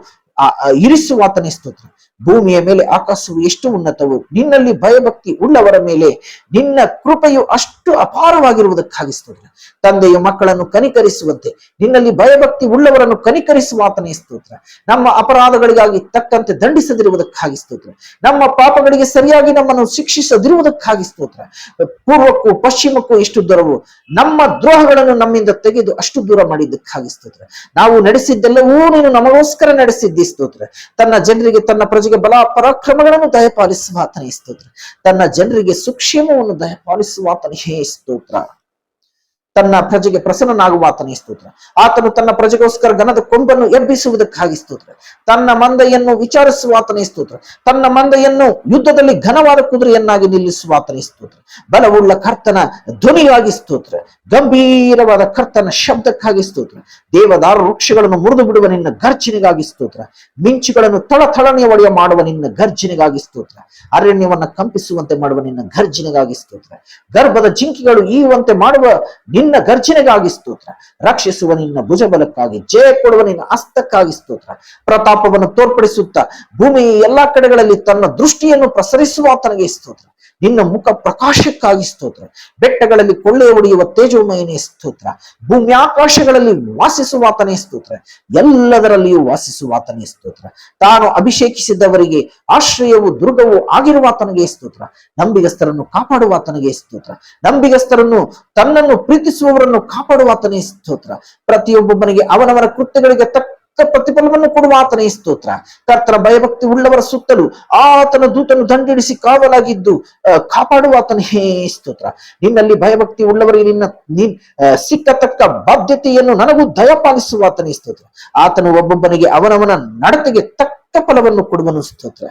ಇರಿಸುವ ಆತನೇ ಸ್ತೋತ್ರ. ಭೂಮಿಯ ಮೇಲೆ ಆಕಾಶವು ಎಷ್ಟು ಉನ್ನತವು, ನಿನ್ನಲ್ಲಿ ಭಯಭಕ್ತಿ ಉಳ್ಳವರ ಮೇಲೆ ನಿನ್ನ ಕೃಪೆಯು ಅಷ್ಟು ಅಪಾರವಾಗಿರುವುದಕ್ಕಾಗಿ ಸ್ತೋತ್ರ. ತಂದೆಯ ಮಕ್ಕಳನ್ನು ಕನಿಕರಿಸುವಂತೆ ನಿನ್ನಲ್ಲಿ ಭಯಭಕ್ತಿ ಉಳ್ಳವರನ್ನು ಕನಿಕರಿಸುವ ಆತನೇ ಸ್ತೋತ್ರ. ನಮ್ಮ ಅಪರಾಧಗಳಿಗಾಗಿ ತಕ್ಕಂತೆ ದಂಡಿಸದಿರುವುದಕ್ಕಾಗಿ ಸ್ತೋತ್ರ. ನಮ್ಮ ಪಾಪಗಳಿಗೆ ಸರಿಯಾಗಿ ನಮ್ಮನ್ನು ಶಿಕ್ಷಿಸದಿರುವುದಕ್ಕಾಗಿ ಸ್ತೋತ್ರ. ಪೂರ್ವಕ್ಕೂ ಪಶ್ಚಿಮಕ್ಕೂ ಎಷ್ಟು ದೂರವು ನಮ್ಮ ದ್ರೋಹಗಳನ್ನು ನಮ್ಮಿಂದ ತೆಗೆದು ಅಷ್ಟು ದೂರ ಮಾಡಿದ್ದಕ್ಕಾಗಿ ಸ್ತೋತ್ರ. ನಾವು ನಡೆಸಿದ್ದೆಲ್ಲವೂ ನೀನು ನಮಗೋಸ್ಕರ ನಡೆಸಿದ್ದಿ ಸ್ತೋತ್ರ. ತನ್ನ ಜನರಿಗೆ ತನ್ನ ಪ್ರಜೆಗೆ ಬಲ ಪರಾಕ್ರಮಗಳನ್ನು ದಯಪಾಲಿಸುವ ಆತನೇ ಸ್ತೋತ್ರ. ತನ್ನ ಜನರಿಗೆ ಸುಕ್ಷೇಮವನ್ನು ದಯಪಾಲಿಸುವ ಆತನೇ ಸ್ತೋತ್ರ. ತನ್ನ ಪ್ರಜೆಗೆ ಪ್ರಸನ್ನನಾಗುವ ಆತನೇ ಸ್ತೋತ್ರ. ಆತನು ತನ್ನ ಪ್ರಜೆಗೋಸ್ಕರ ಗನದ ಕೊಂಬನ್ನು ಎಬ್ಬಿಸುವುದಕ್ಕಾಗಿ ಸ್ತೋತ್ರ. ತನ್ನ ಮಂದೆಯನ್ನು ವಿಚಾರಿಸುವ ಆತನೇ ಸ್ತೋತ್ರ. ತನ್ನ ಮಂದೆಯನ್ನು ಯುದ್ಧದಲ್ಲಿ ಘನವಾದ ಕುದುರೆಯನ್ನಾಗಿ ನಿಲ್ಲಿಸುವ ಆತನೇ ಸ್ತೋತ್ರ. ಬಲವುಳ್ಳ ಕರ್ತನ ಧ್ವನಿಯಾಗಿ ಸ್ತೋತ್ರ. ಗಂಭೀರವಾದ ಕರ್ತನ ಶಬ್ದಕ್ಕಾಗಿ ಸ್ತೋತ್ರ. ದೇವದಾರು ವೃಕ್ಷಗಳನ್ನು ಮುರಿದು ಬಿಡುವ ನಿನ್ನ ಗರ್ಜನೆಗಾಗಿ ಸ್ತೋತ್ರ. ಮಿಂಚುಗಳನ್ನು ಥಳಥಳನೆ ಒಡೆಯ ಮಾಡುವ ನಿನ್ನ ಗರ್ಜನೆಗಾಗಿ ಸ್ತೋತ್ರ. ಅರಣ್ಯವನ್ನ ಕಂಪಿಸುವಂತೆ ಮಾಡುವ ನಿನ್ನ ಗರ್ಜನೆಗಾಗಿ ಸ್ತೋತ್ರ. ಗರ್ಭದ ಜಿಂಕಿಗಳು ಈಯುವಂತೆ ಮಾಡುವ ನಿನ್ನ ಗರ್ಜನೆಗಾಗಿ ಸ್ತೋತ್ರ. ರಕ್ಷಿಸುವ ನಿನ್ನ ಭುಜಬಲಕ್ಕಾಗಿ, ಜಯ ಕೊಡುವ ನಿನ್ನ ಹಸ್ತಕ್ಕಾಗಿ ಸ್ತೋತ್ರ. ಪ್ರತಾಪವನ್ನು ತೋರ್ಪಡಿಸುತ್ತಾ ಭೂಮಿಯ ಎಲ್ಲಾ ಕಡೆಗಳಲ್ಲಿ ತನ್ನ ದೃಷ್ಟಿಯನ್ನು ಪ್ರಸರಿಸುವ ಆತನಿಗೆ ಸ್ತೋತ್ರ. ನಿನ್ನ ಮುಖ ಪ್ರಕಾಶಕ್ಕಾಗಿ ಸ್ತೋತ್ರ. ಬೆಟ್ಟಗಳಲ್ಲಿ ಕೊಳ್ಳೆ ಹೊಡೆಯುವ ತೇಜೋಮಯನೇ ಸ್ತೋತ್ರ. ಭೂಮಿ ಆಕಾಶಗಳಲ್ಲಿ ವಾಸಿಸುವ ಆತನೇ ಸ್ತೋತ್ರ. ಎಲ್ಲದರಲ್ಲಿಯೂ ವಾಸಿಸುವ ಆತನೇ ಸ್ತೋತ್ರ. ತಾನು ಅಭಿಷೇಕಿಸಿದವರಿಗೆ ಆಶ್ರಯವು ದುರ್ಗವು ಆಗಿರುವ ಆತನಿಗೆ ಸ್ತೋತ್ರ. ನಂಬಿಗಸ್ತರನ್ನು ಕಾಪಾಡುವ ಆತನಿಗೆ ಸ್ತೋತ್ರ. ನಂಬಿಗಸ್ತರನ್ನು ತನ್ನನ್ನು ಪ್ರೀತಿಸುವವರನ್ನು ಕಾಪಾಡುವ ಆತನೇ ಸ್ತೋತ್ರ. ಪ್ರತಿಯೊಬ್ಬೊಬ್ಬನಿಗೆ ಅವನವರ ಕೃತ್ಯಗಳಿಗೆ ತಕ್ಕ ಪ್ರತಿಫಲವನ್ನು ಕೊಡುವ ಆತನೇ ಸ್ತೋತ್ರ. ಕರ್ತನ ಭಯಭಕ್ತಿ ಉಳ್ಳವರ ಸುತ್ತಲೂ ಆತನ ದೂತನು ದಂಡಿಡಿಸಿ ಕಾವಲಾಗಿದ್ದು ಕಾಪಾಡುವ ಆತನೇ ಸ್ತೋತ್ರ. ನಿನ್ನಲ್ಲಿ ಭಯಭಕ್ತಿ ಉಳ್ಳವರಿಗೆ ಸಿಕ್ಕತಕ್ಕ ಬಾಧ್ಯತೆಯನ್ನು ನನಗೂ ದಯಪಾಲಿಸುವ ಆತನೇ ಸ್ತೋತ್ರ. ಆತನು ಒಬ್ಬೊಬ್ಬನಿಗೆ ಅವನವನ ನಡತೆಗೆ ತಕ್ಕ ಫಲವನ್ನು ಕೊಡುವನು ಸ್ತೋತ್ರ.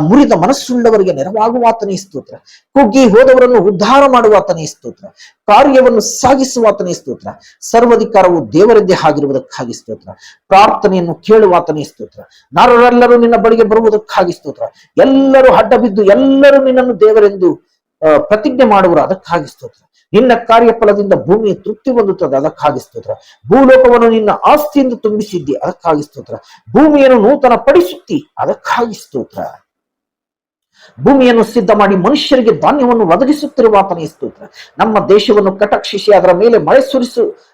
ಮುರಿದ ಮನಸ್ಸುಳ್ಳವರಿಗೆ ನೆರವಾಗುವ ಆತನೇ ಸ್ತೋತ್ರ. ಕುಗ್ಗಿ ಹೋದವರನ್ನು ಉದ್ಧಾರ ಮಾಡುವ ಆತನೇ ಸ್ತೋತ್ರ. ಕಾರ್ಯವನ್ನು ಸಾಗಿಸುವ ಆತನೇ ಸ್ತೋತ್ರ. ಸರ್ವಾಧಿಕಾರವು ದೇವರದ್ದೇ ಆಗಿರುವುದಕ್ಕಾಗಿ ಸ್ತೋತ್ರ. ಪ್ರಾರ್ಥನೆಯನ್ನು ಕೇಳುವ ಆತನೇ ಸ್ತೋತ್ರ. ನರರೆಲ್ಲರೂ ನಿನ್ನ ಬಳಿಗೆ ಬರುವುದಕ್ಕಾಗಿ ಸ್ತೋತ್ರ. ಎಲ್ಲರೂ ಅಡ್ಡ ಬಿದ್ದು ಎಲ್ಲರೂ ನಿನ್ನನ್ನು ದೇವರೆಂದು ಪ್ರತಿಜ್ಞೆ ಮಾಡುವರು, ಅದಕ್ಕಾಗಿ ಸ್ತೋತ್ರ. ನಿನ್ನ ಕಾರ್ಯಫಲದಿಂದ ಭೂಮಿಯ ತೃಪ್ತಿ ಹೊಂದುತ್ತದೆ, ಅದಕ್ಕಾಗಿ ಸ್ತೋತ್ರ. ಭೂಲೋಕವನ್ನು ನಿನ್ನ ಆಸ್ತಿಯಿಂದ ತುಂಬಿಸಿದ್ದಿ, ಅದಕ್ಕಾಗಿ ಸ್ತೋತ್ರ. ಭೂಮಿಯನ್ನು ನೂತನ ಪಡಿಸುತ್ತಿ, ಅದಕ್ಕಾಗಿ ಸ್ತೋತ್ರ. ಭೂಮಿಯನ್ನು ಸಿದ್ಧ ಮಾಡಿ ಮನುಷ್ಯರಿಗೆ ಧಾನ್ಯವನ್ನು ಒದಗಿಸುತ್ತಿರುವ ಆತನೇ ಸ್ತೋತ್ರ. ನಮ್ಮ ದೇಶವನ್ನು ಕಟಾಕ್ಷಿಸಿ ಅದರ ಮೇಲೆ ಮಳೆ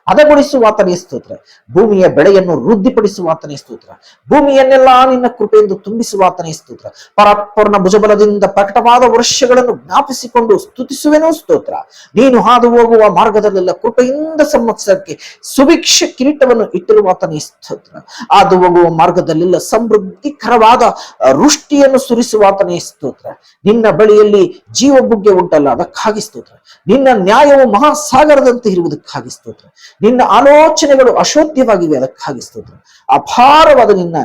ಹದಗೊಳಿಸುವ ಆತನೇ ಸ್ತೋತ್ರ. ಭೂಮಿಯ ಬೆಳೆಯನ್ನು ವೃದ್ಧಿಪಡಿಸುವ ಆತನೇ ಸ್ತೋತ್ರ. ಭೂಮಿಯನ್ನೆಲ್ಲ ನಿನ್ನ ಕೃಪೆಯಿಂದ ತುಂಬಿಸುವ ಆತನೇ ಸ್ತೋತ್ರ. ಪರಾತ್ಪರನ ಭುಜಬಲದಿಂದ ಪ್ರಕಟವಾದ ವರ್ಷಗಳನ್ನು ಜ್ಞಾಪಿಸಿಕೊಂಡು ಸ್ತುತಿಸುವೆನೋ ಸ್ತೋತ್ರ. ನೀನು ಹಾದು ಹೋಗುವ ಮಾರ್ಗದಲ್ಲೆಲ್ಲ ಕೃಪೆಯಿಂದ ಸಂವತ್ಸರಕ್ಕೆ ಸುಭಿಕ್ಷ ಕಿರೀಟವನ್ನು ಇಟ್ಟಿರುವ ಆತನೇ ಸ್ತೋತ್ರ. ಹಾದು ಹೋಗುವ ಮಾರ್ಗದಲ್ಲೆಲ್ಲ ಸಮೃದ್ಧಿಕರವಾದ ವೃಷ್ಟಿಯನ್ನು ಸುರಿಸುವ ಆತನೇ ಸ್ತೋತ್ರ. ನಿನ್ನ ಬಳಿಯಲ್ಲಿ ಜೀವ ಬುಗ್ಗೆ ಉಂಟಲ್ಲ, ಅದಕ್ಕಾಗಿ ಸ್ತೋತ್ರ. ನಿನ್ನ ನ್ಯಾಯವು ಮಹಾಸಾಗರದಂತೆ ಇರುವುದಕ್ಕಾಗಿ ಸ್ತೋತ್ರ. ನಿನ್ನ ಆಲೋಚನೆಗಳು ಅಶೋಧ್ಯವಾಗಿವೆ, ಅದಕ್ಕಾಗಿ ಸ್ತೋತ್ರ. ಅಪಾರವಾದ ನಿನ್ನ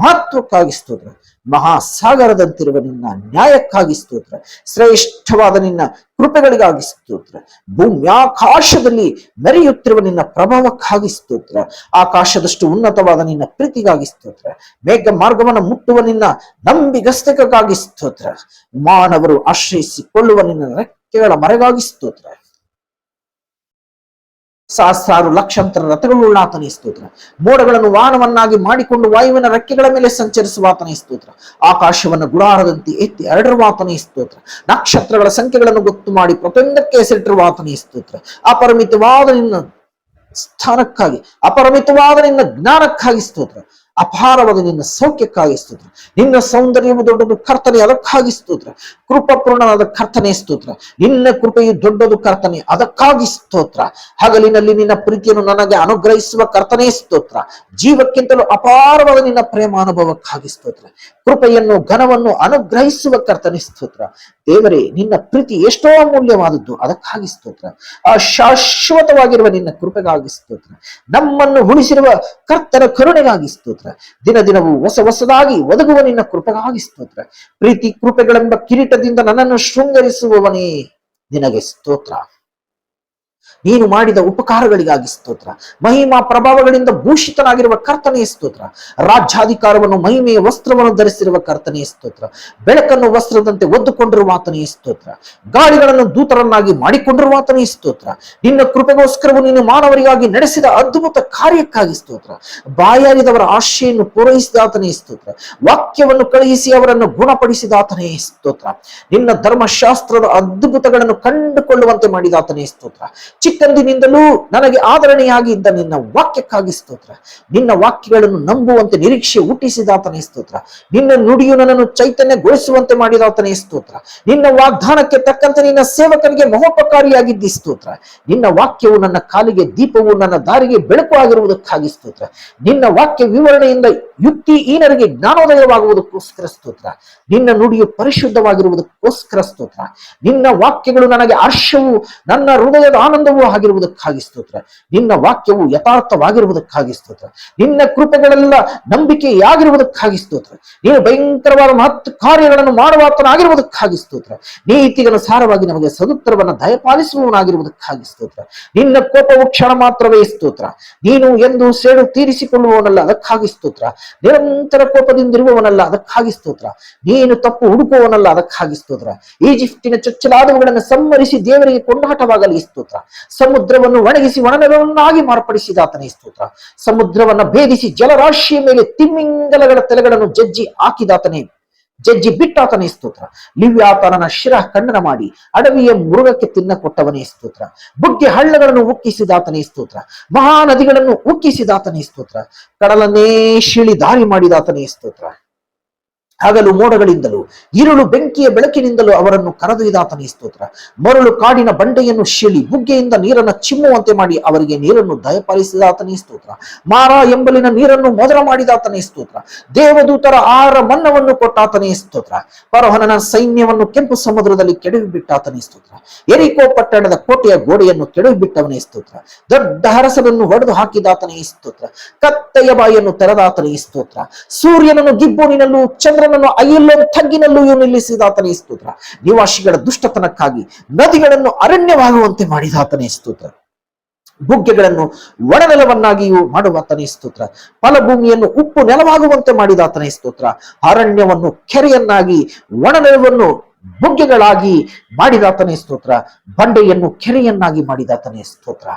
ಮಹತ್ವಕ್ಕಾಗಿ ಸ್ತೋತ್ರ. ಮಹಾಸಾಗರದಂತಿರುವ ನಿನ್ನ ನ್ಯಾಯಕ್ಕಾಗಿ ಸ್ತೋತ್ರ. ಶ್ರೇಷ್ಠವಾದ ನಿನ್ನ ಕೃಪೆಗಳಿಗಾಗಿ ಸ್ತೋತ್ರ. ಭೂಮ್ಯಾಕಾಶದಲ್ಲಿ ಮೆರೆಯುತ್ತಿರುವ ನಿನ್ನ ಪ್ರಭಾವಕ್ಕಾಗಿ ಸ್ತೋತ್ರ. ಆಕಾಶದಷ್ಟು ಉನ್ನತವಾದ ನಿನ್ನ ಪ್ರೀತಿಗಾಗಿ ಸ್ತೋತ್ರ. ಮೇಘ ಮಾರ್ಗವನ್ನು ಮುಟ್ಟುವ ನಿನ್ನ ನಂಬಿಗಸ್ತಕ್ಕಾಗಿ ಸ್ತೋತ್ರ. ಮಾನವರು ಆಶ್ರಯಿಸಿಕೊಳ್ಳುವ ನಿನ್ನ ರೆಕ್ಕೆಗಳ ಮರೆಗಾಗಿ ಸ್ತೋತ್ರ. ಸಹಸ್ರಾರು ಲಕ್ಷಾಂತರ ರಥಗಳುಳ್ಳ ಆತನೇ ಸ್ತೋತ್ರ. ಮೋಡಗಳನ್ನು ವಾಹನವನ್ನಾಗಿ ಮಾಡಿಕೊಂಡು ವಾಯುವಿನ ರೆಕ್ಕೆಗಳ ಮೇಲೆ ಸಂಚರಿಸುವ ಆತನೇ ಸ್ತೋತ್ರ. ಆಕಾಶವನ್ನು ಗುಡಾರದಂತೆ ಎತ್ತಿ ಹರಡಿರುವ ಆತನೇ ಸ್ತೋತ್ರ. ನಕ್ಷತ್ರಗಳ ಸಂಖ್ಯೆಗಳನ್ನು ಗೊತ್ತು ಮಾಡಿ ಪ್ರತಿಯೊಂದಕ್ಕೆ ಹೆಸರಿಟ್ಟಿರುವ ಆತನೇ ಸ್ತೋತ್ರ. ಅಪರಿಮಿತವಾದ ನಿನ್ನ ಸ್ಥಾನಕ್ಕಾಗಿ, ಅಪರಿಮಿತವಾದ ನಿನ್ನ ಜ್ಞಾನಕ್ಕಾಗಿ ಸ್ತೋತ್ರ. ಅಪಾರವಾದ ನಿನ್ನ ಸೌಖ್ಯಕ್ಕಾಗಿ ಸ್ತೋತ್ರ. ನಿನ್ನ ಸೌಂದರ್ಯವು ದೊಡ್ಡದು ಕರ್ತನೆ, ಅದಕ್ಕಾಗಿ ಸ್ತೋತ್ರ. ಕೃಪಪೂರ್ಣನಾದ ಕರ್ತನೆ ಸ್ತೋತ್ರ. ನಿನ್ನ ಕೃಪೆಯು ದೊಡ್ಡದು ಕರ್ತನೆ, ಅದಕ್ಕಾಗಿ ಸ್ತೋತ್ರ. ಹಗಲಿನಲ್ಲಿ ನಿನ್ನ ಪ್ರೀತಿಯನ್ನು ನನಗೆ ಅನುಗ್ರಹಿಸುವ ಕರ್ತನೇ ಸ್ತೋತ್ರ. ಜೀವಕ್ಕಿಂತಲೂ ಅಪಾರವಾದ ನಿನ್ನ ಪ್ರೇಮಾನುಭವಕ್ಕಾಗಿ ಸ್ತೋತ್ರ. ಕೃಪೆಯನ್ನು ಘನವನ್ನು ಅನುಗ್ರಹಿಸುವ ಕರ್ತನೇ ಸ್ತೋತ್ರ. ದೇವರೇ, ನಿನ್ನ ಪ್ರೀತಿ ಎಷ್ಟೋ ಅಮೂಲ್ಯವಾದದ್ದು, ಅದಕ್ಕಾಗಿ ಸ್ತೋತ್ರ. ಆ ಶಾಶ್ವತವಾಗಿರುವ ನಿನ್ನ ಕೃಪೆಗಾಗಿ ಸ್ತೋತ್ರ. ನಮ್ಮನ್ನು ಉಳಿಸಿರುವ ಕರ್ತನ ಕರುಣೆಗಾಗಿ ಸ್ತೋತ್ರ. ದಿನ ದಿನವೂ ಹೊಸದಾಗಿ ಒದಗುವ ನಿನ್ನ ಕೃಪೆಗಾಗಿ ಸ್ತೋತ್ರ. ಪ್ರೀತಿ ಕೃಪೆಗಳೆಂಬ ಕಿರೀಟದಿಂದ ನನ್ನನ್ನು ಶೃಂಗರಿಸುವವನೇ ನಿನಗೆ ಸ್ತೋತ್ರ. ನೀನು ಮಾಡಿದ ಉಪಕಾರಗಳಿಗಾಗಿ ಸ್ತೋತ್ರ. ಮಹಿಮಾ ಪ್ರಭಾವಗಳಿಂದ ಭೂಷಿತನಾಗಿರುವ ಕರ್ತನೇ ಸ್ತೋತ್ರ. ರಾಜ್ಯಾಧಿಕಾರವನ್ನು ಮಹಿಮೆಯ ವಸ್ತ್ರವನ್ನು ಧರಿಸಿರುವ ಕರ್ತನೇ ಸ್ತೋತ್ರ. ಬೆಳಕನ್ನು ವಸ್ತ್ರದಂತೆ ಒದ್ದುಕೊಂಡಿರುವ ಆತನೇ ಸ್ತೋತ್ರ. ಗಾಳಿಗಳನ್ನು ದೂತರನ್ನಾಗಿ ಮಾಡಿಕೊಂಡಿರುವ ಆತನೇ ಸ್ತೋತ್ರ. ನಿನ್ನ ಕೃಪೆಗೋಸ್ಕರವು ನೀನು ಮಾನವರಿಗಾಗಿ ನಡೆಸಿದ ಅದ್ಭುತ ಕಾರ್ಯಕ್ಕಾಗಿ ಸ್ತೋತ್ರ. ಬಾಯಾರಿದವರ ಆಶೆಯನ್ನು ಪೂರೈಸಿದ ಆತನೇ ಸ್ತೋತ್ರ. ವಾಕ್ಯವನ್ನು ಕಳುಹಿಸಿ ಅವರನ್ನು ಗುಣಪಡಿಸಿದ ಆತನೇ ಸ್ತೋತ್ರ. ನಿನ್ನ ಧರ್ಮಶಾಸ್ತ್ರದ ಅದ್ಭುತಗಳನ್ನು ಕಂಡುಕೊಳ್ಳುವಂತೆ ಮಾಡಿದ ಆತನೇ ಸ್ತೋತ್ರ. ಚಿಕ್ಕಂದಿನಿಂದಲೂ ನನಗೆ ಆದರಣೆಯಾಗಿ ಇದ್ದ ನಿನ್ನ ವಾಕ್ಯಕ್ಕಾಗಿ ಸ್ತೋತ್ರ. ನಿನ್ನ ವಾಕ್ಯಗಳನ್ನು ನಂಬುವಂತೆ ನಿರೀಕ್ಷೆ ಹುಟ್ಟಿಸಿದಾತನೇ ಸ್ತೋತ್ರ. ನಿನ್ನ ನುಡಿಯು ನನ್ನನ್ನು ಚೈತನ್ಯಗೊಳಿಸುವಂತೆ ಮಾಡಿದಾತನೇ ಸ್ತೋತ್ರ. ನಿನ್ನ ವಾಗ್ದಾನಕ್ಕೆ ತಕ್ಕಂತೆ ನಿನ್ನ ಸೇವಕರಿಗೆ ಮಹೋಪಕಾರಿಯಾಗಿದ್ದಿ ಸ್ತೋತ್ರ. ನಿನ್ನ ವಾಕ್ಯವು ನನ್ನ ಕಾಲಿಗೆ ದೀಪವು, ನನ್ನ ದಾರಿಗೆ ಬೆಳಕು ಆಗಿರುವುದಕ್ಕಾಗಿ ಸ್ತೋತ್ರ. ನಿನ್ನ ವಾಕ್ಯ ವಿವರಣೆಯಿಂದ ಯುಕ್ತಿಹೀನರಿಗೆ ಜ್ಞಾನೋದಯವಾಗುವುದಕ್ಕೋಸ್ಕರ ಸ್ತೋತ್ರ. ನಿನ್ನ ನುಡಿಯು ಪರಿಶುದ್ಧವಾಗಿರುವುದಕ್ಕೋಸ್ಕರ ಸ್ತೋತ್ರ. ನಿನ್ನ ವಾಕ್ಯಗಳು ನನಗೆ ಹರ್ಷವು, ನನ್ನ ಹೃದಯದ ಆನಂದವೂ ಆಗಿರುವುದಕ್ಕಾಗಿ ಸ್ತೋತ್ರ. ನಿನ್ನ ವಾಕ್ಯವು ಯಥಾರ್ಥವಾಗಿರುವುದಕ್ಕಾಗಿ ಸ್ತೋತ್ರ. ನಿನ್ನ ಕೃಪೆಗಳೆಲ್ಲ ನಂಬಿಕೆಯಾಗಿರುವುದಕ್ಕಾಗಿ ಸ್ತೋತ್ರ. ನೀನು ಭಯಂಕರವಾದ ಮಹತ್ ಕಾರ್ಯಗಳನ್ನು ಮಾಡುವಾತನಾಗಿರುವುದಕ್ಕಾಗಿ ಸ್ತೋತ್ರ. ನೀತಿಗನುಸಾರವಾಗಿ ನಮಗೆ ಸದುತ್ತರವನ್ನು ದಯಪಾಲಿಸುವವನಾಗಿರುವುದಕ್ಕಾಗಿ ಸ್ತೋತ್ರ. ನಿನ್ನ ಕೋಪವು ಕ್ಷಣ ಮಾತ್ರವೇ ಸ್ತೋತ್ರ. ನೀನು ಎಂದು ಸೇಡು ತೀರಿಸಿಕೊಳ್ಳುವವನಲ್ಲ, ಅದಕ್ಕಾಗಿ ಸ್ತೋತ್ರ. ನಿರಂತರ ಕೋಪದಿಂದಿರುವವನಲ್ಲ, ಅದಕ್ಕಾಗಿ ಸ್ತೋತ್ರ. ನೀನು ತಪ್ಪು ಹುಡುಕುವವನಲ್ಲ, ಅದಕ್ಕಾಗಿ ಸ್ತೋತ್ರ. ಈಜಿಪ್ಟಿನ ಚೊಚ್ಚಲಾದವುಗಳನ್ನು ಸಂಹರಿಸಿ ದೇವರಿಗೆ ಕೊಂಡಾಟವಾಗಲಿ ಸ್ತೋತ್ರ. ಸಮುದ್ರವನ್ನು ಒಣಗಿಸಿ ಒಣನೆಲವನ್ನಾಗಿ ಮಾರ್ಪಡಿಸಿದಾತನೇ ಸ್ತೋತ್ರ. ಸಮುದ್ರವನ್ನ ಭೇದಿಸಿ ಜಲರಾಶಿಯ ಮೇಲೆ ತಿಮ್ಮಿಂಗಲಗಳ ತಲೆಗಳನ್ನು ಜಜ್ಜಿ ಬಿಟ್ಟಾತನೇ ಸ್ತೋತ್ರ. ಲಿವ್ಯಾತನನ ಶಿರ ಖಂಡನ ಮಾಡಿ ಅಡವಿಯ ಮೃಗಕ್ಕೆ ತಿನ್ನ ಕೊಟ್ಟವನೇ ಸ್ತೋತ್ರ. ಬುಗ್ಗೆ ಹಳ್ಳಗಳನ್ನು ಉಕ್ಕಿಸಿದಾತನೇ ಸ್ತೋತ್ರ. ಮಹಾನದಿಗಳನ್ನು ಉಕ್ಕಿಸಿದಾತನೇ ಸ್ತೋತ್ರ. ಕಡಲನ್ನೇ ಶಿಳಿ ದಾರಿ ಮಾಡಿದಾತನೇ ಸ್ತೋತ್ರ. ಹಗಲು ಮೋಡಗಳಿಂದಲೂ ഇരുಳು ಬೆಂಕಿಯ ಬೆಳಕಿನಿಂದಲೂ ಅವರನ್ನು ಕರೆದೊಯ್ದಾತನೇ ಸ್ತೋತ್ರ. ಮರಳು ಕಾಡಿನ ಬಂಡೆಯನ್ನು ಶಿಳಿ ಬುಗ್ಗೆಯಿಂದ ನೀರನ್ನು ಚಿಮ್ಮುವಂತೆ ಮಾಡಿ ಅವರಿಗೆ ನೀರನ್ನು ದಯಪಾಲಿಸಿದಾತನೇ ಸ್ತೋತ್ರ. ಮಾರಾ ಎಂಬಲಿನ ನೀರನ್ನು ಮೊದಲ ಮಾಡಿದಾತನೇ ಸ್ತೋತ್ರ. ದೇವದೂತರ ಆಹಾರ ಮನ್ನವನ್ನು ಕೊಟ್ಟಾತನೇ ಸ್ತೋತ್ರ. ಫರೋಹನ ಸೈನ್ಯವನ್ನು ಕೆಂಪು ಸಮುದ್ರದಲ್ಲಿ ಕೆಡವಿಬಿಟ್ಟಾತನೇ ಸ್ತೋತ್ರ. ಎರಿಕೋ ಪಟ್ಟಣದ ಕೋಟೆಯ ಗೋಡೆಯನ್ನು ಕೆಡವಿಬಿಟ್ಟವನೇ ಸ್ತೋತ್ರ. ದೊಡ್ಡ ಅರಸನನ್ನು ಹೊಡೆದು ಹಾಕಿದಾತನೇ ಸ್ತೋತ್ರ. ಕತ್ತೆಯ ಬಾಯನ್ನು ತೆರೆದಾತನೇ ಸ್ತೋತ್ರ. ಸೂರ್ಯನನ್ನು ಗಿಬ್ಬೋನಿನಲ್ಲೂ ಚಂದ್ರನನ್ನು ಅಯ್ಯಲ್ಲೋ ತಗ್ಗಿನಲ್ಲೂ ನಿಲ್ಲಿಸಿದಾತನೇ ಸ್ತೋತ್ರ. ನಿವಾಸಿಗಳ ದುಷ್ಟತನಕ್ಕಾಗಿ ನದಿಗಳನ್ನು ಅರಣ್ಯವಾಗುವಂತೆ ಮಾಡಿದಾತನೇ ಸ್ತೋತ್ರ. ಬುಗ್ಗೆಗಳನ್ನು ಒಣನೆಲವನ್ನಾಗಿಯೂ ಮಾಡುವಾತನೇ ಸ್ತೋತ್ರ. ಫಲಭೂಮಿಯನ್ನು ಉಪ್ಪು ನೆಲವಾಗುವಂತೆ ಮಾಡಿದಾತನೇ ಸ್ತೋತ್ರ. ಅರಣ್ಯವನ್ನು ಕೆರೆಯನ್ನಾಗಿ, ಒಣನೆಲವನ್ನು ಬುಗ್ಗೆಗಳಾಗಿ ಮಾಡಿದಾತನೇ ಸ್ತೋತ್ರ. ಬಂಡೆಯನ್ನು ಕೆರೆಯನ್ನಾಗಿ ಮಾಡಿದಾತನೇ ಸ್ತೋತ್ರ.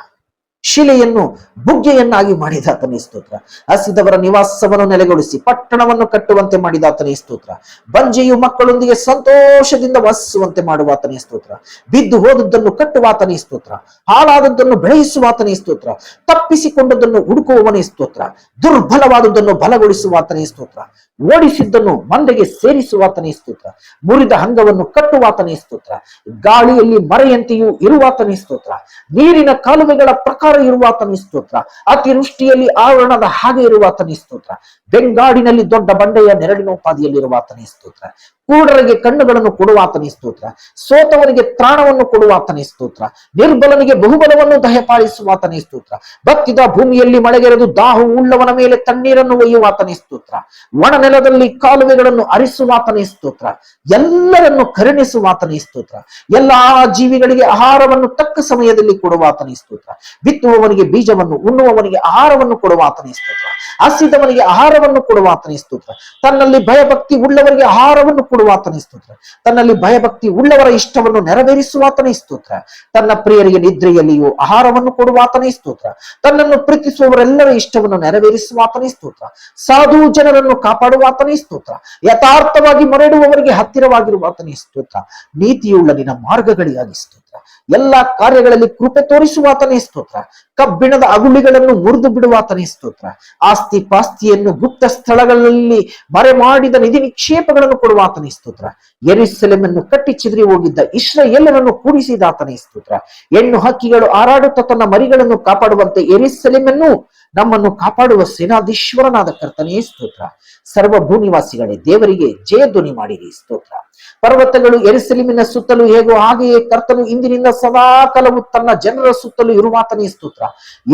ಶಿಲೆಯನ್ನು ಬುಗ್ಗೆಯನ್ನಾಗಿ ಮಾಡಿದಾತನೇ ಸ್ತೋತ್ರ. ಹಸಿದವರ ನಿವಾಸವನ್ನು ನೆಲೆಗೊಳಿಸಿ ಪಟ್ಟಣವನ್ನು ಕಟ್ಟುವಂತೆ ಮಾಡಿದಾತನೇ ಸ್ತೋತ್ರ. ಬಂಜೆಯು ಮಕ್ಕಳೊಂದಿಗೆ ಸಂತೋಷದಿಂದ ವಾಸಿಸುವಂತೆ ಮಾಡುವಾತನೇ ಸ್ತೋತ್ರ. ಬಿದ್ದು ಹೋದದ್ದನ್ನು ಕಟ್ಟುವಾತನೇ ಸ್ತೋತ್ರ. ಹಾಳಾದದ್ದನ್ನು ಬೆಳೆಸುವಾತನೇ ಸ್ತೋತ್ರ. ತಪ್ಪಿಸಿಕೊಂಡದ್ದನ್ನು ಹುಡುಕುವವನೇ ಸ್ತೋತ್ರ. ದುರ್ಬಲವಾದದ್ದನ್ನು ಬಲಗೊಳಿಸುವಾತನೇ ಸ್ತೋತ್ರ. ಓಡಿಸಿದ್ದನ್ನು ಮಂದೆಗೆ ಸೇರಿಸುವಾತನೇ ಸ್ತೋತ್ರ. ಮುರಿದ ಅಂಗವನ್ನು ಕಟ್ಟುವಾತನೇ ಸ್ತೋತ್ರ. ಗಾಳಿಯಲ್ಲಿ ಮರೆಯಂತೆಯೂ ಇರುವಾತನೇ ಸ್ತೋತ್ರ. ನೀರಿನ ಕಾಲುವೆಗಳ ಪ್ರಕಾರ ಇರುವಾತನೇ ಸ್ತೋತ್ರ. ಅತಿವೃಷ್ಟಿಯಲ್ಲಿ ಆವರಣದ ಹಾಗೆ ಇರುವಾತನೇ ಸ್ತೋತ್ರ. ಬೆಂಗಾಡಿನಲ್ಲಿ ದೊಡ್ಡ ಬಂಡೆಯ ನೆರಳಿನೋಪಾದಿಯಲ್ಲಿರುವಾತನೇ ಸ್ತೋತ್ರ. ಕೂಡರಿಗೆ ಕಣ್ಣುಗಳನ್ನು ಕೊಡುವಾತನೇ ಸ್ತೋತ್ರ. ಸೋತವನಿಗೆ ತ್ರಾಣವನ್ನು ಕೊಡುವಾತನೇ ಸ್ತೋತ್ರ. ನಿರ್ಬಲನಿಗೆ ಬಹುಬಲವನ್ನು ದಯಪಾಲಿಸುವಾತನೇ ಸ್ತೋತ್ರ. ಬತ್ತಿದ ಭೂಮಿಯಲ್ಲಿ ಮಳೆಗೆರೆದು ದಾಹು ಉಳ್ಳವನ ಮೇಲೆ ತಣ್ಣೀರನ್ನು ಒಯ್ಯುವಾತನೇ ಸ್ತೋತ್ರ. ಒಣ ನೆಲದಲ್ಲಿ ಕಾಲುವೆಗಳನ್ನು ಹರಿಸುವಾತನೇ ಸ್ತೋತ್ರ. ಎಲ್ಲರನ್ನು ಕರುಣಿಸುವಾತನೇ ಸ್ತೋತ್ರ. ಎಲ್ಲಾ ಜೀವಿಗಳಿಗೆ ಆಹಾರವನ್ನು ತಕ್ಕ ಸಮಯದಲ್ಲಿ ಕೊಡುವಾತನೇ ಸ್ತೋತ್ರ. ಬಿತ್ತುವವನಿಗೆ ಬೀಜವನ್ನು, ಉಣ್ಣುವವನಿಗೆ ಆಹಾರವನ್ನು ಕೊಡುವಾತನೇ ಸ್ತೋತ್ರ. ಹಸಿದವನಿಗೆ ಆಹಾರವನ್ನು ಕೊಡುವಾತನೇ ಸ್ತೋತ್ರ. ತನ್ನಲ್ಲಿ ಭಯಭಕ್ತಿ ಉಳ್ಳವರಿಗೆ ಆಹಾರವನ್ನು ಕೊಡುವಾತನೇ ಸ್ತೋತ್ರ. ತನ್ನಲ್ಲಿ ಭಯಭಕ್ತಿ ಉಳ್ಳವರ ಇಷ್ಟವನ್ನು ನೆರವೇರಿಸುವಾತನೇ ಸ್ತೋತ್ರ. ತನ್ನ ಪ್ರಿಯರಿಗೆ ನಿದ್ರೆಯಲ್ಲಿಯೂ ಆಹಾರವನ್ನು ಕೊಡುವಾತನೇ ಸ್ತೋತ್ರ. ತನ್ನನ್ನು ಪ್ರೀತಿಸುವವರೆಲ್ಲರ ಇಷ್ಟವನ್ನು ನೆರವೇರಿಸುವಾತನೇ ಸ್ತೋತ್ರ. ಸಾಧು ಜನರನ್ನು ಕಾಪಾಡುವಾತನೇ ಸ್ತೋತ್ರ. ಯಥಾರ್ಥವಾಗಿ ಮೊರೆಡುವವರಿಗೆ ಹತ್ತಿರವಾಗಿರುವಾತನೇ ಸ್ತೋತ್ರ. ನೀತಿಯುಳ್ಳ ನಿನ್ನ ಮಾರ್ಗಗಳಿಗಾಗಿ ಸ್ತೋತ್ರ. ಸ್ತೋತ್ರ. ಎಲ್ಲಾ ಕಾರ್ಯಗಳಲ್ಲಿ ಕೃಪೆ ತೋರಿಸುವಾತನೇ ಸ್ತೋತ್ರ. ಕಬ್ಬಿಣದ ಅಗುಳಿಗಳನ್ನು ಮುರಿದು ಬಿಡುವಾತನೇ ಸ್ತೋತ್ರ. ಆಸ್ತಿ ಪಾಸ್ತಿಯನ್ನು ಗುಪ್ತ ಸ್ಥಳಗಳಲ್ಲಿ ಮರೆ ಮಾಡಿದ ನಿಧಿ ನಿಕ್ಷೇಪಗಳನ್ನು ಕೊಡುವಾತನೇ ಸ್ತೋತ್ರ. ಯೆರೂಸಲೇಮನ್ನು ಕಟ್ಟಿ ಚಿದರಿ ಹೋಗಿದ್ದ ಇಸ್ರಾಯೇಲರನ್ನು ಕೂಡಿಸಿದಾತನೇ ಸ್ತೋತ್ರ. ಹೆಣ್ಣು ಹಕ್ಕಿಗಳು ಹಾರಾಡುತ್ತಾ ತನ್ನ ಮರಿಗಳನ್ನು ಕಾಪಾಡುವಂತೆ ಯೆರೂಸಲೇಮನ್ನು ನಮ್ಮನ್ನು ಕಾಪಾಡುವ ಸೇನಾಧೀಶ್ವರನಾದ ಕರ್ತನೇ ಸ್ತೋತ್ರ. ಸರ್ವ ಭೂನಿವಾಸಿಗಳೇ ದೇವರಿಗೆ ಜಯಧ್ವನಿ ಮಾಡಿರಿ ಸ್ತೋತ್ರ. ಪರ್ವತಗಳು ಯೆರೂಸಲೇಮಿನ ಸುತ್ತಲೂ ಹೇಗೋ ಹಾಗೆಯೇ ಕರ್ತನು ಇಂದಿನಿಂದ ಸದಾ ಕಾಲವು ತನ್ನ ಜನರ ಸುತ್ತಲೂ ಇರುವಾತನೇ ಸ್ತೋತ್ರ.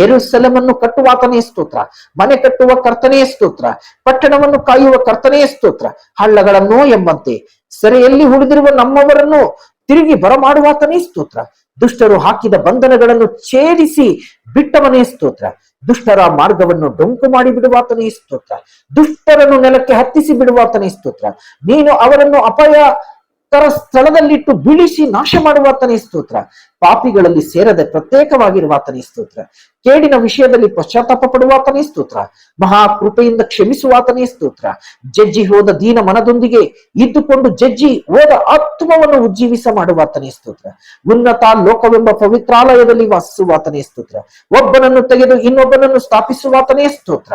ಯೆರೂಸಲೇಮನ್ನು ಕಟ್ಟುವಾತನೇ ಸ್ತೋತ್ರ. ಮನೆ ಕಟ್ಟುವ ಕರ್ತನೇ ಸ್ತೋತ್ರ. ಪಟ್ಟಣವನ್ನು ಕಾಯುವ ಕರ್ತನೇ ಸ್ತೋತ್ರ. ಹಳ್ಳಗಳನ್ನು ಎಂಬಂತೆ ಸೆರೆಯಲ್ಲಿ ಉಳಿದಿರುವ ನಮ್ಮವರನ್ನು ತಿರುಗಿ ಬರಮಾಡುವಾತನೇ ಸ್ತೋತ್ರ. ದುಷ್ಟರು ಹಾಕಿದ ಬಂಧನಗಳನ್ನು ಛೇದಿಸಿ ಬಿಟ್ಟವನೇ ಸ್ತೋತ್ರ. ದುಷ್ಟರ ಮಾರ್ಗವನ್ನು ಡೊಂಕು ಮಾಡಿ ಬಿಡುವಾತನೇ ಸ್ತೋತ್ರ. ದುಷ್ಟರನ್ನು ನೆಲಕ್ಕೆ ಹತ್ತಿಸಿ ಬಿಡುವಾತನೇ ಸ್ತೋತ್ರ. ನೀನು ಅವರನ್ನು ಅಪಾಯಕರ ಸ್ಥಳದಲ್ಲಿಟ್ಟು ಬೀಳಿಸಿ ನಾಶ ಮಾಡುವಾತನೇ ಸ್ತೋತ್ರ. ಪಾಪಿಗಳಲ್ಲಿ ಸೇರದೆ ಪ್ರತ್ಯೇಕವಾಗಿರುವಾತನೇ ಸ್ತೋತ್ರ. ಕೇಡಿನ ವಿಷಯದಲ್ಲಿ ಪಶ್ಚಾತ್ತಾಪ ಪಡುವಾತನೇ ಸ್ತೋತ್ರ. ಮಹಾ ಕೃಪೆಯಿಂದ ಕ್ಷಮಿಸುವಾತನೇ ಸ್ತೋತ್ರ. ಜಜ್ಜಿ ಹೋದ ದೀನ ಮನದೊಂದಿಗೆ ಇದ್ದುಕೊಂಡು ಜಜ್ಜಿ ಹೋದ ಆತ್ಮವನ್ನು ಉಜ್ಜೀವಿಸ ಮಾಡುವಾತನೇ ಸ್ತೋತ್ರ. ಉನ್ನತ ಲೋಕವೆಂಬ ಪವಿತ್ರಾಲಯದಲ್ಲಿ ವಾಸಿಸುವಾತನೇ ಸ್ತೋತ್ರ. ಒಬ್ಬನನ್ನು ತೆಗೆದು ಇನ್ನೊಬ್ಬನನ್ನು ಸ್ಥಾಪಿಸುವಾತನೇ ಸ್ತೋತ್ರ.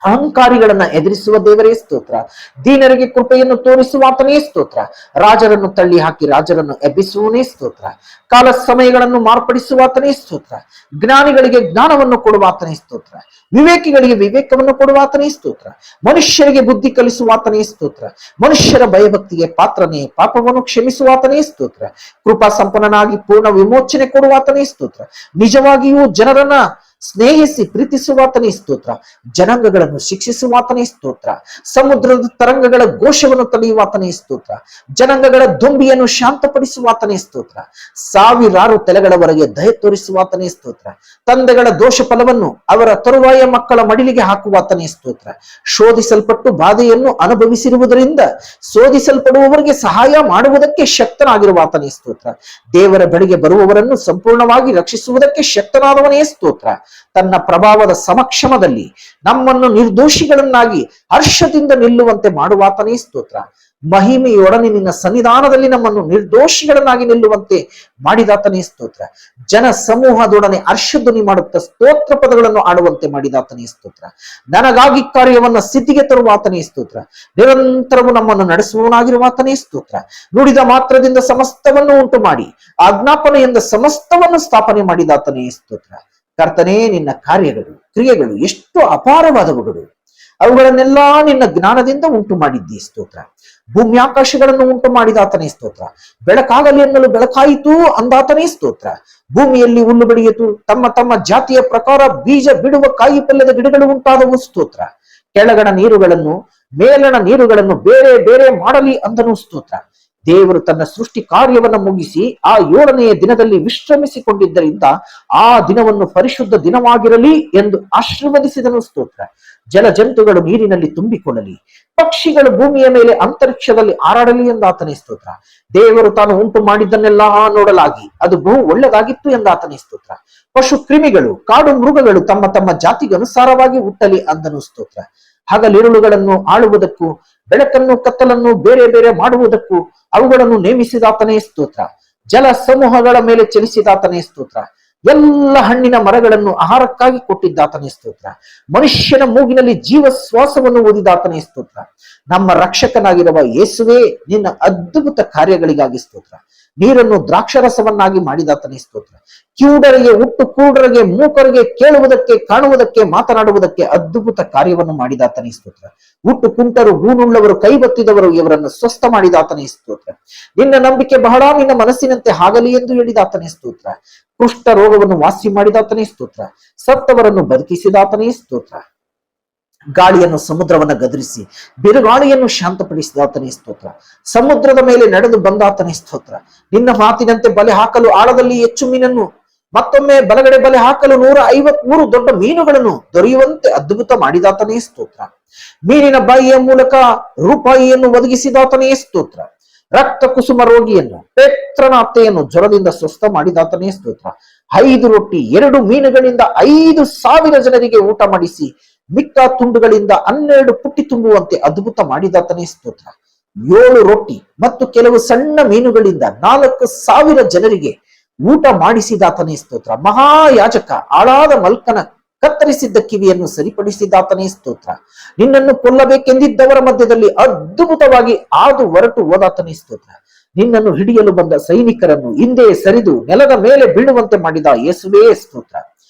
ಅಹಂಕಾರಿಗಳನ್ನ ಎದುರಿಸುವ ದೇವರೇ ಸ್ತೋತ್ರ. ದೀನರಿಗೆ ಕೃಪೆಯನ್ನು ತೋರಿಸುವಾತನೇ ಸ್ತೋತ್ರ. ರಾಜರನ್ನು ತಳ್ಳಿ ಹಾಕಿ ರಾಜರನ್ನು ಎಬ್ಬಿಸುವನೇ ಸ್ತೋತ್ರ. ಕಾಲ ಸಮಯಗಳನ್ನು ಮಾರ್ಪಡಿಸುವಾತನೇ ಸ್ತೋತ್ರ. ಜ್ಞಾನಿಗಳಿಗೆ ಜ್ಞಾನವನ್ನು ಕೊಡುವಾತನೇ ಸ್ತೋತ್ರ. ವಿವೇಕಿಗಳಿಗೆ ವಿವೇಕವನ್ನು ಕೊಡುವಾತನೇ ಸ್ತೋತ್ರ. ಮನುಷ್ಯರಿಗೆ ಬುದ್ಧಿ ಕಲಿಸುವಾತನೇ ಸ್ತೋತ್ರ. ಮನುಷ್ಯರ ಭಯಭಕ್ತಿಗೆ ಪಾತ್ರನೇ ಪಾಪವನ್ನು ಕ್ಷಮಿಸುವಾತನೇ ಸ್ತೋತ್ರ. ಕೃಪಾ ಸಂಪನ್ನನಾಗಿ ಪೂರ್ಣ ವಿಮೋಚನೆ ಕೊಡುವಾತನೇ ಸ್ತೋತ್ರ. ನಿಜವಾಗಿಯೂ ಜನರನ್ನ ಸ್ನೇಹಿಸಿ ಪ್ರೀತಿಸುವಾತನೇ ಸ್ತೋತ್ರ. ಜನಾಂಗಗಳನ್ನು ಶಿಕ್ಷಿಸುವಾತನೇ ಸ್ತೋತ್ರ. ಸಮುದ್ರದ ತರಂಗಗಳ ಘೋಷವನ್ನು ತಡೆಯುವಾತನೇ ಸ್ತೋತ್ರ. ಜನಾಂಗಗಳ ದೊಂಬಿಯನ್ನು ಶಾಂತಪಡಿಸುವಾತನೇ ಸ್ತೋತ್ರ. ಸಾವಿರಾರು ತಲೆಗಳವರೆಗೆ ದಯೆ ತೋರಿಸುವಾತನೇ ಸ್ತೋತ್ರ. ತಂದೆಗಳ ದೋಷ ಫಲವನ್ನು ಅವರ ತರುವಾಯ ಮಕ್ಕಳ ಮಡಿಲಿಗೆ ಹಾಕುವಾತನೇ ಸ್ತೋತ್ರ. ಶೋಧಿಸಲ್ಪಟ್ಟು ಬಾಧೆಯನ್ನು ಅನುಭವಿಸಿರುವುದರಿಂದ ಶೋಧಿಸಲ್ಪಡುವವರಿಗೆ ಸಹಾಯ ಮಾಡುವುದಕ್ಕೆ ಶಕ್ತನಾಗಿರುವಾತನೇ ಸ್ತೋತ್ರ. ದೇವರ ಬಳಿಗೆ ಬರುವವರನ್ನು ಸಂಪೂರ್ಣವಾಗಿ ರಕ್ಷಿಸುವುದಕ್ಕೆ ಶಕ್ತನಾದವನೇ ಸ್ತೋತ್ರ. ತನ್ನ ಪ್ರಭಾವದ ಸಮಕ್ಷಮದಲ್ಲಿ ನಮ್ಮನ್ನು ನಿರ್ದೋಷಿಗಳನ್ನಾಗಿ ಹರ್ಷದಿಂದ ನಿಲ್ಲುವಂತೆ ಮಾಡುವಾತನೇ ಸ್ತೋತ್ರ. ಮಹಿಮೆಯೊಡನೆ ನಿನ್ನ ಸನ್ನಿಧಾನದಲ್ಲಿ ನಮ್ಮನ್ನು ನಿರ್ದೋಷಿಗಳನ್ನಾಗಿ ನಿಲ್ಲುವಂತೆ ಮಾಡಿದಾತನೇ ಸ್ತೋತ್ರ. ಜನ ಸಮೂಹದೊಡನೆ ಹರ್ಷಧ್ವನಿ ಮಾಡುತ್ತಾ ಸ್ತೋತ್ರ ಪದಗಳನ್ನು ಆಡುವಂತೆ ಮಾಡಿದಾತನೇ ಸ್ತೋತ್ರ. ನನಗಾಗಿ ಕಾರ್ಯವನ್ನ ಸಿದ್ಧಿಗೆ ತರುವಾತನೇ ಸ್ತೋತ್ರ. ನಿರಂತರವು ನಮ್ಮನ್ನು ನಡೆಸುವವನಾಗಿರುವಾತನೇ ಸ್ತೋತ್ರ. ನುಡಿದ ಮಾತ್ರದಿಂದ ಸಮಸ್ತವನ್ನು ಉಂಟು ಮಾಡಿ ಆಜ್ಞಾಪನೆಯಿಂದ ಸಮಸ್ತವನ್ನು ಸ್ಥಾಪನೆ ಮಾಡಿದಾತನೇ ಸ್ತೋತ್ರ. ಕರ್ತನೇ, ನಿನ್ನ ಕಾರ್ಯಗಳು ಕ್ರಿಯೆಗಳು ಎಷ್ಟು ಅಪಾರವಾದವುಗಳು. ಅವುಗಳನ್ನೆಲ್ಲ ನಿನ್ನ ಜ್ಞಾನದಿಂದ ಉಂಟು ಮಾಡಿದ್ದಿ ಸ್ತೋತ್ರ. ಭೂಮಿ ಆಕಾಶಗಳನ್ನು ಉಂಟು ಮಾಡಿದಾತನೇ ಸ್ತೋತ್ರ. ಬೆಳಕಾಗಲಿ ಎನ್ನಲು ಬೆಳಕಾಯಿತು ಅಂದಾತನೇ ಸ್ತೋತ್ರ. ಭೂಮಿಯಲ್ಲಿ ಹುಲ್ಲು ಬೆಳೆಯಿತು, ತಮ್ಮ ತಮ್ಮ ಜಾತಿಯ ಪ್ರಕಾರ ಬೀಜ ಬಿಡುವ ಕಾಯಿ ಪಲ್ಯದ ಗಿಡಗಳು ಉಂಟಾದವು ಸ್ತೋತ್ರ. ಕೆಳಗಣ ನೀರುಗಳನ್ನು ಮೇಲಣ ನೀರುಗಳನ್ನು ಬೇರೆ ಬೇರೆ ಮಾಡಲಿ ಅಂದನು ಸ್ತೋತ್ರ. ದೇವರು ತನ್ನ ಸೃಷ್ಟಿ ಕಾರ್ಯವನ್ನು ಮುಗಿಸಿ ಆ 7ನೆಯ ದಿನದಲ್ಲಿ ವಿಶ್ರಮಿಸಿಕೊಂಡಿದ್ದರಿಂದ ಆ ದಿನವನ್ನು ಪರಿಶುದ್ಧ ದಿನವಾಗಿರಲಿ ಎಂದು ಆಶೀರ್ವದಿಸಿದನು ಸ್ತೋತ್ರ. ಜಲ ಜಂತುಗಳು ನೀರಿನಲ್ಲಿ ತುಂಬಿಕೊಳ್ಳಲಿ, ಪಕ್ಷಿಗಳು ಭೂಮಿಯ ಮೇಲೆ ಅಂತರಿಕ್ಷದಲ್ಲಿ ಹಾರಾಡಲಿ ಎಂದಾತನೇ ಸ್ತೋತ್ರ. ದೇವರು ತಾನು ಉಂಟು ಮಾಡಿದ್ದನ್ನೆಲ್ಲಾ ನೋಡಲಾಗಿ ಅದು ಬಹು ಒಳ್ಳೆದಾಗಿತ್ತು ಎಂದಾತನೇ ಸ್ತೋತ್ರ. ಪಶು ಕ್ರಿಮಿಗಳು ಕಾಡು ಮೃಗಗಳು ತಮ್ಮ ತಮ್ಮ ಜಾತಿಗನುಸಾರವಾಗಿ ಹುಟ್ಟಲಿ ಅಂದನು ಸ್ತೋತ್ರ. ಹಗಲಿರುಳುಗಳನ್ನು ಆಳುವುದಕ್ಕೂ ಬೆಳಕನ್ನು ಕತ್ತಲನ್ನು ಬೇರೆ ಬೇರೆ ಮಾಡುವುದಕ್ಕೂ ಅವುಗಳನ್ನು ನೇಮಿಸಿದಾತನೇ ಸ್ತೋತ್ರ. ಜಲ ಸಮೂಹಗಳ ಮೇಲೆ ಚಲಿಸಿದಾತನೇ ಸ್ತೋತ್ರ. ಎಲ್ಲ ಹಣ್ಣಿನ ಮರಗಳನ್ನು ಆಹಾರಕ್ಕಾಗಿ ಕೊಟ್ಟಿದ್ದಾತನೇ ಸ್ತೋತ್ರ. ಮನುಷ್ಯನ ಮೂಗಿನಲ್ಲಿ ಜೀವ ಶ್ವಾಸವನ್ನು ಓದಿದಾತನೇ ಸ್ತೋತ್ರ. ನಮ್ಮ ರಕ್ಷಕನಾಗಿರುವ ಯೇಸುವೇ, ನಿನ್ನ ಅದ್ಭುತ ಕಾರ್ಯಗಳಿಗಾಗಿ ಸ್ತೋತ್ರ. ನೀರನ್ನು ದ್ರಾಕ್ಷರಸವನ್ನಾಗಿ ಮಾಡಿದಾತನೇ ಸ್ತೋತ್ರ. ಕಿವುಡರಿಗೆ, ಹುಟ್ಟು ಕುರುಡರಿಗೆ, ಮೂಕರಿಗೆ, ಕೇಳುವುದಕ್ಕೆ, ಕಾಣುವುದಕ್ಕೆ, ಮಾತನಾಡುವುದಕ್ಕೆ ಅದ್ಭುತ ಕಾರ್ಯವನ್ನು ಮಾಡಿದಾತನೇ ಸ್ತೋತ್ರ. ಹುಟ್ಟು ಕುಂಟರು, ಗೂನುಳ್ಳವರು, ಕೈಬತ್ತಿದವರು ಇವರನ್ನು ಸ್ವಸ್ಥ ಮಾಡಿದಾತನೇ ಸ್ತೋತ್ರ. ನಿನ್ನ ನಂಬಿಕೆ ಬಹಳ, ನಿನ್ನ ಮನಸ್ಸಿನಂತೆ ಆಗಲಿ ಎಂದು ಹೇಳಿದಾತನೇ ಸ್ತೋತ್ರ. ಕುಷ್ಠ ರೋಗವನ್ನು ವಾಸಿ ಮಾಡಿದಾತನೇ ಸ್ತೋತ್ರ. ಸತ್ತವರನ್ನು ಬದುಕಿಸಿದಾತನೇ ಸ್ತೋತ್ರ. ಗಾಳಿಯನ್ನು ಸಮುದ್ರವನ್ನ ಗದರಿಸಿ ಬಿರುಗಾಳಿಯನ್ನು ಶಾಂತಪಡಿಸಿದಾತನೇ ಸ್ತೋತ್ರ. ಸಮುದ್ರದ ಮೇಲೆ ನಡೆದು ಬಂದಾತನೇ ಸ್ತೋತ್ರ. ನಿನ್ನ ಮಾತಿನಂತೆ ಬಲೆ ಹಾಕಲು ಆಳದಲ್ಲಿ ಹೆಚ್ಚು ಮೀನನ್ನು, ಮತ್ತೊಮ್ಮೆ ಬಲಗಡೆ ಬಲೆ ಹಾಕಲು 153 ದೊಡ್ಡ ಮೀನುಗಳನ್ನು ದೊರೆಯುವಂತೆ ಅದ್ಭುತ ಮಾಡಿದಾತನೇ ಸ್ತೋತ್ರ. ಮೀನಿನ ಬಾಯಿಯ ಮೂಲಕ ರೂಪಾಯಿಯನ್ನು ಒದಗಿಸಿದಾತನೇ ಸ್ತೋತ್ರ. ರಕ್ತ ಕುಸುಮ ರೋಗಿಯನ್ನು, ಪೇತ್ರನ ಅತ್ತೆಯನ್ನು ಜ್ವರದಿಂದ ಸ್ವಸ್ಥ ಮಾಡಿದಾತನೇ ಸ್ತೋತ್ರ. 5 ರೊಟ್ಟಿ 2 ಮೀನುಗಳಿಂದ 5,000 ಜನರಿಗೆ ಊಟ ಮಾಡಿಸಿ ಮಿಕ್ಕ ತುಂಡುಗಳಿಂದ 12 ಪುಟ್ಟಿ ತುಂಬುವಂತೆ ಅದ್ಭುತ ಮಾಡಿದಾತನೇ ಸ್ತೋತ್ರ. 7 ರೊಟ್ಟಿ ಮತ್ತು ಕೆಲವು ಸಣ್ಣ ಮೀನುಗಳಿಂದ 4,000 ಜನರಿಗೆ ಊಟ ಮಾಡಿಸಿದಾತನೇ ಸ್ತೋತ್ರ. ಮಹಾಯಾಜಕ ಆಳಾದ ಮಲ್ಕನ ಕತ್ತರಿಸಿದ್ದ ಕಿವಿಯನ್ನು ಸರಿಪಡಿಸಿದಾತನೇ ಸ್ತೋತ್ರ. ನಿನ್ನನ್ನು ಕೊಲ್ಲಬೇಕೆಂದಿದ್ದವರ ಮಧ್ಯದಲ್ಲಿ ಅದ್ಭುತವಾಗಿ ಹಾದು ಹೊರಟು ಹೋದಾತನೇ ಸ್ತೋತ್ರ. ನಿನ್ನನ್ನು ಹಿಡಿಯಲು ಬಂದ ಸೈನಿಕರನ್ನು ಹಿಂದೆ ಸರಿದು ನೆಲದ ಮೇಲೆ ಬೀಳುವಂತೆ ಮಾಡಿದ ಯೇಸುವೇ ಸ್ತೋತ್ರ.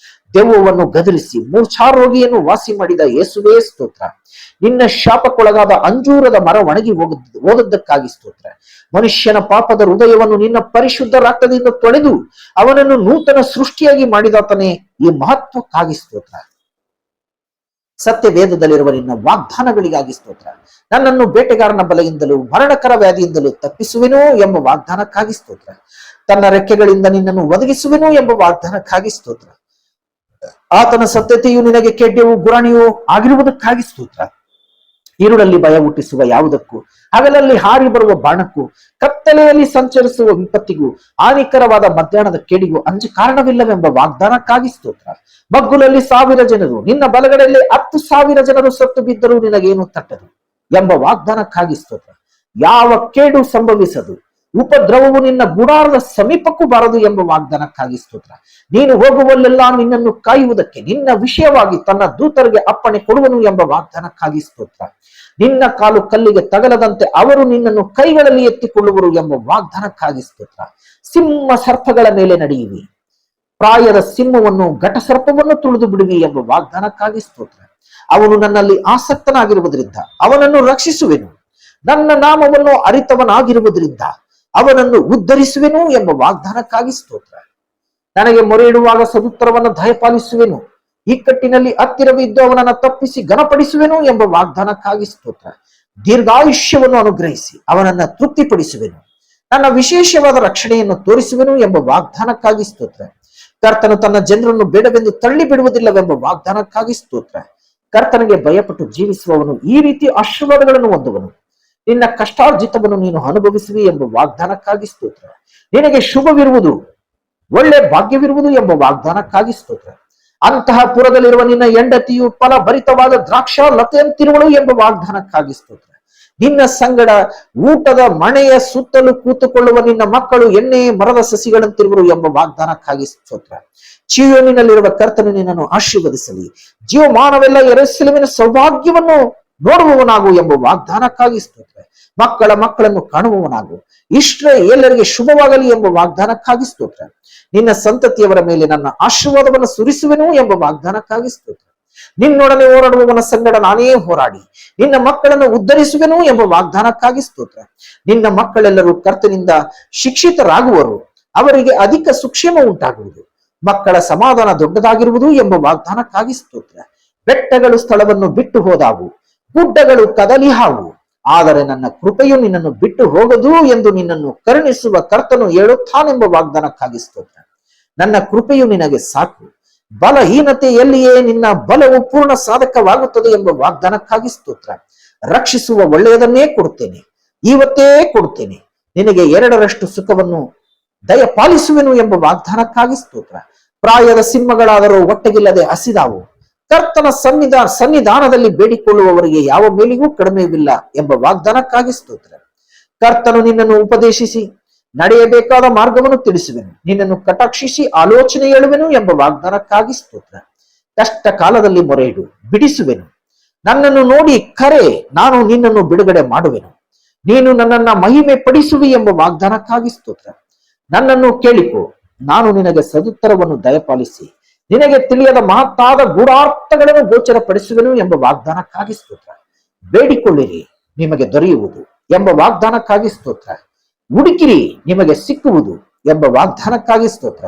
ದೆವ್ವವನ್ನು ಗದರಿಸಿ ಮೂರ್ಛಾರೋಗಿಯನ್ನು ವಾಸಿ ಮಾಡಿದ ಯೇಸುವೇ ಸ್ತೋತ್ರ. ನಿನ್ನ ಶಾಪಕ್ಕೊಳಗಾದ ಅಂಜೂರದ ಮರ ಒಣಗಿ ಹೋದದ್ದಕ್ಕಾಗಿ ಸ್ತೋತ್ರ. ಮನುಷ್ಯನ ಪಾಪದ ಹೃದಯವನ್ನು ನಿನ್ನ ಪರಿಶುದ್ಧ ರಕ್ತದಿಂದ ತೊಳೆದು ಅವನನ್ನು ನೂತನ ಸೃಷ್ಟಿಯಾಗಿ ಮಾಡಿದಾತನೇ ಈ ಮಹತ್ವಕ್ಕಾಗಿ ಸ್ತೋತ್ರ. ಸತ್ಯ ವೇದದಲ್ಲಿರುವ ನಿನ್ನ ವಾಗ್ದಾನಗಳಿಗಾಗಿ ಸ್ತೋತ್ರ. ನನ್ನನ್ನು ಬೇಟೆಗಾರನ ಬಲೆಯಿಂದಲೂ ಮರಣಕರ ವ್ಯಾಧಿಯಿಂದಲೂ ತಪ್ಪಿಸುವೆನೋ ಎಂಬ ವಾಗ್ದಾನಕ್ಕಾಗಿ ಸ್ತೋತ್ರ. ತನ್ನ ರೆಕ್ಕೆಗಳಿಂದ ನಿನ್ನನ್ನು ಒದಗಿಸುವೆನೋ ಎಂಬ ವಾಗ್ದಾನಕ್ಕಾಗಿ ಸ್ತೋತ್ರ. ಆತನ ಸತ್ಯತೆಯು ನಿನಗೆ ಕೆಡ್ಡೆಯೂ ಗುರಾಣಿಯೂ ಆಗಿರುವುದಕ್ಕಾಗಿ ಸ್ತೋತ್ರ. ഇരുಳಲ್ಲಿ ಭಯ ಹುಟ್ಟಿಸುವ ಯಾವುದಕ್ಕೂ, ಹಗಲಲ್ಲಿ ಹಾರಿ ಬರುವ ಬಾಣಕ್ಕೂ, ಕತ್ತಲೆಯಲ್ಲಿ ಸಂಚರಿಸುವ ವಿಪತ್ತಿಗೂ, ಹಾನಿಕರವಾದ ಮಧ್ಯಾಹ್ನದ ಕೇಡಿಗೂ ಅಂಜು ಕಾರಣವಿಲ್ಲವೆಂಬ ವಾಗ್ದಾನಕ್ಕಾಗಿ ಸ್ತೋತ್ರ. ಮಗ್ಗುಲಲ್ಲಿ 1000 ಜನರು, ನಿನ್ನ ಬಲಗಡೆಯಲ್ಲಿ 10,000 ಜನರು ಸತ್ತು ಬಿದ್ದರೂ ನಿನಗೇನು ತಟ್ಟದು ಎಂಬ ವಾಗ್ದಾನಕ್ಕಾಗಿ ಸ್ತೋತ್ರ. ಯಾವ ಕೇಡು ಸಂಭವಿಸದು, ಉಪದ್ರವವು ನಿನ್ನ ಗುಡಾರದ ಸಮೀಪಕ್ಕೂ ಬಾರದು ಎಂಬ ವಾಗ್ದಾನಕ್ಕಾಗಿ ಸ್ತೋತ್ರ. ನೀನು ಹೋಗುವಲ್ಲೆಲ್ಲ ನಿನ್ನನ್ನು ಕಾಯುವುದಕ್ಕೆ ನಿನ್ನ ವಿಷಯವಾಗಿ ತನ್ನ ದೂತರಿಗೆ ಅಪ್ಪಣೆ ಕೊಡುವನು ಎಂಬ ವಾಗ್ದಾನಕ್ಕಾಗಿ ಸ್ತೋತ್ರ. ನಿನ್ನ ಕಾಲು ಕಲ್ಲಿಗೆ ತಗಲದಂತೆ ಅವರು ನಿನ್ನನ್ನು ಕೈಗಳಲ್ಲಿ ಎತ್ತಿಕೊಳ್ಳುವರು ಎಂಬ ವಾಗ್ದಾನಕ್ಕಾಗಿ ಸ್ತೋತ್ರ. ಸಿಂಹ ಸರ್ಪಗಳ ಮೇಲೆ ನಡೆಯುವಿ, ಪ್ರಾಯದ ಸಿಂಹವನ್ನು ಘಟಸರ್ಪವನ್ನು ತುಳಿದು ಬಿಡುವಿ ಎಂಬ ವಾಗ್ದಾನಕ್ಕಾಗಿ ಸ್ತೋತ್ರ. ಅವನು ನನ್ನಲ್ಲಿ ಆಸಕ್ತನಾಗಿರುವುದರಿಂದ ಅವನನ್ನು ರಕ್ಷಿಸುವೆನು, ನನ್ನ ನಾಮವನ್ನು ಅರಿತವನಾಗಿರುವುದರಿಂದ ಅವನನ್ನು ಉದ್ಧರಿಸುವೆನು ಎಂಬ ವಾಗ್ದಾನಕ್ಕಾಗಿ ಸ್ತೋತ್ರ. ನನಗೆ ಮೊರೆ ಇಡುವಾಗ ಸದುತ್ತರವನ್ನು ದಯಪಾಲಿಸುವೆನು, ಇಕ್ಕಟ್ಟಿನಲ್ಲಿ ಹತ್ತಿರವಿದ್ದು ಅವನನ್ನು ತಪ್ಪಿಸಿ ಘನಪಡಿಸುವೆನು ಎಂಬ ವಾಗ್ದಾನಕ್ಕಾಗಿ ಸ್ತೋತ್ರ. ದೀರ್ಘಾಯುಷ್ಯವನ್ನು ಅನುಗ್ರಹಿಸಿ ಅವನನ್ನ ತೃಪ್ತಿಪಡಿಸುವೆನು, ನನ್ನ ವಿಶೇಷವಾದ ರಕ್ಷಣೆಯನ್ನು ತೋರಿಸುವೆನು ಎಂಬ ವಾಗ್ದಾನಕ್ಕಾಗಿ ಸ್ತೋತ್ರ. ಕರ್ತನು ತನ್ನ ಜನರನ್ನು ಬೇಡವೆಂದು ತಳ್ಳಿ ಬಿಡುವುದಿಲ್ಲವೆಂಬ ವಾಗ್ದಾನಕ್ಕಾಗಿ ಸ್ತೋತ್ರ. ಕರ್ತನಿಗೆ ಭಯಪಟ್ಟು ಜೀವಿಸುವವನು ಈ ರೀತಿ ಆಶೀರ್ವಾದಗಳನ್ನು ಹೊಂದುವನು. ನಿನ್ನ ಕಷ್ಟಾರ್ಜಿತವನ್ನು ನೀನು ಅನುಭವಿಸುವಿ ಎಂಬ ವಾಗ್ದಾನಕ್ಕಾಗಿ ಸ್ತೋತ್ರ. ನಿನಗೆ ಶುಭವಿರುವುದು, ಒಳ್ಳೆ ಭಾಗ್ಯವಿರುವುದು ಎಂಬ ವಾಗ್ದಾನಕ್ಕಾಗಿ ಸ್ತೋತ್ರ. ಅಂತಹ ಪುರದಲ್ಲಿರುವ ನಿನ್ನ ಹೆಂಡತಿಯು ಫಲಭರಿತವಾದ ದ್ರಾಕ್ಷಾ ಲತೆಯಂತಿರುವಳು ಎಂಬ ವಾಗ್ದಾನಕ್ಕಾಗಿ ಸ್ತೋತ್ರ. ನಿನ್ನ ಸಂಗಡ ಊಟದ ಮಣೆಯ ಸುತ್ತಲೂ ಕೂತುಕೊಳ್ಳುವ ನಿನ್ನ ಮಕ್ಕಳು ಎಣ್ಣೆ ಮರದ ಸಸಿಗಳಂತಿರುವರು ಎಂಬ ವಾಗ್ದಾನಕ್ಕಾಗಿ ಸ್ತೋತ್ರ. ಚೀಯೋನಿನಲ್ಲಿರುವ ಕರ್ತನು ನಿನ್ನನ್ನು ಆಶೀರ್ವದಿಸಲಿ, ಜೀವಮಾನವೆಲ್ಲ ಯೆರೂಸಲೇಮಿನ ಸೌಭಾಗ್ಯವನ್ನು ನೋಡುವವನಾಗು ಎಂಬ ವಾಗ್ದಾನಕ್ಕಾಗಿ ಸ್ತೋತ್ರ. ಮಕ್ಕಳನ್ನು ಕಾಣುವವನಾಗು, ಇಸ್ರಾಯೇಲರಿಗೆ ಶುಭವಾಗಲಿ ಎಂಬ ವಾಗ್ದಾನಕ್ಕಾಗಿ ಸ್ತೋತ್ರ. ನಿನ್ನ ಸಂತತಿಯವರ ಮೇಲೆ ನನ್ನ ಆಶೀರ್ವಾದವನ್ನು ಸುರಿಸುವೆನು ಎಂಬ ವಾಗ್ದಾನಕ್ಕಾಗಿ ಸ್ತೋತ್ರ. ನಿನ್ನೊಡನೆ ಹೋರಾಡುವವನ ಸಂಗಡ ನಾನೇ ಹೋರಾಡಿ ನಿನ್ನ ಮಕ್ಕಳನ್ನು ಉದ್ಧರಿಸುವೆನು ಎಂಬ ವಾಗ್ದಾನಕ್ಕಾಗಿ ಸ್ತೋತ್ರ. ನಿನ್ನ ಮಕ್ಕಳೆಲ್ಲರೂ ಕರ್ತನಿಂದ ಶಿಕ್ಷಿತರಾಗುವರು, ಅವರಿಗೆ ಅಧಿಕ ಸುಕ್ಷೇಮ ಉಂಟಾಗುವುದು, ಮಕ್ಕಳ ಸಮಾಧಾನ ದೊಡ್ಡದಾಗಿರುವುದು ಎಂಬ ವಾಗ್ದಾನಕ್ಕಾಗಿ ಸ್ತೋತ್ರ. ಬೆಟ್ಟಗಳು ಸ್ಥಳವನ್ನು ಬಿಟ್ಟು ಹೋದಾವು, ಗುಡ್ಡಗಳು ಕದಲಿ ಹಾವು, ಆದರೆ ನನ್ನ ಕೃಪೆಯು ನಿನ್ನನ್ನು ಬಿಟ್ಟು ಹೋಗದು ಎಂದು ನಿನ್ನನ್ನು ಕರುಣಿಸುವ ಕರ್ತನು ಹೇಳುತ್ತಾನೆಂಬ ವಾಗ್ದಾನಕ್ಕಾಗಿ ಸ್ತೋತ್ರ. ನನ್ನ ಕೃಪೆಯು ನಿನಗೆ ಸಾಕು, ಬಲಹೀನತೆಯಲ್ಲಿಯೇ ನಿನ್ನ ಬಲವು ಪೂರ್ಣ ಸಾಧಕವಾಗುತ್ತದೆ ಎಂಬ ವಾಗ್ದಾನಕ್ಕಾಗಿ ಸ್ತೋತ್ರ. ರಕ್ಷಿಸುವ ಒಳ್ಳೆಯದನ್ನೇ ಕೊಡುತ್ತೇನೆ, ಇವತ್ತೇ ಕೊಡುತ್ತೇನೆ, ನಿನಗೆ 2ರಷ್ಟು ಸುಖವನ್ನು ದಯಪಾಲಿಸುವೆನು ಎಂಬ ವಾಗ್ದಾನಕ್ಕಾಗಿ ಸ್ತೋತ್ರ. ಪ್ರಾಯದ ಸಿಂಹಗಳಾದರೂ ಹೊಟ್ಟೆಗಿಲ್ಲದೆ ಹಸಿದಾವು, ಕರ್ತನ ಸನ್ನಿಧಾನದಲ್ಲಿ ಬೇಡಿಕೊಳ್ಳುವವರಿಗೆ ಯಾವ ಮೇಲಿಗೂ ಕಡಿಮೆಯಿಲ್ಲ ಎಂಬ ವಾಗ್ದಾನಕ್ಕಾಗಿ ಸ್ತೋತ್ರ. ಕರ್ತನು ನಿನ್ನನ್ನು ಉಪದೇಶಿಸಿ ನಡೆಯಬೇಕಾದ ಮಾರ್ಗವನ್ನು ತಿಳಿಸುವೆನು, ನಿನ್ನನ್ನು ಕಟಾಕ್ಷಿಸಿ ಆಲೋಚನೆ ಹೇಳುವೆನು ಎಂಬ ವಾಗ್ದಾನಕ್ಕಾಗಿ ಸ್ತೋತ್ರ. ಕಷ್ಟ ಕಾಲದಲ್ಲಿ ಮೊರೆಯಿಡು, ಬಿಡಿಸುವೆನು, ನನ್ನನ್ನು ನೋಡಿ ಕರೆ, ನಾನು ನಿನ್ನನ್ನು ಬಿಡುಗಡೆ ಮಾಡುವೆನು, ನೀನು ನನ್ನನ್ನ ಮಹಿಮೆ ಪಡಿಸುವಿ ಎಂಬ ವಾಗ್ದಾನಕ್ಕಾಗಿ ಸ್ತೋತ್ರ. ನನ್ನನ್ನು ಕೇಳಿಕೋ, ನಾನು ನಿನಗೆ ಸದುತ್ತರವನ್ನು ದಯಪಾಲಿಸಿ ನಿನಗೆ ತಿಳಿಯದ ಮಹತ್ತಾದ ಗೂಢಾರ್ಥಗಳನ್ನು ಗೋಚರಪಡಿಸುವೆನು ಎಂಬ ವಾಗ್ದಾನಕ್ಕಾಗಿ ಸ್ತೋತ್ರ. ಬೇಡಿಕೊಳ್ಳಿರಿ, ನಿಮಗೆ ದೊರೆಯುವುದು ಎಂಬ ವಾಗ್ದಾನಕ್ಕಾಗಿ ಸ್ತೋತ್ರ. ಹುಡುಕಿರಿ, ನಿಮಗೆ ಸಿಕ್ಕುವುದು ಎಂಬ ವಾಗ್ದಾನಕ್ಕಾಗಿ ಸ್ತೋತ್ರ.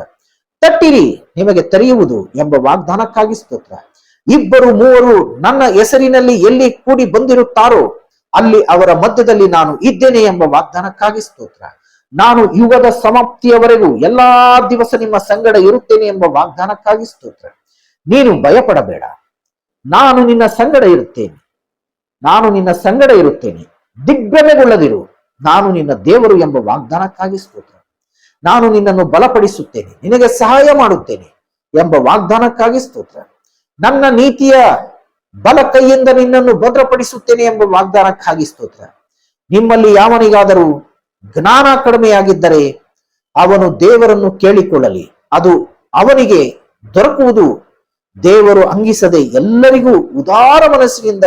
ತಟ್ಟಿರಿ, ನಿಮಗೆ ತೆರೆಯುವುದು ಎಂಬ ವಾಗ್ದಾನಕ್ಕಾಗಿ ಸ್ತೋತ್ರ. 2-3 ನನ್ನ ಹೆಸರಿನಲ್ಲಿ ಎಲ್ಲಿ ಕೂಡಿ ಬಂದಿರುತ್ತಾರೋ ಅಲ್ಲಿ ಅವರ ಮಧ್ಯದಲ್ಲಿ ನಾನು ಇದ್ದೇನೆ ಎಂಬ ವಾಗ್ದಾನಕ್ಕಾಗಿ ಸ್ತೋತ್ರ. ನಾನು ಯುಗದ ಸಮಾಪ್ತಿಯವರೆಗೂ ಎಲ್ಲಾ ದಿವಸ ನಿಮ್ಮ ಸಂಗಡ ಇರುತ್ತೇನೆ ಎಂಬ ವಾಗ್ದಾನಕ್ಕಾಗಿ ಸ್ತೋತ್ರ. ನೀನು ಭಯಪಡಬೇಡ, ನಾನು ನಿನ್ನ ಸಂಗಡ ಇರುತ್ತೇನೆ, ನಾನು ನಿನ್ನ ಸಂಗಡ ಇರುತ್ತೇನೆ, ದಿಗ್ಭ್ರಮೆಗೊಳ್ಳದಿರು, ನಾನು ನಿನ್ನ ದೇವರು ಎಂಬ ವಾಗ್ದಾನಕ್ಕಾಗಿ ಸ್ತೋತ್ರ. ನಾನು ನಿನ್ನನ್ನು ಬಲಪಡಿಸುತ್ತೇನೆ, ನಿನಗೆ ಸಹಾಯ ಮಾಡುತ್ತೇನೆ ಎಂಬ ವಾಗ್ದಾನಕ್ಕಾಗಿ ಸ್ತೋತ್ರ. ನನ್ನ ನೀತಿಯ ಬಲ ಕೈಯಿಂದ ನಿನ್ನನ್ನು ಭದ್ರಪಡಿಸುತ್ತೇನೆ ಎಂಬ ವಾಗ್ದಾನಕ್ಕಾಗಿ ಸ್ತೋತ್ರ. ನಿಮ್ಮಲ್ಲಿ ಯಾವನಿಗಾದರೂ ಜ್ಞಾನ ಕಡಿಮೆಯಾಗಿದ್ದರೆ ಅವನು ದೇವರನ್ನು ಕೇಳಿಕೊಳ್ಳಲಿ, ಅದು ಅವನಿಗೆ ದೊರಕುವುದು. ದೇವರು ಅಂಗಿಸದೆ ಎಲ್ಲರಿಗೂ ಉದಾರ ಮನಸ್ಸಿನಿಂದ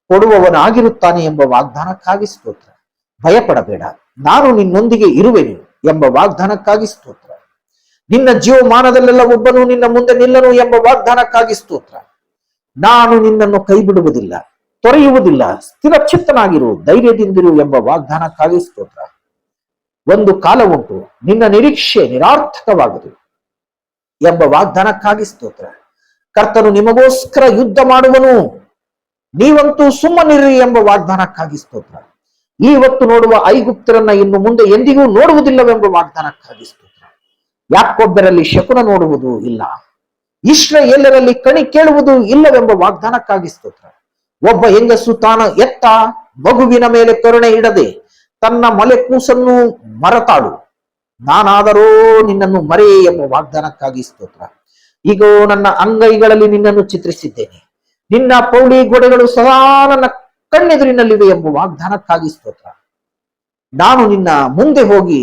ಕೊಡುವವನಾಗಿರುತ್ತಾನೆ ಎಂಬ ವಾಗ್ದಾನಕ್ಕಾಗಿ ಸ್ತೋತ್ರ. ಭಯಪಡಬೇಡ, ನಾನು ನಿನ್ನೊಂದಿಗೆ ಇರುವೆನು ಎಂಬ ವಾಗ್ದಾನಕ್ಕಾಗಿ ಸ್ತೋತ್ರ. ನಿನ್ನ ಜೀವಮಾನದಲ್ಲೆಲ್ಲ ಒಬ್ಬನು ನಿನ್ನ ಮುಂದೆ ನಿಲ್ಲನು ಎಂಬ ವಾಗ್ದಾನಕ್ಕಾಗಿ ಸ್ತೋತ್ರ. ನಾನು ನಿನ್ನನ್ನು ಕೈ ಬಿಡುವುದಿಲ್ಲ, ತೊರೆಯುವುದಿಲ್ಲ, ಸ್ಥಿರಚಿತ್ತನಾಗಿರು, ಧೈರ್ಯದಿಂದಿರು ಎಂಬ ವಾಗ್ದಾನಕ್ಕಾಗಿ ಸ್ತೋತ್ರ. ಒಂದು ಕಾಲ ಉಂಟು, ನಿನ್ನ ನಿರೀಕ್ಷೆ ನಿರಾರ್ಥಕವಾಗದು ಎಂಬ ವಾಗ್ದಾನಕ್ಕಾಗಿ ಸ್ತೋತ್ರ. ಕರ್ತನು ನಿಮಗೋಸ್ಕರ ಯುದ್ಧ ಮಾಡುವನು, ನೀವಂತೂ ಸುಮ್ಮನಿರಿ ಎಂಬ ವಾಗ್ದಾನಕ್ಕಾಗಿ ಸ್ತೋತ್ರ. ಇವತ್ತು ನೋಡುವ ಐಗುಪ್ತರನ್ನ ಇನ್ನು ಮುಂದೆ ಎಂದಿಗೂ ನೋಡುವುದಿಲ್ಲವೆಂಬ ವಾಗ್ದಾನಕ್ಕಾಗಿ ಸ್ತೋತ್ರ. ಯಾಕೊಬ್ಬರಲ್ಲಿ ಶಕುನ ನೋಡುವುದು ಇಲ್ಲ, ಇಸ್ರಾಯೇಲರಲ್ಲಿ ಕಣಿ ಕೇಳುವುದು ಇಲ್ಲವೆಂಬ ವಾಗ್ದಾನಕ್ಕಾಗಿ ಸ್ತೋತ್ರ. ಒಬ್ಬ ಹೆಂಗಸು ತಾನು ಎತ್ತ ಮಗುವಿನ ಮೇಲೆ ಕರುಣೆ ಇಡದೆ ತನ್ನ ಮೊಲೆ ಕೂಸನ್ನು ಮರೆತಾಳು, ನಾನಾದರೋ ನಿನ್ನನ್ನು ಮರೆ ಎಂಬ ವಾಗ್ದಾನಕ್ಕಾಗಿ ಸ್ತೋತ್ರ. ಈಗ ನನ್ನ ಅಂಗೈಗಳಲ್ಲಿ ನಿನ್ನನ್ನು ಚಿತ್ರಿಸಿದ್ದೇನೆ, ನಿನ್ನ ಪೌಳಿ ಗೋಡೆಗಳು ಸದಾ ನನ್ನ ಕಣ್ಣೆದುರಿನಲ್ಲಿವೆ ಎಂಬ ವಾಗ್ದಾನಕ್ಕಾಗಿ ಸ್ತೋತ್ರ. ನಾನು ನಿನ್ನ ಮುಂದೆ ಹೋಗಿ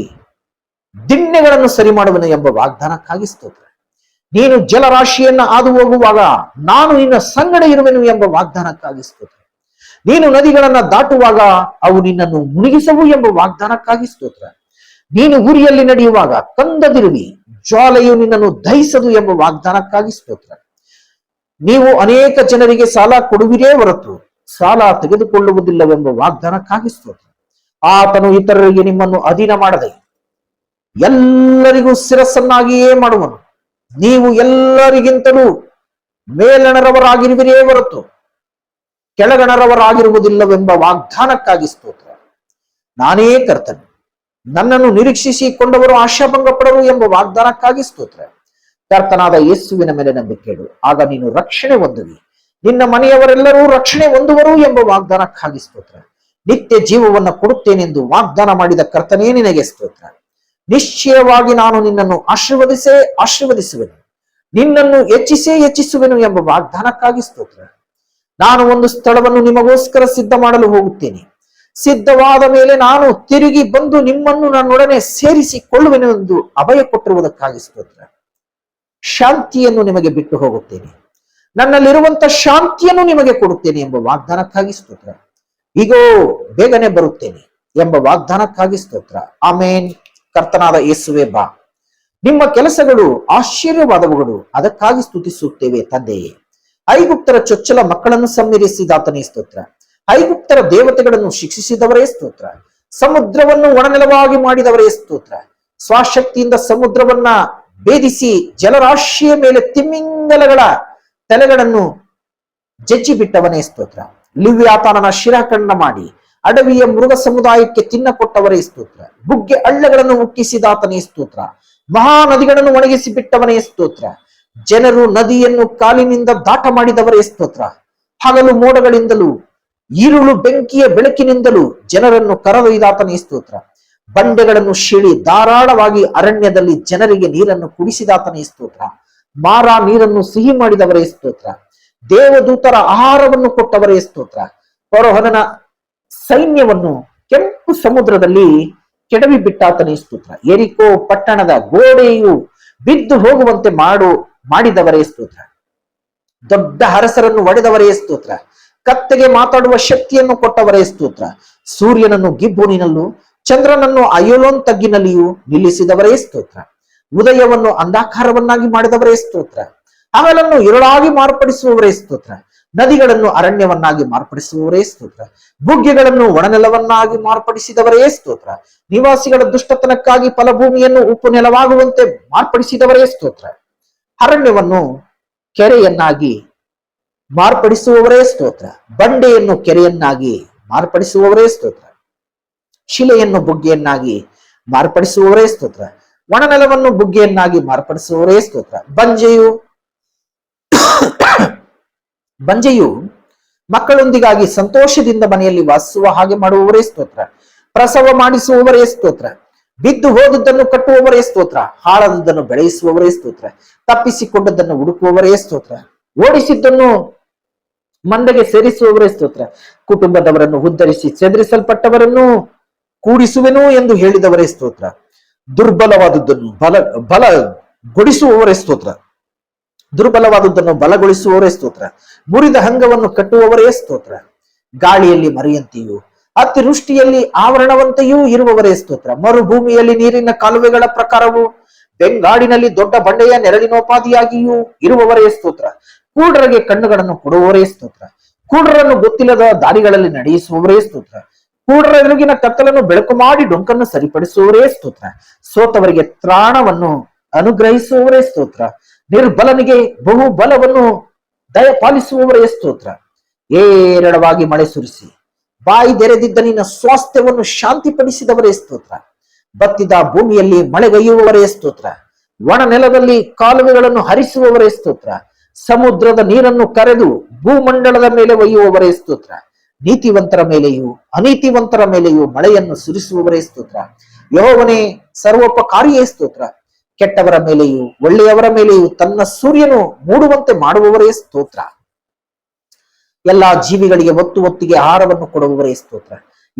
ದಿಣ್ಣೆಗಳನ್ನು ಸರಿ ಮಾಡುವನು ಎಂಬ ವಾಗ್ದಾನಕ್ಕಾಗಿ ಸ್ತೋತ್ರ. ನೀನು ಜಲರಾಶಿಯನ್ನ ಹಾದು ಹೋಗುವಾಗ ನಾನು ನಿನ್ನ ಸಂಗಡ ಇರುವೆನು ಎಂಬ ವಾಗ್ದಾನಕ್ಕಾಗಿ ಸ್ತೋತ್ರ. ನೀನು ನದಿಗಳನ್ನ ದಾಟುವಾಗ ಅವು ನಿನ್ನನ್ನು ಮುಳುಗಿಸವು ಎಂಬ ವಾಗ್ದಾನಕ್ಕಾಗಿ ಸ್ತೋತ್ರ. ನೀನು ಉರಿಯಲ್ಲಿ ನಡೆಯುವಾಗ ಕಂದದಿರುವಿ, ಜ್ವಾಲೆಯು ನಿನ್ನನ್ನು ದಹಿಸದು ಎಂಬ ವಾಗ್ದಾನಕ್ಕಾಗಿ ಸ್ತೋತ್ರ. ನೀವು ಅನೇಕ ಜನರಿಗೆ ಸಾಲ ಕೊಡುವಿರೇ ಹೊರತು ಸಾಲ ತೆಗೆದುಕೊಳ್ಳುವುದಿಲ್ಲವೆಂಬ ವಾಗ್ದಾನಕ್ಕಾಗಿ ಸ್ತೋತ್ರ. ಆತನು ಇತರರಿಗೆ ನಿಮ್ಮನ್ನು ಅಧೀನ ಮಾಡದೆ ಎಲ್ಲರಿಗೂ ಶಿರಸ್ಸನ್ನಾಗಿಯೇ ಮಾಡುವನು. ನೀವು ಎಲ್ಲರಿಗಿಂತಲೂ ಮೇಲಣರವರಾಗಿರುವಿರೇ ಹೊರತು ಕೆಳಗಣರವರಾಗಿರುವುದಿಲ್ಲವೆಂಬ ವಾಗ್ದಾನಕ್ಕಾಗಿ ಸ್ತೋತ್ರ. ನಾನೇ ಕರ್ತನು, ನನ್ನನ್ನು ನಿರೀಕ್ಷಿಸಿಕೊಂಡವರು ಆಶಾಭಂಗ ಪಡರು ಎಂಬ ವಾಗ್ದಾನಕ್ಕಾಗಿ ಸ್ತೋತ್ರ. ಕರ್ತನಾದ ಯೇಸುವಿನ ಮೇಲೆ ನಂಬಿಕೆ ಇಡು, ಆಗ ನೀನು ರಕ್ಷಣೆ ಹೊಂದುವಿ, ನಿನ್ನ ಮನೆಯವರೆಲ್ಲರೂ ರಕ್ಷಣೆ ಹೊಂದುವರು ಎಂಬ ವಾಗ್ದಾನಕ್ಕಾಗಿ ಸ್ತೋತ್ರ. ನಿತ್ಯ ಜೀವವನ್ನು ಕೊಡುತ್ತೇನೆಂದು ವಾಗ್ದಾನ ಮಾಡಿದ ಕರ್ತನೇ ನಿನಗೆ ಸ್ತೋತ್ರ. ನಿಶ್ಚಯವಾಗಿ ನಾನು ನಿನ್ನನ್ನು ಆಶೀರ್ವದಿಸುವೆನು, ನಿನ್ನನ್ನು ಹೆಚ್ಚಿಸುವೆನು ಎಂಬ ವಾಗ್ದಾನಕ್ಕಾಗಿ ಸ್ತೋತ್ರ. ನಾನು ಒಂದು ಸ್ಥಳವನ್ನು ನಿಮಗೋಸ್ಕರ ಸಿದ್ಧ ಮಾಡಲು ಹೋಗುತ್ತೇನೆ, ಸಿದ್ಧವಾದ ಮೇಲೆ ನಾನು ತಿರುಗಿ ಬಂದು ನಿಮ್ಮನ್ನು ನನ್ನೊಡನೆ ಸೇರಿಸಿಕೊಳ್ಳುವೆನು ಎಂದು ಅಭಯ ಕೊಟ್ಟಿರುವುದಕ್ಕಾಗಿ ಸ್ತೋತ್ರ. ಶಾಂತಿಯನ್ನು ನಿಮಗೆ ಬಿಟ್ಟು ಹೋಗುತ್ತೇನೆ, ನನ್ನಲ್ಲಿರುವಂತ ಶಾಂತಿಯನ್ನು ನಿಮಗೆ ಕೊಡುತ್ತೇನೆ ಎಂಬ ವಾಗ್ದಾನಕ್ಕಾಗಿ ಸ್ತೋತ್ರ. ಈಗೋ ಬೇಗನೆ ಬರುತ್ತೇನೆ ಎಂಬ ವಾಗ್ದಾನಕ್ಕಾಗಿ ಸ್ತೋತ್ರ. ಆಮೇನ್. ಕರ್ತನಾದ ಯೇಸುವೆ ಬಾ, ನಿಮ್ಮ ಕೆಲಸಗಳು ಆಶ್ಚರ್ಯವಾದವುಗಳು, ಅದಕ್ಕಾಗಿ ಸ್ತುತಿಸುತ್ತೇವೆ ತಂದೆಯೇ. ಐಗುಪ್ತರ ಚೊಚ್ಚಲ ಮಕ್ಕಳನ್ನು ಸಂಹರಿಸಿದಾತನೇ ಸ್ತೋತ್ರ. ಐಗುಪ್ತರ ದೇವತೆಗಳನ್ನು ಶಿಕ್ಷಿಸಿದವರೇ ಸ್ತೋತ್ರ. ಸಮುದ್ರವನ್ನು ಒಣನೆಲವಾಗಿ ಮಾಡಿದವರೇ ಸ್ತೋತ್ರ. ಸ್ವಶಕ್ತಿಯಿಂದ ಸಮುದ್ರವನ್ನ ಭೇದಿಸಿ ಜಲರಾಶಿಯ ಮೇಲೆ ತಿಮ್ಮಿಂಗಲಗಳ ತಲೆಗಳನ್ನು ಜಜ್ಜಿ ಬಿಟ್ಟವನೇ ಸ್ತೋತ್ರ. ಲಿವ್ಯಾತಾನನ ಶಿರಖಂಡ ಮಾಡಿ ಅಡವಿಯ ಮೃಗ ಸಮುದಾಯಕ್ಕೆ ತಿನ್ನ ಕೊಟ್ಟವರೇ ಸ್ತೋತ್ರ. ಬುಗ್ಗೆ ಹಳ್ಳಗಳನ್ನು ಹುಟ್ಟಿಸಿದಾತನೇ ಸ್ತೋತ್ರ. ಮಹಾನದಿಗಳನ್ನು ಒಣಗಿಸಿ ಬಿಟ್ಟವನೇ ಸ್ತೋತ್ರ. ಜನರು ನದಿಯನ್ನು ಕಾಲಿನಿಂದ ದಾಟ ಮಾಡಿದವರೇ ಸ್ತೋತ್ರ. ಹಗಲು ಮೋಡಗಳಿಂದಲೂ ಈರುಳು ಬೆಂಕಿಯ ಬೆಳಕಿನಿಂದಲೂ ಜನರನ್ನು ಕರೆದೊಯ್ದಾತನೇ ಸ್ತೋತ್ರ. ಬಂಡೆಗಳನ್ನು ಶಿಳಿ ಧಾರಾಳವಾಗಿ ಅರಣ್ಯದಲ್ಲಿ ಜನರಿಗೆ ನೀರನ್ನು ಕುಡಿಸಿದಾತನೇ ಸ್ತೋತ್ರ. ಮಾರಾ ನೀರನ್ನು ಸಿಹಿ ಮಾಡಿದವರೇ ಸ್ತೋತ್ರ. ದೇವದೂತರ ಆಹಾರವನ್ನು ಕೊಟ್ಟವರೇ ಸ್ತೋತ್ರ. ಫರೋಹನ ಸೈನ್ಯವನ್ನು ಕೆಂಪು ಸಮುದ್ರದಲ್ಲಿ ಕೆಡವಿ ಬಿಟ್ಟಾತನೇ ಸ್ತೋತ್ರ. ಎರಿಕೋ ಪಟ್ಟಣದ ಗೋಡೆಯು ಬಿದ್ದು ಹೋಗುವಂತೆ ಮಾಡಿದವರೇ ಸ್ತೋತ್ರ. ದೊಡ್ಡ ಅರಸರನ್ನು ಒಡೆದವರೇ ಸ್ತೋತ್ರ. ಕತ್ತೆಗೆ ಮಾತಾಡುವ ಶಕ್ತಿಯನ್ನು ಕೊಟ್ಟವರೇ ಸ್ತೋತ್ರ. ಸೂರ್ಯನನ್ನು ಗಿಬ್ಬೋನಿನಲ್ಲೂ ಚಂದ್ರನನ್ನು ಅಯೋಲೋನ್ ತಗ್ಗಿನಲ್ಲಿಯೂ ನಿಲ್ಲಿಸಿದವರೇ ಸ್ತೋತ್ರ. ಉದಯವನ್ನು ಅಂಧಾಕಾರವನ್ನಾಗಿ ಮಾಡಿದವರೇ ಸ್ತೋತ್ರ. ಹಗಲನ್ನು ഇരുಳಾಗಿ ಮಾರ್ಪಡಿಸುವವರೇ ಸ್ತೋತ್ರ. ನದಿಗಳನ್ನು ಅರಣ್ಯವನ್ನಾಗಿ ಮಾರ್ಪಡಿಸುವವರೇ ಸ್ತೋತ್ರ. ಬುಗ್ಗೆಗಳನ್ನು ಒಣನೆಲವನ್ನಾಗಿ ಮಾರ್ಪಡಿಸಿದವರೇ ಸ್ತೋತ್ರ. ನಿವಾಸಿಗಳ ದುಷ್ಟತನಕ್ಕಾಗಿ ಫಲಭೂಮಿಯನ್ನು ಉಪ್ಪು ನೆಲವಾಗುವಂತೆ ಮಾರ್ಪಡಿಸಿದವರೇ ಸ್ತೋತ್ರ. ಅರಣ್ಯವನ್ನು ಕೆರೆಯನ್ನಾಗಿ ಮಾರ್ಪಡಿಸುವವರೇ ಸ್ತೋತ್ರ. ಬಂಡೆಯನ್ನು ಕೆರೆಯನ್ನಾಗಿ ಮಾರ್ಪಡಿಸುವವರೇ ಸ್ತೋತ್ರ. ಶಿಲೆಯನ್ನು ಬುಗ್ಗೆಯನ್ನಾಗಿ ಮಾರ್ಪಡಿಸುವವರೇ ಸ್ತೋತ್ರ. ಒಣನೆಲವನ್ನು ಬುಗ್ಗೆಯನ್ನಾಗಿ ಮಾರ್ಪಡಿಸುವವರೇ ಸ್ತೋತ್ರ. ಬಂಜೆಯು ಮಕ್ಕಳೊಂದಿಗಾಗಿ ಸಂತೋಷದಿಂದ ಮನೆಯಲ್ಲಿ ವಾಸಿಸುವ ಹಾಗೆ ಮಾಡುವವರೇ ಸ್ತೋತ್ರ. ಪ್ರಸವ ಮಾಡಿಸುವವರೇ ಸ್ತೋತ್ರ. ಬಿದ್ದು ಹೋದದ್ದನ್ನು ಕಟ್ಟುವವರೇ ಸ್ತೋತ್ರ. ಹಾಳದನ್ನು ಬೆಳೆಸುವವರೇ ಸ್ತೋತ್ರ. ತಪ್ಪಿಸಿಕೊಂಡದ್ದನ್ನು ಹುಡುಕುವವರೇ ಸ್ತೋತ್ರ. ಓಡಿಸಿದ್ದನ್ನು ಮಂದಗೆ ಸೇರಿಸುವವರೇ ಸ್ತೋತ್ರ. ಕುಟುಂಬದವರನ್ನು ಉದ್ಧರಿಸಿ ಚದುರಿಸಲ್ಪಟ್ಟವರನ್ನು ಕೂಡಿಸುವೆನು ಎಂದು ಹೇಳಿದವರೇ ಸ್ತೋತ್ರ. ದುರ್ಬಲವಾದದ್ದನ್ನು ಬಲಗೊಳಿಸುವವರೇ ಸ್ತೋತ್ರ. ದುರ್ಬಲವಾದದ್ದನ್ನು ಬಲಗೊಳಿಸುವವರೇ ಸ್ತೋತ್ರ. ಮುರಿದ ಹಂಗವನ್ನು ಕಟ್ಟುವವರೇ ಸ್ತೋತ್ರ. ಗಾಳಿಯಲ್ಲಿ ಮರೆಯಂತೆಯೂ ಅತಿವೃಷ್ಟಿಯಲ್ಲಿ ಆವರಣವಂತೆಯೂ ಇರುವವರೇ ಸ್ತೋತ್ರ. ಮರುಭೂಮಿಯಲ್ಲಿ ನೀರಿನ ಕಾಲುವೆಗಳ ಪ್ರಕಾರವು ಬೆಂಗಾಡಿನಲ್ಲಿ ದೊಡ್ಡ ಬಂಡೆಯ ನೆರಳಿನೋಪಾದಿಯಾಗಿಯೂ ಇರುವವರೇ ಸ್ತೋತ್ರ. ಕೂಡರಿಗೆ ಕಣ್ಣುಗಳನ್ನು ಕೊಡುವವರೇ ಸ್ತೋತ್ರ. ಕೂಡರನ್ನು ಗೊತ್ತಿಲ್ಲದ ದಾರಿಗಳಲ್ಲಿ ನಡೆಯಿಸುವವರೇ ಸ್ತೋತ್ರ. ಕೂಡರ ಎದುರಿಗಿನ ಕತ್ತಲನ್ನು ಬೆಳಕು ಮಾಡಿ ಡೊಂಕನ್ನು ಸರಿಪಡಿಸುವವರೇ ಸ್ತೋತ್ರ. ಸೋತವರಿಗೆ ತ್ರಾಣವನ್ನು ಅನುಗ್ರಹಿಸುವವರೇ ಸ್ತೋತ್ರ. ನಿರ್ಬಲನಿಗೆ ಬಹುಬಲವನ್ನು ದಯಪಾಲಿಸುವವರೇ ಸ್ತೋತ್ರ. ಏರಳವಾಗಿ ಮಳೆ ಸುರಿಸಿ ಬಾಯಿ ತೆರೆದಿದ್ದ ನಿನ್ನ ಸ್ವಾಸ್ಥ್ಯವನ್ನು ಶಾಂತಿಪಡಿಸಿದವರೇ ಸ್ತೋತ್ರ. ಬತ್ತಿದ ಭೂಮಿಯಲ್ಲಿ ಮಳೆಗೈಯುವವರೇ ಸ್ತೋತ್ರ. ಒಣ ನೆಲದಲ್ಲಿ ಕಾಲುವೆಗಳನ್ನು ಹರಿಸುವವರೇ ಸ್ತೋತ್ರ. ಸಮುದ್ರದ ನೀರನ್ನು ಕರೆದು ಭೂಮಂಡಲದ ಮೇಲೆ ಒಯ್ಯುವವರೇ ಸ್ತೋತ್ರ. ನೀತಿವಂತರ ಮೇಲೆಯೂ ಅನೀತಿವಂತರ ಮೇಲೆಯೂ ಮಳೆಯನ್ನು ಸುರಿಸುವವರೇ ಸ್ತೋತ್ರ. ಯೆಹೋವನೇ ಸರ್ವೋಪಕಾರಿಯೇ ಸ್ತೋತ್ರ. ಕೆಟ್ಟವರ ಮೇಲೆಯೂ ಒಳ್ಳೆಯವರ ಮೇಲೆಯೂ ತನ್ನ ಸೂರ್ಯನು ಮೂಡುವಂತೆ ಮಾಡುವವರೇ ಸ್ತೋತ್ರ. ಎಲ್ಲಾ ಜೀವಿಗಳಿಗೆ ಒತ್ತಿಗೆ ಆಹಾರವನ್ನು ಕೊಡುವವರೇ ಸ್ತೋತ್ರ.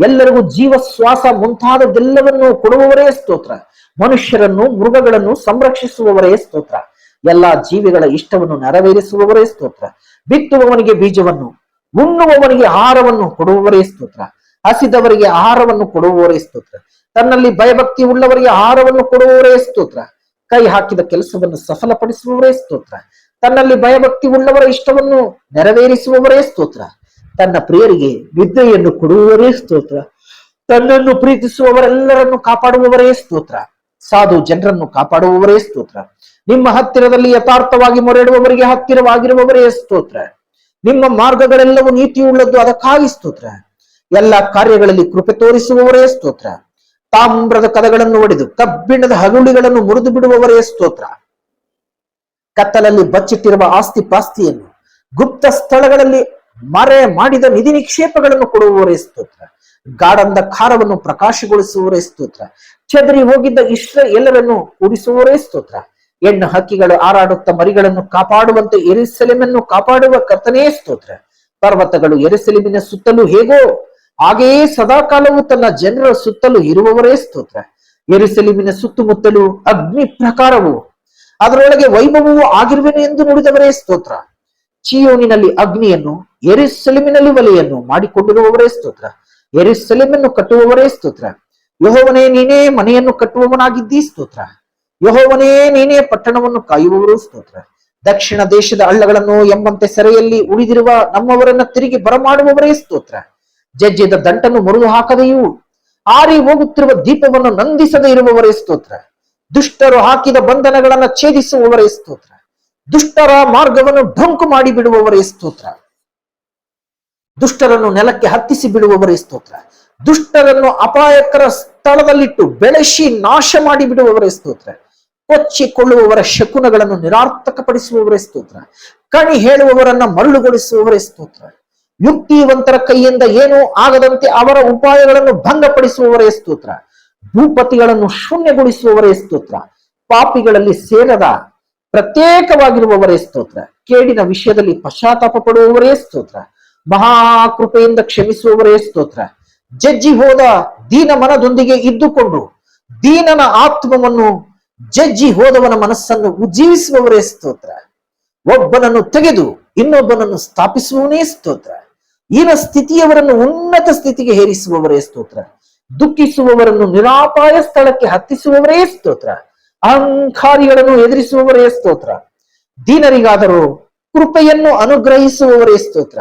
ಎಲ್ಲರಿಗೂ ಜೀವ ಶ್ವಾಸ ಮುಂತಾದದೆಲ್ಲವನ್ನು ಕೊಡುವವರೇ ಸ್ತೋತ್ರ. ಮನುಷ್ಯರನ್ನು ಮೃಗಗಳನ್ನು ಸಂರಕ್ಷಿಸುವವರೇ ಸ್ತೋತ್ರ. ಎಲ್ಲಾ ಜೀವಿಗಳ ಇಷ್ಟವನ್ನು ನೆರವೇರಿಸುವವರೇ ಸ್ತೋತ್ರ. ಬಿತ್ತುವವನಿಗೆ ಬೀಜವನ್ನು, ಉಣ್ಣುವವನಿಗೆ ಆಹಾರವನ್ನು ಕೊಡುವವರೇ ಸ್ತೋತ್ರ. ಹಸಿದವರಿಗೆ ಆಹಾರವನ್ನು ಕೊಡುವವರೇ ಸ್ತೋತ್ರ. ತನ್ನಲ್ಲಿ ಭಯಭಕ್ತಿ ಉಳ್ಳವರಿಗೆ ಆಹಾರವನ್ನು ಕೊಡುವವರೇ ಸ್ತೋತ್ರ. ಕೈ ಹಾಕಿದ ಕೆಲಸವನ್ನು ಸಫಲಪಡಿಸುವವರೇ ಸ್ತೋತ್ರ. ತನ್ನಲ್ಲಿ ಭಯಭಕ್ತಿ ಉಳ್ಳವರ ಇಷ್ಟವನ್ನು ನೆರವೇರಿಸುವವರೇ ಸ್ತೋತ್ರ. ತನ್ನ ಪ್ರಿಯರಿಗೆ ನಿದ್ರೆಯನ್ನು ಕೊಡುವವರೇ ಸ್ತೋತ್ರ. ತನ್ನನ್ನು ಪ್ರೀತಿಸುವವರೆಲ್ಲರನ್ನು ಕಾಪಾಡುವವರೇ ಸ್ತೋತ್ರ. ಸಾಧು ಜನರನ್ನು ಕಾಪಾಡುವವರೇ ಸ್ತೋತ್ರ. ನಿಮ್ಮ ಹತ್ತಿರದಲ್ಲಿ ಯಥಾರ್ಥವಾಗಿ ಮೊರೆಯಿಡುವವರಿಗೆ ಹತ್ತಿರವಾಗಿರುವವರೇ ಸ್ತೋತ್ರ. ನಿಮ್ಮ ಮಾರ್ಗಗಳೆಲ್ಲವೂ ನೀತಿಯುಳ್ಳದ್ದು, ಅದಕ್ಕಾಗಿ ಸ್ತೋತ್ರ. ಎಲ್ಲ ಕಾರ್ಯಗಳಲ್ಲಿ ಕೃಪೆ ತೋರಿಸುವವರೇ ಸ್ತೋತ್ರ. ತಾಮ್ರದ ಕದಗಳನ್ನು ಒಡೆದು ಕಬ್ಬಿಣದ ಹಗುಳಿಗಳನ್ನು ಮುರಿದು ಬಿಡುವವರೇ ಸ್ತೋತ್ರ. ಕತ್ತಲಲ್ಲಿ ಬಚ್ಚಿಟ್ಟಿರುವ ಆಸ್ತಿ ಪಾಸ್ತಿಯನ್ನು, ಗುಪ್ತ ಸ್ಥಳಗಳಲ್ಲಿ ಮರೆ ಮಾಡಿದ ನಿಧಿ ನಿಕ್ಷೇಪಗಳನ್ನು ಕೊಡುವವರೇ ಸ್ತೋತ್ರ. ಗಾಢಂಧಕಾರವನ್ನು ಪ್ರಕಾಶಗೊಳಿಸುವವರೇ ಸ್ತೋತ್ರ. ಚದರಿ ಹೋಗಿದ್ದ ಎಲ್ಲರನ್ನು ಕೂಡಿಸುವವರೇ ಸ್ತೋತ್ರ. ಹೆಣ್ಣು ಹಕ್ಕಿಗಳು ಹಾರಾಡುತ್ತ ಮರಿಗಳನ್ನು ಕಾಪಾಡುವಂತೆ ಯೆರೂಸಲೇಮನ್ನು ಕಾಪಾಡುವ ಕರ್ತನೇ ಸ್ತೋತ್ರ. ಪರ್ವತಗಳು ಯೆರೂಸಲೇಮಿನ ಸುತ್ತಲೂ ಹೇಗೋ ಹಾಗೆಯೇ ಸದಾಕಾಲವೂ ತನ್ನ ಜನರ ಸುತ್ತಲೂ ಇರುವವರೇ ಸ್ತೋತ್ರ. ಯೆರೂಸಲೇಮಿನ ಸುತ್ತಮುತ್ತಲೂ ಅಗ್ನಿ ಪ್ರಕಾರವು, ಅದರೊಳಗೆ ವೈಭವವೂ ಆಗಿರುವೆನು ಎಂದು ನುಡಿದವರೇ ಸ್ತೋತ್ರ. ಚೀಯೋನಿನಲ್ಲಿ ಅಗ್ನಿಯನ್ನು, ಯೆರೂಸಲೇಮಿನಲ್ಲಿ ಒಲೆಯನ್ನು ಮಾಡಿಕೊಂಡಿರುವವರೇ ಸ್ತೋತ್ರ. ಯೆರೂಸಲೇಮನ್ನು ಕಟ್ಟುವವರೇ ಸ್ತೋತ್ರ. ಯೆಹೋವನೇ, ನೀನೇ ಮನೆಯನ್ನು ಕಟ್ಟುವವನಾಗಿದ್ದೀ ಸ್ತೋತ್ರ. ಯೆಹೋವನೇ, ನೀನೇ ಪಟ್ಟಣವನ್ನು ಕಾಯುವವರು ಸ್ತೋತ್ರ. ದಕ್ಷಿಣ ದೇಶದ ಹಳ್ಳಗಳನ್ನು ಎಂಬಂತೆ ಸೆರೆಯಲ್ಲಿ ಉಳಿದಿರುವ ನಮ್ಮವರನ್ನ ತಿರುಗಿ ಬರಮಾಡುವವರೇ ಸ್ತೋತ್ರ. ಜಜ್ಜಿದ ದಂಟನ್ನು ಮುರಿದು ಹಾಕದೆಯೂ ಆರಿ ಹೋಗುತ್ತಿರುವ ದೀಪವನ್ನು ನಂದಿಸದೇ ಇರುವವರೇ ಸ್ತೋತ್ರ. ದುಷ್ಟರು ಹಾಕಿದ ಬಂಧನಗಳನ್ನು ಛೇದಿಸುವವರೇ ಸ್ತೋತ್ರ. ದುಷ್ಟರ ಮಾರ್ಗವನ್ನು ಢಂಕು ಮಾಡಿ ಬಿಡುವವರೇ ಸ್ತೋತ್ರ. ದುಷ್ಟರನ್ನು ನೆಲಕ್ಕೆ ಹತ್ತಿಸಿ ಬಿಡುವವರೇ ಸ್ತೋತ್ರ. ದುಷ್ಟರನ್ನು ಅಪಾಯಕರ ಸ್ಥಳದಲ್ಲಿಟ್ಟು ಬೆಳೆಸಿ ನಾಶ ಮಾಡಿ ಬಿಡುವವರೇ ಸ್ತೋತ್ರ. ಕೊಚ್ಚಿಕೊಳ್ಳುವವರ ಶಕುನಗಳನ್ನು ನಿರಾರ್ಥಕಪಡಿಸುವವರೇ ಸ್ತೋತ್ರ. ಕಣಿ ಹೇಳುವವರನ್ನ ಮರಳುಗೊಳಿಸುವವರೇ ಸ್ತೋತ್ರ. ಯುಕ್ತಿವಂತರ ಕೈಯಿಂದ ಏನೂ ಆಗದಂತೆ ಅವರ ಉಪಾಯಗಳನ್ನು ಭಂಗಪಡಿಸುವವರೇ ಸ್ತೋತ್ರ. ಭೂಪತಿಗಳನ್ನು ಶೂನ್ಯಗೊಳಿಸುವವರೇ ಸ್ತೋತ್ರ. ಪಾಪಿಗಳಲ್ಲಿ ಸೇರದ ಪ್ರತ್ಯೇಕವಾಗಿರುವವರೇ ಸ್ತೋತ್ರ. ಕೇಡಿನ ವಿಷಯದಲ್ಲಿ ಪಶ್ಚಾತ್ತಾಪ ಪಡುವವರೇ ಸ್ತೋತ್ರ. ಮಹಾಕೃಪೆಯಿಂದ ಕ್ಷಮಿಸುವವರೇ ಸ್ತೋತ್ರ. ಜಜ್ಜಿ ಹೋದ ದೀನ ಮನದೊಂದಿಗೆ ಇದ್ದುಕೊಂಡು ದೀನನ ಆತ್ಮವನ್ನು, ಜಜ್ಜಿ ಹೋದವನ ಮನಸ್ಸನ್ನು ಉಜ್ಜೀವಿಸುವವರೇ ಸ್ತೋತ್ರ. ಒಬ್ಬನನ್ನು ತೆಗೆದು ಇನ್ನೊಬ್ಬನನ್ನು ಸ್ಥಾಪಿಸುವವನೇ ಸ್ತೋತ್ರ. ಈನ ಸ್ಥಿತಿಯವರನ್ನು ಉನ್ನತ ಸ್ಥಿತಿಗೆ ಹೇರಿಸುವವರೇ ಸ್ತೋತ್ರ. ದುಃಖಿಸುವವರನ್ನು ನಿರಾಪಾಯ ಸ್ಥಳಕ್ಕೆ ಹತ್ತಿಸುವವರೇ ಸ್ತೋತ್ರ. ಅಹಂಕಾರಿಗಳನ್ನು ಎದುರಿಸುವವರೇ ಸ್ತೋತ್ರ. ದೀನರಿಗಾದರೂ ಕೃಪೆಯನ್ನು ಅನುಗ್ರಹಿಸುವವರೇ ಸ್ತೋತ್ರ.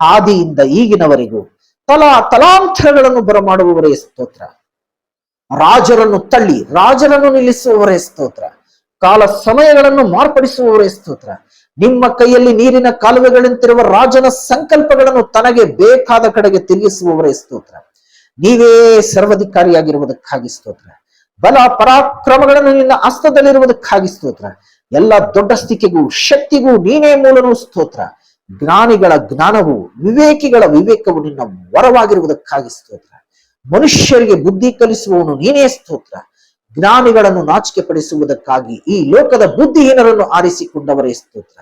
ಆದಿಯಿಂದ ಈಗಿನವರೆಗೂ ತಲಾಂತರಗಳನ್ನು ಬರಮಾಡುವವರೇ ಸ್ತೋತ್ರ. ರಾಜರನ್ನು ತಳ್ಳಿ ರಾಜರನ್ನು ನಿಲ್ಲಿಸುವವರೇ ಸ್ತೋತ್ರ. ಕಾಲ ಸಮಯಗಳನ್ನು ಮಾರ್ಪಡಿಸುವವರೇ ಸ್ತೋತ್ರ. ನಿಮ್ಮ ಕೈಯಲ್ಲಿ ನೀರಿನ ಕಾಲುವೆಗಳಂತಿರುವ ರಾಜನ ಸಂಕಲ್ಪಗಳನ್ನು ತನಗೆ ಬೇಕಾದ ಕಡೆಗೆ ತಿರುಗಿಸುವವರೇ ಸ್ತೋತ್ರ. ನೀವೇ ಸರ್ವಾಧಿಕಾರಿಯಾಗಿರುವುದಕ್ಕಾಗಿ ಸ್ತೋತ್ರ. ಬಲ ಪರಾಕ್ರಮಗಳನ್ನು ನಿನ್ನ ಹಸ್ತದಲ್ಲಿರುವುದಕ್ಕಾಗಿ ಸ್ತೋತ್ರ. ಎಲ್ಲ ದೊಡ್ಡ ಸ್ಥಿತಿಗೂ ಶಕ್ತಿಗೂ ನೀನೇ ಮೂಲನು ಸ್ತೋತ್ರ. ಜ್ಞಾನಿಗಳ ಜ್ಞಾನವು, ವಿವೇಕಿಗಳ ವಿವೇಕವು ನಿನ್ನ ವರವಾಗಿರುವುದಕ್ಕಾಗಿ ಸ್ತೋತ್ರ. ಮನುಷ್ಯರಿಗೆ ಬುದ್ಧಿ ಕಲಿಸುವವನು ನೀನೇ ಸ್ತೋತ್ರ. ಜ್ಞಾನಿಗಳನ್ನು ನಾಚಿಕೆ ಪಡಿಸುವುದಕ್ಕಾಗಿ ಈ ಲೋಕದ ಬುದ್ಧಿಹೀನರನ್ನು ಆರಿಸಿಕೊಂಡವರೇ ಸ್ತೋತ್ರ.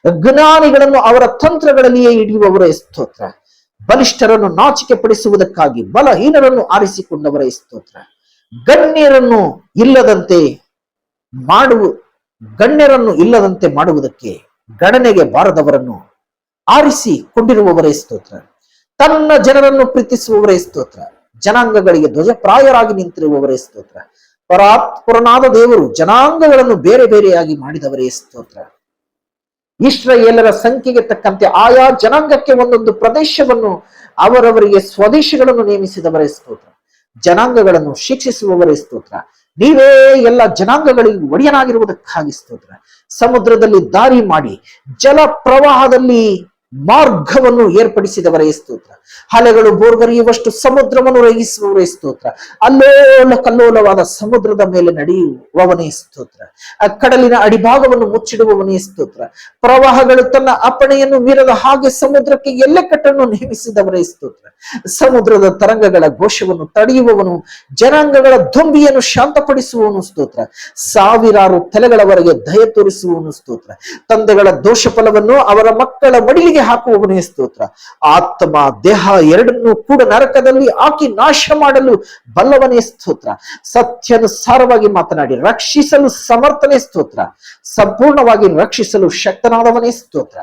ಜ್ಞಾನಿಗಳನ್ನು ಅವರ ತಂತ್ರಗಳಲ್ಲಿಯೇ ಹಿಡಿಯುವವರೇ ಸ್ತೋತ್ರ. ಬಲಿಷ್ಠರನ್ನು ನಾಚಿಕೆ ಪಡಿಸುವುದಕ್ಕಾಗಿ ಬಲಹೀನರನ್ನು ಆರಿಸಿಕೊಂಡವರೇ ಸ್ತೋತ್ರ. ಗಣ್ಯರನ್ನು ಇಲ್ಲದಂತೆ ಮಾಡುವುದಕ್ಕೆ ಗಣನೆಗೆ ಬಾರದವರನ್ನು ಆರಿಸಿಕೊಂಡಿರುವವರೇ ಸ್ತೋತ್ರ. ತನ್ನ ಜನರನ್ನು ಪ್ರೀತಿಸುವವರೇ ಸ್ತೋತ್ರ. ಜನಾಂಗಗಳಿಗೆ ಧ್ವಜಪ್ರಾಯರಾಗಿ ನಿಂತಿರುವವರೇ ಸ್ತೋತ್ರ. ಪರಾತ್ಪರನಾದ ದೇವರು ಜನಾಂಗಗಳನ್ನು ಬೇರೆ ಬೇರೆಯಾಗಿ ಮಾಡಿದವರೇ ಸ್ತೋತ್ರ. ಇಸ್ರಾಯೇಲರ ಸಂಖ್ಯೆಗೆ ತಕ್ಕಂತೆ ಆಯಾ ಜನಾಂಗಕ್ಕೆ ಒಂದೊಂದು ಪ್ರದೇಶವನ್ನು ಅವರವರಿಗೆ ಸ್ವದೇಶಗಳನ್ನು ನೇಮಿಸಿದವರೇ ಸ್ತೋತ್ರ. ಜನಾಂಗಗಳನ್ನು ಶಿಕ್ಷಿಸುವವರೇ ಸ್ತೋತ್ರ. ನೀವೇ ಎಲ್ಲ ಜನಾಂಗಗಳಿಗೂ ಒಡೆಯನಾಗಿರುವುದಕ್ಕಾಗಿ ಸ್ತೋತ್ರ. ಸಮುದ್ರದಲ್ಲಿ ದಾರಿ ಮಾಡಿ ಜಲ ಪ್ರವಾಹದಲ್ಲಿ ಮಾರ್ಗವನ್ನು ಏರ್ಪಡಿಸಿದವರೇ ಸ್ತೋತ್ರ. ಅಲೆಗಳು ಬೋರ್ಗರಿಯುವಷ್ಟು ಸಮುದ್ರವನ್ನು ರಹಿಸುವವರೇ ಸ್ತೋತ್ರ. ಅಲ್ಲೋಲ ಕಲ್ಲೋಲವಾದ ಸಮುದ್ರದ ಮೇಲೆ ನಡೆಯುವವನೇ ಸ್ತೋತ್ರ. ಕಡಲಿನ ಅಡಿಭಾಗವನ್ನು ಮುಚ್ಚಿಡುವವನೇ ಸ್ತೋತ್ರ. ಪ್ರವಾಹಗಳು ತನ್ನ ಅಪ್ಪಣೆಯನ್ನು ಮೀರದ ಹಾಗೆ ಸಮುದ್ರಕ್ಕೆ ಎಲ್ಲೆಕಟ್ಟನ್ನು ನೇಮಿಸಿದವರೇ ಸ್ತೋತ್ರ. ಸಮುದ್ರದ ತರಂಗಗಳ ಘೋಷವನ್ನು ತಡೆಯುವವನು, ಜನಾಂಗಗಳ ದೊಂಬಿಯನ್ನು ಶಾಂತಪಡಿಸುವವನು ಸ್ತೋತ್ರ. ಸಾವಿರಾರು ತಲೆಗಳವರೆಗೆ ದಯ ತೋರಿಸುವವನು ಸ್ತೋತ್ರ. ತಂದೆಗಳ ದೋಷ ಫಲವನ್ನು ಅವರ ಮಕ್ಕಳ ಮಡಿಲಿಗೆ ಹಾಕುವವನೇ ಸ್ತೋತ್ರ. ಆತ್ಮ ದೇಹ ಎರಡನ್ನೂ ಕೂಡ ನರಕದಲ್ಲಿ ಹಾಕಿ ನಾಶ ಮಾಡಲು ಬಲ್ಲವನೇ ಸ್ತೋತ್ರ. ಸತ್ಯಾನುಸಾರವಾಗಿ ಮಾತನಾಡಿ ರಕ್ಷಿಸಲು ಸಮರ್ಥನೇ ಸ್ತೋತ್ರ. ಸಂಪೂರ್ಣವಾಗಿ ರಕ್ಷಿಸಲು ಶಕ್ತನಾದವನೇ ಸ್ತೋತ್ರ.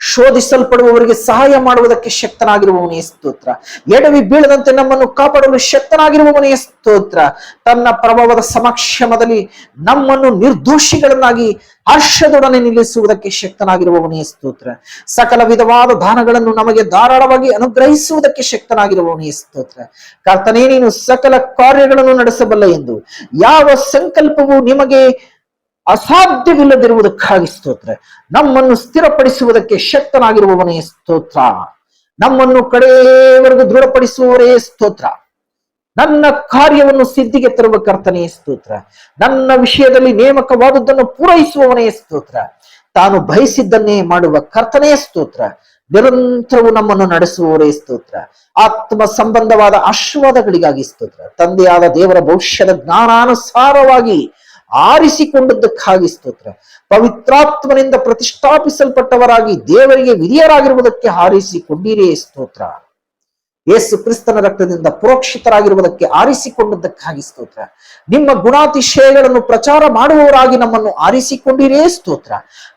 ಶೋಧಿಸಲ್ಪಡುವವರಿಗೆ ಸಹಾಯ ಮಾಡುವುದಕ್ಕೆ ಶಕ್ತನಾಗಿರುವವನೇ ಸ್ತೋತ್ರ. ಎಡವಿ ಬೀಳದಂತೆ ನಮ್ಮನ್ನು ಕಾಪಾಡಲು ಶಕ್ತನಾಗಿರುವವನೇ ಸ್ತೋತ್ರ. ತನ್ನ ಪ್ರಭಾವದ ಸಮಕ್ಷಮದಲ್ಲಿ ನಮ್ಮನ್ನು ನಿರ್ದೋಷಿಗಳನ್ನಾಗಿ ಹರ್ಷದೊಡನೆ ನಿಲ್ಲಿಸುವುದಕ್ಕೆ ಶಕ್ತನಾಗಿರುವವನೇ ಸ್ತೋತ್ರ. ಸಕಲ ವಿಧವಾದ ದಾನಗಳನ್ನು ನಮಗೆ ಧಾರಾಳವಾಗಿ ಅನುಗ್ರಹಿಸುವುದಕ್ಕೆ ಶಕ್ತನಾಗಿರುವವನೇ ಸ್ತೋತ್ರ. ಕರ್ತನೇ, ನೀನು ಸಕಲ ಕಾರ್ಯಗಳನ್ನು ನಡೆಸಬಲ್ಲ ಎಂದು ಯಾವ ಸಂಕಲ್ಪವು ನಿಮಗೆ ಅಸಾಧ್ಯವಿಲ್ಲದಿರುವುದಕ್ಕಾಗಿ ಸ್ತೋತ್ರ. ನಮ್ಮನ್ನು ಸ್ಥಿರಪಡಿಸುವುದಕ್ಕೆ ಶಕ್ತನಾಗಿರುವವನೇ ಸ್ತೋತ್ರ. ನಮ್ಮನ್ನು ಕಡೆಯವರೆಗೂ ದೃಢಪಡಿಸುವವರೇ ಸ್ತೋತ್ರ. ನನ್ನ ಕಾರ್ಯವನ್ನು ಸಿದ್ಧಿಗೆ ತರುವ ಕರ್ತನೇ ಸ್ತೋತ್ರ. ನನ್ನ ವಿಷಯದಲ್ಲಿ ನೇಮಕವಾದದ್ದನ್ನು ಪೂರೈಸುವವನೇ ಸ್ತೋತ್ರ. ತಾನು ಬಯಸಿದ್ದನ್ನೇ ಮಾಡುವ ಕರ್ತನೇ ಸ್ತೋತ್ರ. ನಿರಂತರವು ನಮ್ಮನ್ನು ನಡೆಸುವವರೇ ಸ್ತೋತ್ರ. ಆತ್ಮ ಸಂಬಂಧವಾದ ಆಶೀರ್ವಾದಗಳಿಗಾಗಿ ಸ್ತೋತ್ರ. ತಂದೆಯಾದ ದೇವರ ಭವಿಷ್ಯದ ಜ್ಞಾನಾನುಸಾರವಾಗಿ ಆರಿಸಿಕೊಂಡದ್ದಕ್ಕಾಗಿ ಸ್ತೋತ್ರ. ಪವಿತ್ರಾತ್ಮನಿಂದ ಪ್ರತಿಷ್ಠಾಪಿಸಲ್ಪಟ್ಟವರಾಗಿ ದೇವರಿಗೆ ವಿಧಿಯರಾಗಿರುವುದಕ್ಕೆ ಆರಿಸಿಕೊಂಡಿರೇ ಸ್ತೋತ್ರ. ಯೇಸು ಕ್ರಿಸ್ತನ ರಕ್ತದಿಂದ ಪುರೋಕ್ಷಿತರಾಗಿರುವುದಕ್ಕೆ ಆರಿಸಿಕೊಂಡದ್ದಕ್ಕಾಗಿ ಸ್ತೋತ್ರ. ನಿಮ್ಮ ಗುಣಾತಿಶಯಗಳನ್ನು ಪ್ರಚಾರ ಮಾಡುವವರಾಗಿ ನಮ್ಮನ್ನು ಆರಿಸಿಕೊಂಡಿರೇ ಸ್ತೋತ್ರ.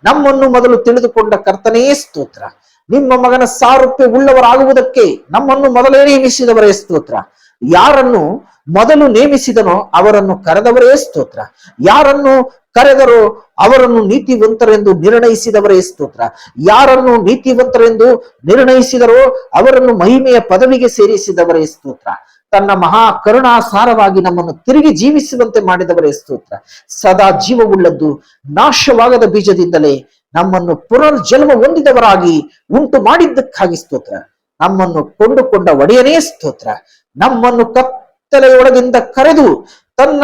ನಮ್ಮನ್ನು ಮೊದಲು ತಿಳಿದುಕೊಂಡ ಕರ್ತನೇ ಸ್ತೋತ್ರ. ನಿಮ್ಮ ಮಗನ ಸಾರೂಪ್ಯ ಉಳ್ಳವರಾಗುವುದಕ್ಕೆ ನಮ್ಮನ್ನು ಮೊದಲೇ ನೇಮಿಸಿದವರೇ ಸ್ತೋತ್ರ. ಯಾರನ್ನು ಮೊದಲು ನೇಮಿಸಿದನೋ ಅವರನ್ನು ಕರೆದವರೇ ಸ್ತೋತ್ರ. ಯಾರನ್ನು ಕರೆದರೋ ಅವರನ್ನು ನೀತಿವಂತರೆಂದು ನಿರ್ಣಯಿಸಿದವರೇ ಸ್ತೋತ್ರ. ಯಾರನ್ನು ನೀತಿವಂತರೆಂದು ನಿರ್ಣಯಿಸಿದರೋ ಅವರನ್ನು ಮಹಿಮೆಯ ಪದವಿಗೆ ಸೇರಿಸಿದವರೇ ಸ್ತೋತ್ರ. ತನ್ನ ಮಹಾ ಕರುಣಾಸಾರವಾಗಿ ನಮ್ಮನ್ನು ತಿರುಗಿ ಜೀವಿಸುವಂತೆ ಮಾಡಿದವರೇ ಸ್ತೋತ್ರ. ಸದಾ ಜೀವವುಳ್ಳದ್ದು ನಾಶವಾಗದ ಬೀಜದಿಂದಲೇ ನಮ್ಮನ್ನು ಪುನರ್ಜನ್ಮ ಹೊಂದಿದವರಾಗಿ ಉಂಟು ಮಾಡಿದ್ದಕ್ಕಾಗಿ ಸ್ತೋತ್ರ. ನಮ್ಮನ್ನು ಕೊಂಡುಕೊಂಡ ಒಡೆಯನೇ ಸ್ತೋತ್ರ. ನಮ್ಮನ್ನು ಕತ್ತಲೆಯೊಳಗಿಂದ ಕರೆದು ತನ್ನ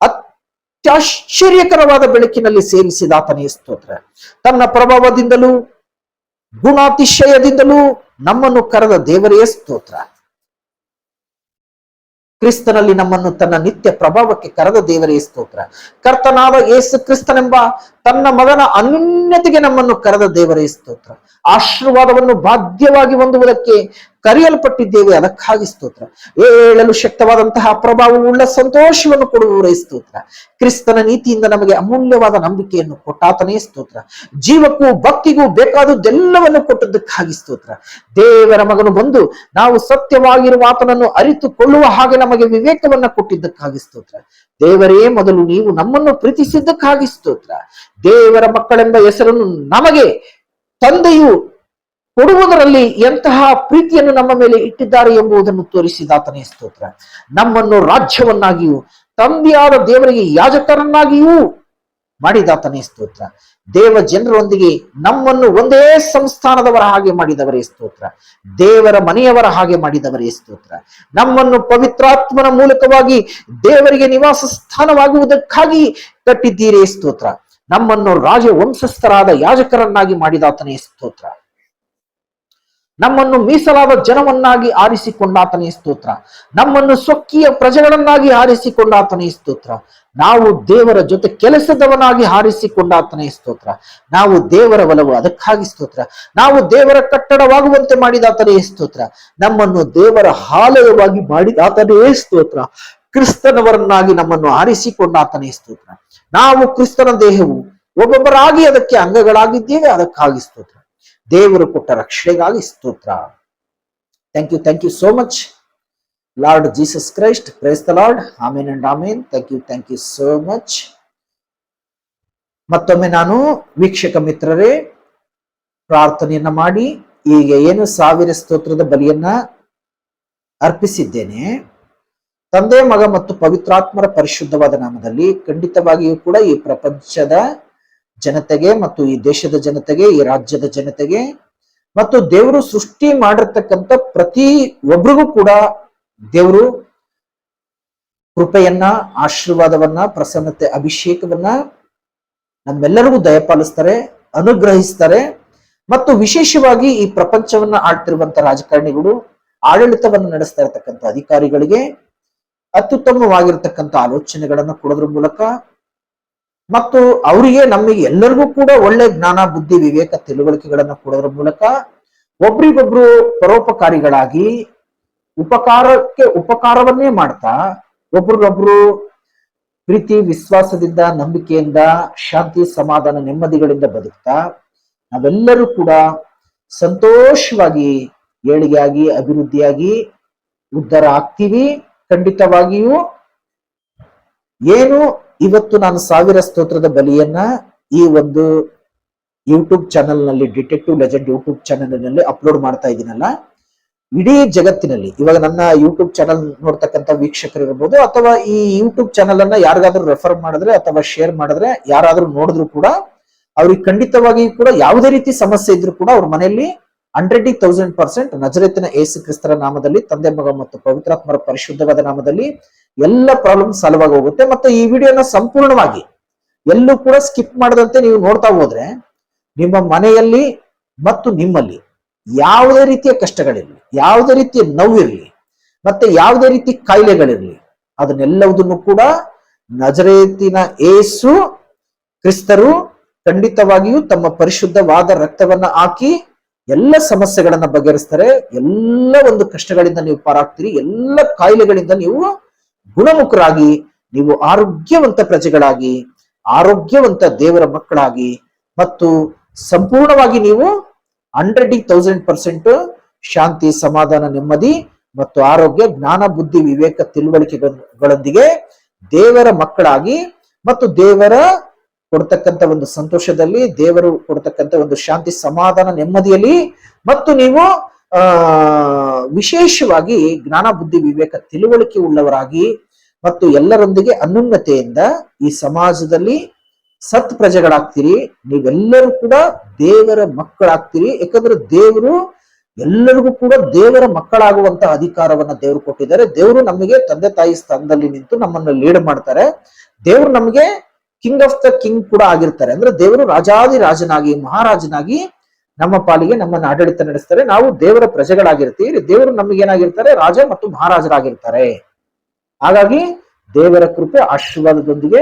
ಅತ್ಯಾಶ್ಚರ್ಯಕರವಾದ ಬೆಳಕಿನಲ್ಲಿ ಸೇರಿಸಿದಾತನೇ ಸ್ತೋತ್ರ. ತನ್ನ ಪ್ರಭಾವದಿಂದಲೂ ಗುಣಾತಿಶಯದಿಂದಲೂ ನಮ್ಮನ್ನು ಕರೆದ ದೇವರೇ ಸ್ತೋತ್ರ. ಕ್ರಿಸ್ತನಲ್ಲಿ ನಮ್ಮನ್ನು ತನ್ನ ನಿತ್ಯ ಪ್ರಭಾವಕ್ಕೆ ಕರೆದ ದೇವರೇ ಸ್ತೋತ್ರ. ಕರ್ತನಾದ ಯೇಸು ಕ್ರಿಸ್ತನೆಂಬ ತನ್ನ ಮಗನ ಅನ್ಯೋನ್ಯತೆಗೆ ನಮ್ಮನ್ನು ಕರೆದ ದೇವರೇ ಸ್ತೋತ್ರ. ಆಶೀರ್ವಾದವನ್ನು ಬಾಧ್ಯವಾಗಿ ಹೊಂದುವುದಕ್ಕೆ ಕರೆಯಲ್ಪಟ್ಟಿದ್ದೇವೆ, ಅದಕ್ಕಾಗಿ ಸ್ತೋತ್ರ. ಏಳಲು ಶಕ್ತವಾದಂತಹ ಪ್ರಭಾವವುಳ್ಳ ಸಂತೋಷವನ್ನು ಕೊಡುವವರೇ ಸ್ತೋತ್ರ. ಕ್ರಿಸ್ತನ ನೀತಿಯಿಂದ ನಮಗೆ ಅಮೂಲ್ಯವಾದ ನಂಬಿಕೆಯನ್ನು ಕೊಟ್ಟಾತನೇ ಸ್ತೋತ್ರ. ಜೀವಕ್ಕೂ ಭಕ್ತಿಗೂ ಬೇಕಾದುದೆಲ್ಲವನ್ನು ಕೊಟ್ಟದ್ದಕ್ಕಾಗಿ ಸ್ತೋತ್ರ. ದೇವರ ಮಗನು ಬಂದು ನಾವು ಸತ್ಯವಾಗಿರುವ ಆತನನ್ನು ಅರಿತುಕೊಳ್ಳುವ ಹಾಗೆ ನಮಗೆ ವಿವೇಕವನ್ನ ಕೊಟ್ಟಿದ್ದಕ್ಕಾಗಿ ಸ್ತೋತ್ರ. ದೇವರೇ ಮೊದಲು ನೀವು ನಮ್ಮನ್ನು ಪ್ರೀತಿಸಿದ್ದಕ್ಕಾಗಿ ಸ್ತೋತ್ರ. ದೇವರ ಮಕ್ಕಳೆಂಬ ಹೆಸರನ್ನು ನಮಗೆ ತಂದೆಯು ಕೊಡುವುದರಲ್ಲಿ ಎಂತಹ ಪ್ರೀತಿಯನ್ನು ನಮ್ಮ ಮೇಲೆ ಇಟ್ಟಿದ್ದಾರೆ ಎಂಬುದನ್ನು ತೋರಿಸಿದಾತನೇ ಸ್ತೋತ್ರ. ನಮ್ಮನ್ನು ರಾಜ್ಯವನ್ನಾಗಿಯೂ ತಂದೆಯಾದ ದೇವರಿಗೆ ಯಾಜಕರನ್ನಾಗಿಯೂ ಮಾಡಿದಾತನೇ ಸ್ತೋತ್ರ. ದೇವ ಜನರೊಂದಿಗೆ ನಮ್ಮನ್ನು ಒಂದೇ ಸಂಸ್ಥಾನದವರ ಹಾಗೆ ಮಾಡಿದವರೇ ಸ್ತೋತ್ರ. ದೇವರ ಮನೆಯವರ ಹಾಗೆ ಮಾಡಿದವರೇ ಸ್ತೋತ್ರ. ನಮ್ಮನ್ನು ಪವಿತ್ರಾತ್ಮನ ಮೂಲಕವಾಗಿ ದೇವರಿಗೆ ನಿವಾಸ ಸ್ಥಾನವಾಗುವುದಕ್ಕಾಗಿ ಕಟ್ಟಿದ್ದೀರೇ ಸ್ತೋತ್ರ. ನಮ್ಮನ್ನು ರಾಜವಂಶಸ್ಥರಾದ ಯಾಜಕರನ್ನಾಗಿ ಮಾಡಿದಾತನೇ ಸ್ತೋತ್ರ. ನಮ್ಮನ್ನು ಮೀಸಲಾದ ಜನವನ್ನಾಗಿ ಆರಿಸಿಕೊಂಡಾತನೇ ಸ್ತೋತ್ರ. ನಮ್ಮನ್ನು ಸ್ವಕೀಯ ಪ್ರಜೆಗಳನ್ನಾಗಿ ಆರಿಸಿಕೊಂಡಾತನೇ ಸ್ತೋತ್ರ. ನಾವು ದೇವರ ಜೊತೆ ಕೆಲಸದವನಾಗಿ ಆರಿಸಿಕೊಂಡಾತನೇ ಸ್ತೋತ್ರ. ನಾವು ದೇವರ ಒಲವು, ಅದಕ್ಕಾಗಿ ಸ್ತೋತ್ರ. ನಾವು ದೇವರ ಕಟ್ಟಡವಾಗುವಂತೆ ಮಾಡಿದಾತನೇ ಸ್ತೋತ್ರ. ನಮ್ಮನ್ನು ದೇವರ ಆಲಯವಾಗಿ ಮಾಡಿದಾತನೇ ಸ್ತೋತ್ರ. ಕ್ರಿಸ್ತನವರನ್ನಾಗಿ ನಮ್ಮನ್ನು ಆರಿಸಿಕೊಂಡಾತನೇ ಸ್ತೋತ್ರ. ನಾವು ಕ್ರಿಸ್ತನ ದೇಹವು, ಒಬ್ಬೊಬ್ಬರಾಗಿ ಅದಕ್ಕೆ ಅಂಗಗಳಾಗಿದ್ದೇವೆ, ಅದಕ್ಕಾಗಿ ಸ್ತೋತ್ರ. ದೇವರು ಕೊಟ್ಟ ರಕ್ಷಣೆಗಾಗಿ ಸ್ತೋತ್ರ. Thank you so much Lord Jesus Christ. Praise the Lord. Amen and amen. Thank you so much. ಮತ್ತೊಮ್ಮೆ ನಾನು ವೀಕ್ಷಕ ಮಿತ್ರರೇ ಪ್ರಾರ್ಥನೆಯನ್ನ ಮಾಡಿ ಈಗ ಏನು 1000 ಸ್ತೋತ್ರದ ಬಲಿಯನ್ನ ಅರ್ಪಿಸಿದ್ದೇನೆ, ತಂದೆ, ಮಗ ಮತ್ತು ಪವಿತ್ರಾತ್ಮರ ಪರಿಶುದ್ಧವಾದ ನಾಮದಲ್ಲಿ ಖಂಡಿತವಾಗಿಯೂ ಕೂಡ ಈ ಪ್ರಪಂಚದ ಜನತೆಗೆ ಮತ್ತು ಈ ದೇಶದ ಜನತೆಗೆ, ಈ ರಾಜ್ಯದ ಜನತೆಗೆ ಮತ್ತು ದೇವರು ಸೃಷ್ಟಿ ಮಾಡಿರ್ತಕ್ಕಂಥ ಪ್ರತಿ ಒಬ್ರಿಗೂ ಕೂಡ ದೇವರು ಕೃಪೆಯನ್ನ, ಆಶೀರ್ವಾದವನ್ನ, ಪ್ರಸನ್ನತೆ, ಅಭಿಷೇಕವನ್ನ ನಮ್ಮೆಲ್ಲರಿಗೂ ದಯಪಾಲಿಸ್ತಾರೆ, ಅನುಗ್ರಹಿಸ್ತಾರೆ. ಮತ್ತು ವಿಶೇಷವಾಗಿ ಈ ಪ್ರಪಂಚವನ್ನ ಆಳ್ತಿರುವಂತ ರಾಜಕಾರಣಿಗಳು, ಆಡಳಿತವನ್ನು ನಡೆಸ್ತಾ ಇರತಕ್ಕಂಥ ಅಧಿಕಾರಿಗಳಿಗೆ ಅತ್ಯುತ್ತಮವಾಗಿರ್ತಕ್ಕಂಥ ಆಲೋಚನೆಗಳನ್ನ ಕೊಡೋದ್ರ ಮೂಲಕ ಮತ್ತು ಅವರಿಗೆ, ನಮಗೆ ಎಲ್ಲರಿಗೂ ಕೂಡ ಒಳ್ಳೆ ಜ್ಞಾನ, ಬುದ್ಧಿ, ವಿವೇಕ, ತಿಳುವಳಿಕೆಗಳನ್ನ ಕೊಡೋದ್ರ ಮೂಲಕ ಒಬ್ರಿಗೊಬ್ರು ಪರೋಪಕಾರಿಗಳಾಗಿ ಉಪಕಾರವನ್ನೇ ಮಾಡ್ತಾ ಒಬ್ರಿಗೊಬ್ರು ಪ್ರೀತಿ, ವಿಶ್ವಾಸದಿಂದ, ನಂಬಿಕೆಯಿಂದ, ಶಾಂತಿ, ಸಮಾಧಾನ, ನೆಮ್ಮದಿಗಳಿಂದ ಬದುಕ್ತಾ ನಾವೆಲ್ಲರೂ ಕೂಡ ಸಂತೋಷವಾಗಿ ಏಳಿಗೆಯಾಗಿ, ಅಭಿವೃದ್ಧಿಯಾಗಿ ಉದ್ಧಾರ ಆಗ್ತೀವಿ. ಖಂಡಿತವಾಗಿಯೂ ಏನು ಇವತ್ತು ನಾನು 1000 ಸ್ತೋತ್ರದ ಬಲಿಯನ್ನ ಈ ಒಂದು ಯೂಟ್ಯೂಬ್ ಚಾನೆಲ್ ನಲ್ಲಿ, ಡಿಟೆಕ್ಟಿವ್ ಲೆಜೆಂಡ್ ಯೂಟ್ಯೂಬ್ ಚಾನೆಲ್ ನಲ್ಲಿ ಅಪ್ಲೋಡ್ ಮಾಡ್ತಾ ಇದ್ದೀನಲ್ಲ, ಇಡೀ ಜಗತ್ತಿನಲ್ಲಿ ಇವಾಗ ನನ್ನ ಯೂಟ್ಯೂಬ್ ಚಾನೆಲ್ ನೋಡ್ತಕ್ಕಂಥ ವೀಕ್ಷಕರು ಇರ್ಬೋದು, ಅಥವಾ ಈ ಯೂಟ್ಯೂಬ್ ಚಾನೆಲ್ ಅನ್ನ ಯಾರಿಗಾದ್ರೂ ರೆಫರ್ ಮಾಡಿದ್ರೆ ಅಥವಾ ಶೇರ್ ಮಾಡಿದ್ರೆ, ಯಾರಾದ್ರೂ ನೋಡಿದ್ರು ಕೂಡ ಅವ್ರಿಗೆ ಖಂಡಿತವಾಗಿ ಕೂಡ ಯಾವುದೇ ರೀತಿ ಸಮಸ್ಯೆ ಇದ್ರು ಕೂಡ ಅವ್ರ ಮನೆಯಲ್ಲಿ 100,000% ನಜರೇತಿನ ಯೇಸು ಕ್ರಿಸ್ತರ ನಾಮದಲ್ಲಿ, ತಂದೆ, ಮಗ ಮತ್ತು ಪವಿತ್ರಾತ್ಮರ ಪರಿಶುದ್ಧವಾದ ನಾಮದಲ್ಲಿ ಎಲ್ಲ ಪ್ರಾಬ್ಲಮ್ ಸಾಲ್ವ್ ಆಗಿ ಹೋಗುತ್ತೆ. ಮತ್ತೆ ಈ ವಿಡಿಯೋನ ಸಂಪೂರ್ಣವಾಗಿ ಎಲ್ಲೂ ಕೂಡ ಸ್ಕಿಪ್ ಮಾಡದಂತೆ ನೀವು ನೋಡ್ತಾ ಹೋದ್ರೆ ನಿಮ್ಮ ಮನೆಯಲ್ಲಿ ಮತ್ತು ನಿಮ್ಮಲ್ಲಿ ಯಾವುದೇ ರೀತಿಯ ಕಷ್ಟಗಳಿರಲಿ, ಯಾವುದೇ ರೀತಿಯ ನೋವಿರಲಿ, ಮತ್ತೆ ಯಾವುದೇ ರೀತಿ ಕಾಯಿಲೆಗಳಿರಲಿ, ಅದನ್ನೆಲ್ಲವುದನ್ನು ಕೂಡ ನಜರೇತಿನ ಯೇಸು ಕ್ರಿಸ್ತರು ಖಂಡಿತವಾಗಿಯೂ ತಮ್ಮ ಪರಿಶುದ್ಧವಾದ ರಕ್ತವನ್ನ ಹಾಕಿ ಎಲ್ಲ ಸಮಸ್ಯೆಗಳನ್ನ ಬಗೆಹರಿಸ್ತಾರೆ. ಎಲ್ಲ ಒಂದು ಕಷ್ಟಗಳಿಂದ ನೀವು ಪಾರಾಗ್ತೀರಿ. ಎಲ್ಲ ಕಾಯಿಲೆಗಳಿಂದ ನೀವು ಗುಣಮುಖರಾಗಿ, ನೀವು ಆರೋಗ್ಯವಂತ ಪ್ರಜೆಗಳಾಗಿ, ಆರೋಗ್ಯವಂತ ದೇವರ ಮಕ್ಕಳಾಗಿ ಮತ್ತು ಸಂಪೂರ್ಣವಾಗಿ ನೀವು 100,000% ಶಾಂತಿ, ಸಮಾಧಾನ, ನೆಮ್ಮದಿ ಮತ್ತು ಆರೋಗ್ಯ, ಜ್ಞಾನ, ಬುದ್ಧಿ, ವಿವೇಕ, ತಿಳುವಳಿಕೆಗಳೊಂದಿಗೆ ದೇವರ ಮಕ್ಕಳಾಗಿ ಮತ್ತು ದೇವರ ಕೊಡ್ತಕ್ಕಂಥ ಒಂದು ಸಂತೋಷದಲ್ಲಿ, ದೇವರು ಕೊಡ್ತಕ್ಕಂಥ ಒಂದು ಶಾಂತಿ, ಸಮಾಧಾನ, ನೆಮ್ಮದಿಯಲ್ಲಿ ಮತ್ತು ನೀವು ವಿಶೇಷವಾಗಿ ಜ್ಞಾನ, ಬುದ್ಧಿ, ವಿವೇಕ, ತಿಳುವಳಿಕೆ ಉಳ್ಳವರಾಗಿ ಮತ್ತು ಎಲ್ಲರೊಂದಿಗೆ ಅನ್ಯೋನ್ಯತೆಯಿಂದ ಈ ಸಮಾಜದಲ್ಲಿ ಸತ್ ಪ್ರಜೆಗಳಾಗ್ತೀರಿ. ನೀವೆಲ್ಲರೂ ಕೂಡ ದೇವರ ಮಕ್ಕಳಾಗ್ತೀರಿ. ಯಾಕಂದ್ರೆ ದೇವರು ಎಲ್ಲರಿಗೂ ಕೂಡ ದೇವರ ಮಕ್ಕಳಾಗುವಂತ ಅಧಿಕಾರವನ್ನ ದೇವರು ಕೊಟ್ಟಿದ್ದಾರೆ. ದೇವರು ನಮಗೆ ತಂದೆ ತಾಯಿ ಸ್ಥಾನದಲ್ಲಿ ನಿಂತು ನಮ್ಮನ್ನು ಲೀಡ್ ಮಾಡ್ತಾರೆ. ದೇವರು ನಮಗೆ ಕಿಂಗ್ ಆಫ್ ದ ಕಿಂಗ್ ಕೂಡ ಆಗಿರ್ತಾರೆ. ಅಂದ್ರೆ ದೇವರು ರಾಜಾದಿ ರಾಜನಾಗಿ, ಮಹಾರಾಜನಾಗಿ ನಮ್ಮ ಪಾಲಿಗೆ ನಮ್ಮನ್ನು ಆಡಳಿತ ನಡೆಸ್ತಾರೆ. ನಾವು ದೇವರ ಪ್ರಜೆಗಳಾಗಿರ್ತೀವಿ. ದೇವರು ನಮಗೆ ಏನಾಗಿರ್ತಾರೆ? ರಾಜ ಮತ್ತು ಮಹಾರಾಜರಾಗಿರ್ತಾರೆ. ಹಾಗಾಗಿ ದೇವರ ಕೃಪೆ, ಆಶೀರ್ವಾದದೊಂದಿಗೆ